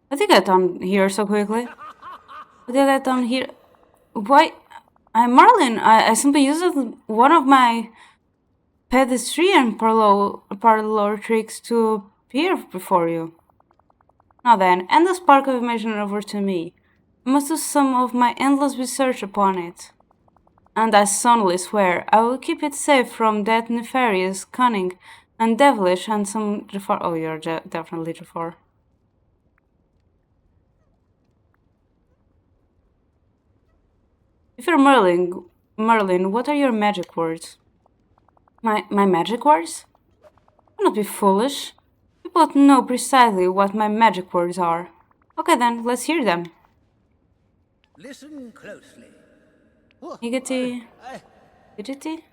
How did you get down here so quickly? How did you get down here? Why? I'm Marlin. I simply used one of my pedestrian parlor tricks to appear before you. Now then, hand the spark of imagination over to me. I must do some of my endless research upon it. And I solemnly swear I will keep it safe from that nefarious, cunning, and devilish handsome Jafar. Oh, you're definitely Jafar. If you're Merlin, what are your magic words? My magic words? Do not be foolish. You both know precisely what my magic words are. Okay then, let's hear them. Listen closely. Oh, Giggity. I- Fidgety?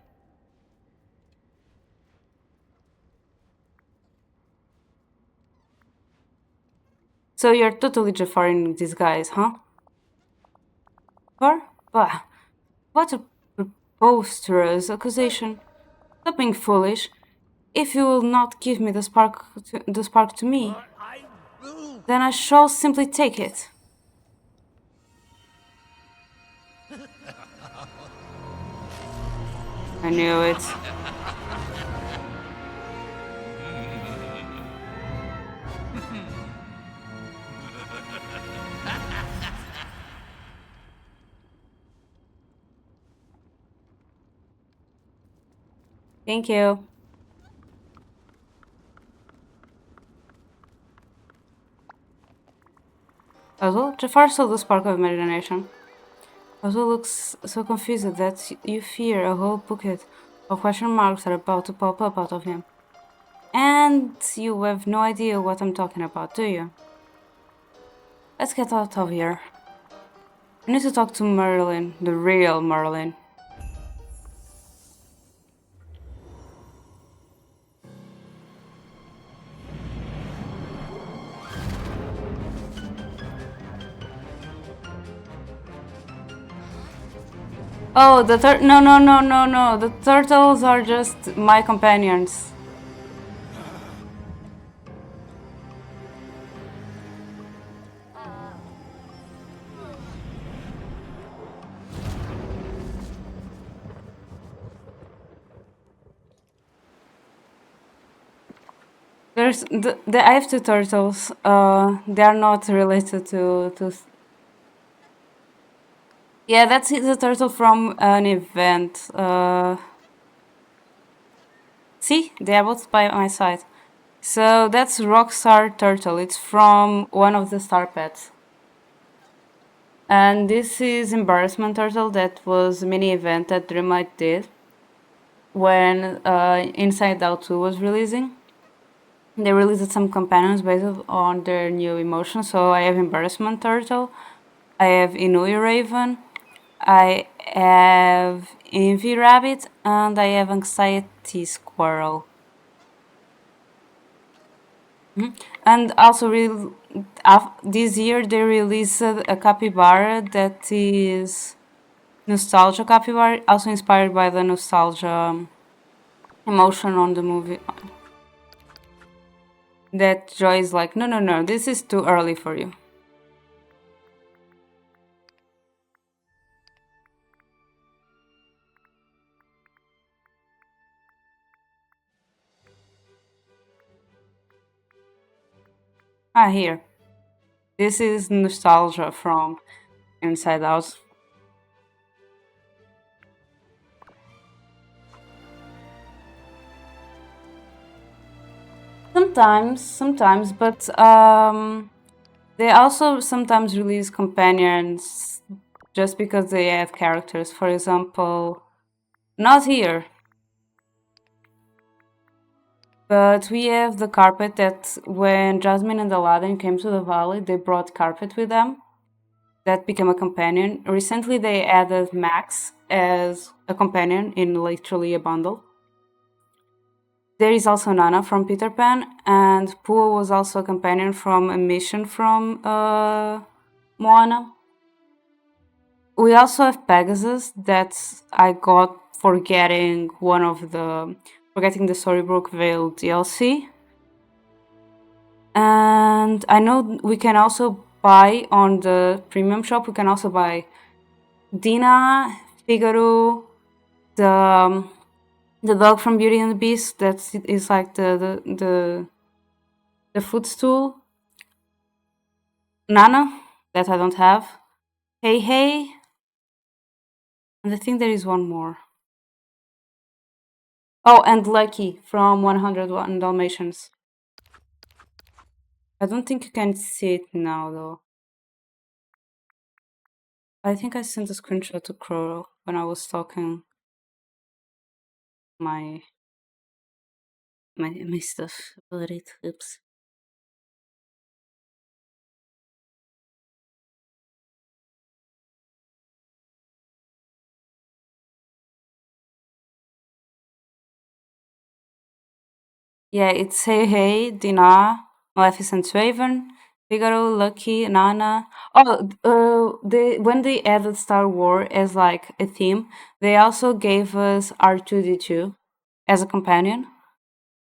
So you're totally Jafar in disguise, huh? Jafar? Bah, what a preposterous accusation. Stop being foolish. If you will not give me the spark to me, I will. then I shall simply take it. I knew it. Thank you. Although Jafar saw the spark of imagination. Although looks so confused that you fear a whole bucket of question marks are about to pop up out of him. And you have no idea what I'm talking about, do you? Let's get out of here. I need to talk to Merlin, the real Merlin. Oh, no. The turtles are just my companions. I have two turtles. They are not related to. Yeah, that's the turtle from an event. See, they are both by my side. So that's Rockstar Turtle. It's from one of the Star Pets. And this is Embarrassment Turtle. That was a mini event that DreamLight did when Inside Out 2 was releasing. They released some companions based on their new emotions. So I have Embarrassment Turtle, I have Inui Raven, I have Envy Rabbit, and I have Anxiety Squirrel. And also, this year they released a capybara that is nostalgia capybara, also inspired by the nostalgia emotion on the movie. That Joy is like, no, this is too early for you. Here. This is nostalgia from Inside Out. Sometimes, but they also sometimes release companions just because they add characters. For example, not here, but we have the carpet that when Jasmine and Aladdin came to the valley, they brought carpet with them. That became a companion. Recently, they added Max as a companion in literally a bundle. There is also Nana from Peter Pan, and Pooh was also a companion from a mission from Moana. We also have Pegasus that I got for getting forgetting the Storybrooke Vale DLC. And I know we can also buy on the premium shop, we can also buy Dina, Figaro, the dog from Beauty and the Beast that is like the footstool. Nana, that I don't have. Hey Hey. And I think there is one more. Oh, and Lucky from 101 Dalmatians. I don't think you can see it now though. I think I sent a screenshot to Crow when I was talking my stuff about it. Oops. Yeah, it's Hey Hey, Dinah, Maleficent Raven, Figaro, Lucky, Nana. Oh, when they added Star Wars as like a theme, they also gave us R2D2 as a companion.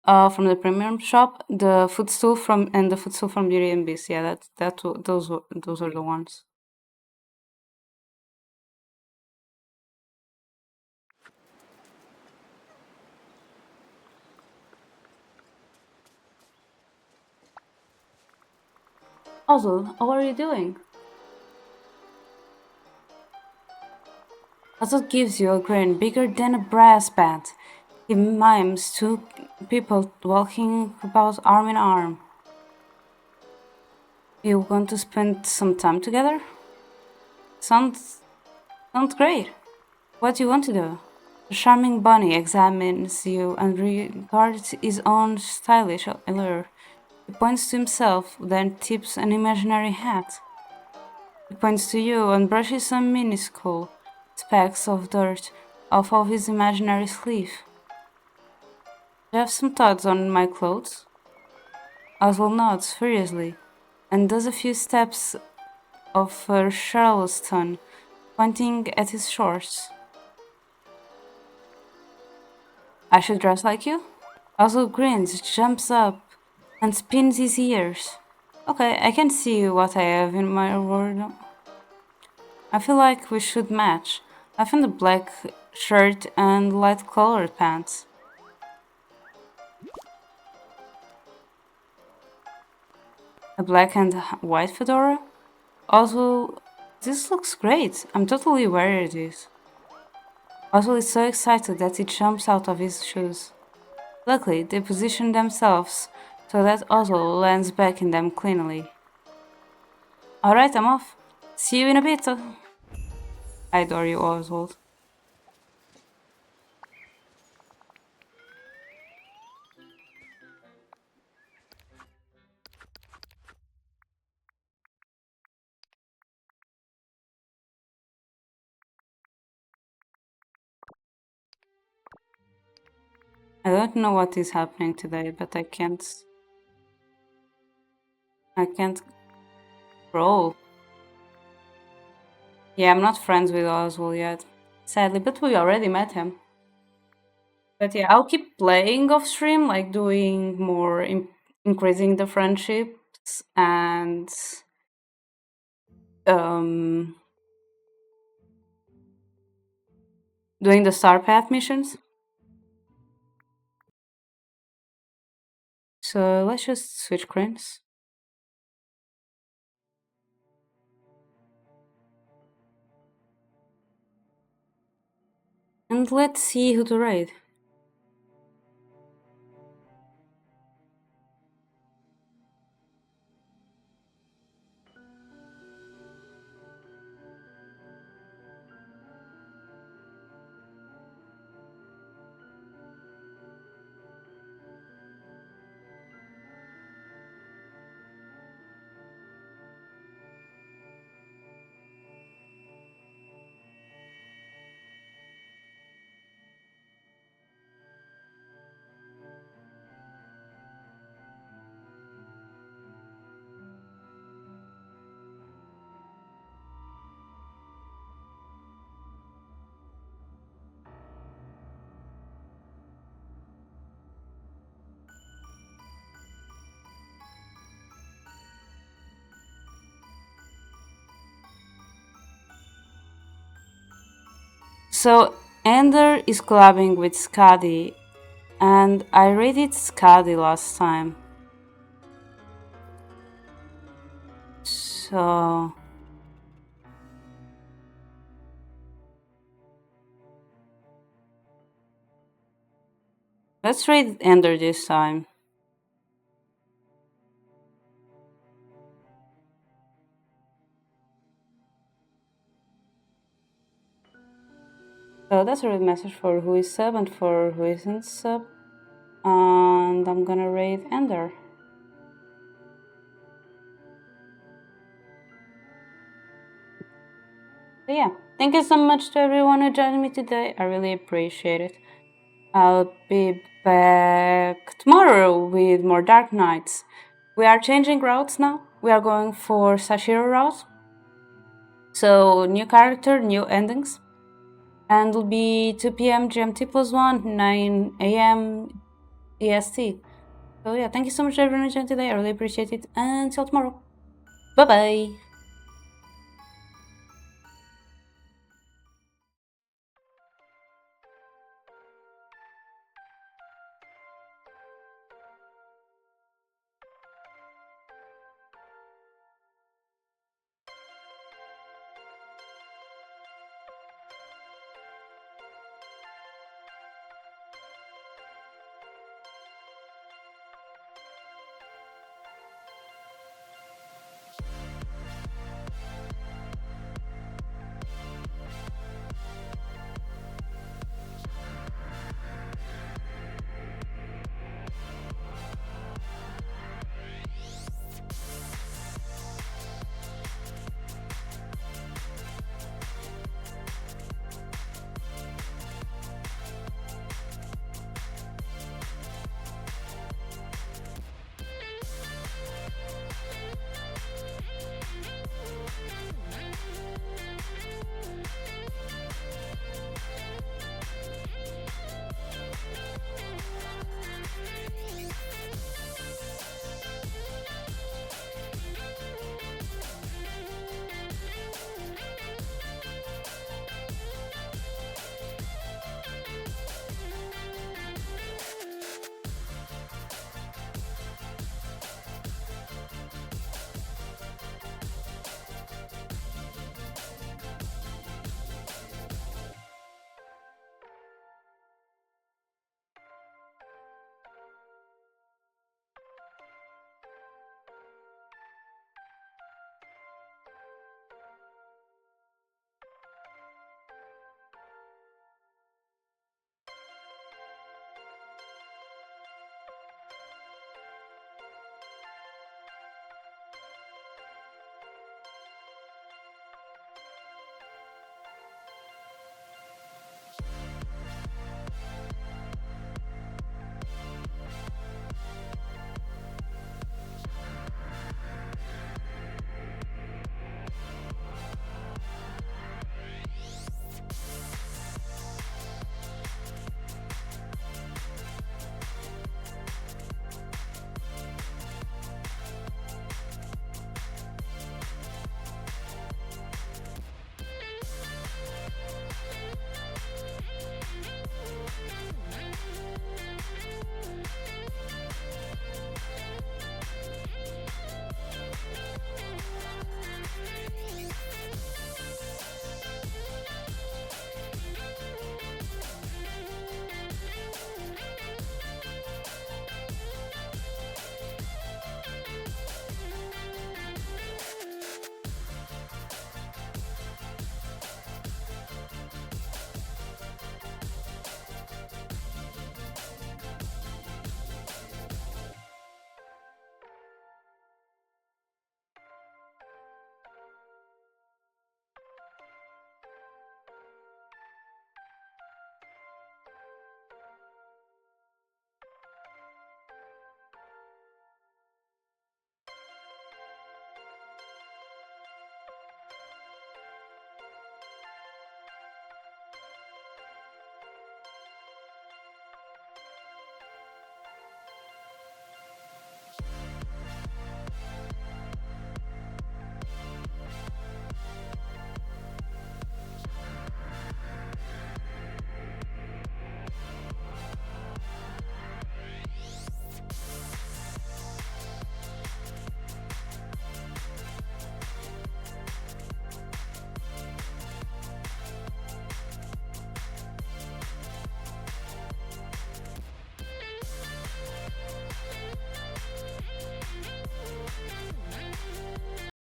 From the premium shop, the footstool from Beauty and Beast. Yeah, those are the ones. Also, how are you doing? Also gives you a grin bigger than a brass band. He mimes two people walking about arm in arm. You want to spend some time together? Sounds great. What do you want to do? The charming bunny examines you and regards his own stylish allure. He points to himself, then tips an imaginary hat. He points to you and brushes some minuscule specks of dirt off of his imaginary sleeve. Do you have some thoughts on my clothes? Oswald nods furiously and does a few steps of Charleston, pointing at his shorts. I should dress like you? Also grins, jumps up, and spins his ears. Okay, I can see what I have in my wardrobe. I feel like we should match. I found a black shirt and light colored pants. A black and white fedora? Also, this looks great. I'm totally wearing this. Oswald is so excited that he jumps out of his shoes. Luckily, they position themselves so that Oswald lands back in them cleanly. Alright, I'm off. See you in a bit. I adore you, Oswald. I don't know what is happening today, but I can't roll. Yeah, I'm not friends with Oswald yet, sadly, but we already met him. But yeah, I'll keep playing off stream, like doing more, increasing the friendships and doing the Star Path missions. So let's just switch screens. And let's see who to raid. So Ender is collabing with Skadi, and I raided Skadi last time. So let's raid Ender this time. So that's a raid message for who is sub and for who isn't sub. And I'm gonna raid Ender. So yeah, thank you so much to everyone who joined me today. I really appreciate it. I'll be back tomorrow with more Dark Knights. We are changing routes now. We are going for Sashiro route. So new character, new endings. And it'll be 2 p.m. GMT plus 1, 9 a.m. EST. So yeah, thank you so much everyone who joined today. I really appreciate it. And till tomorrow. Bye bye.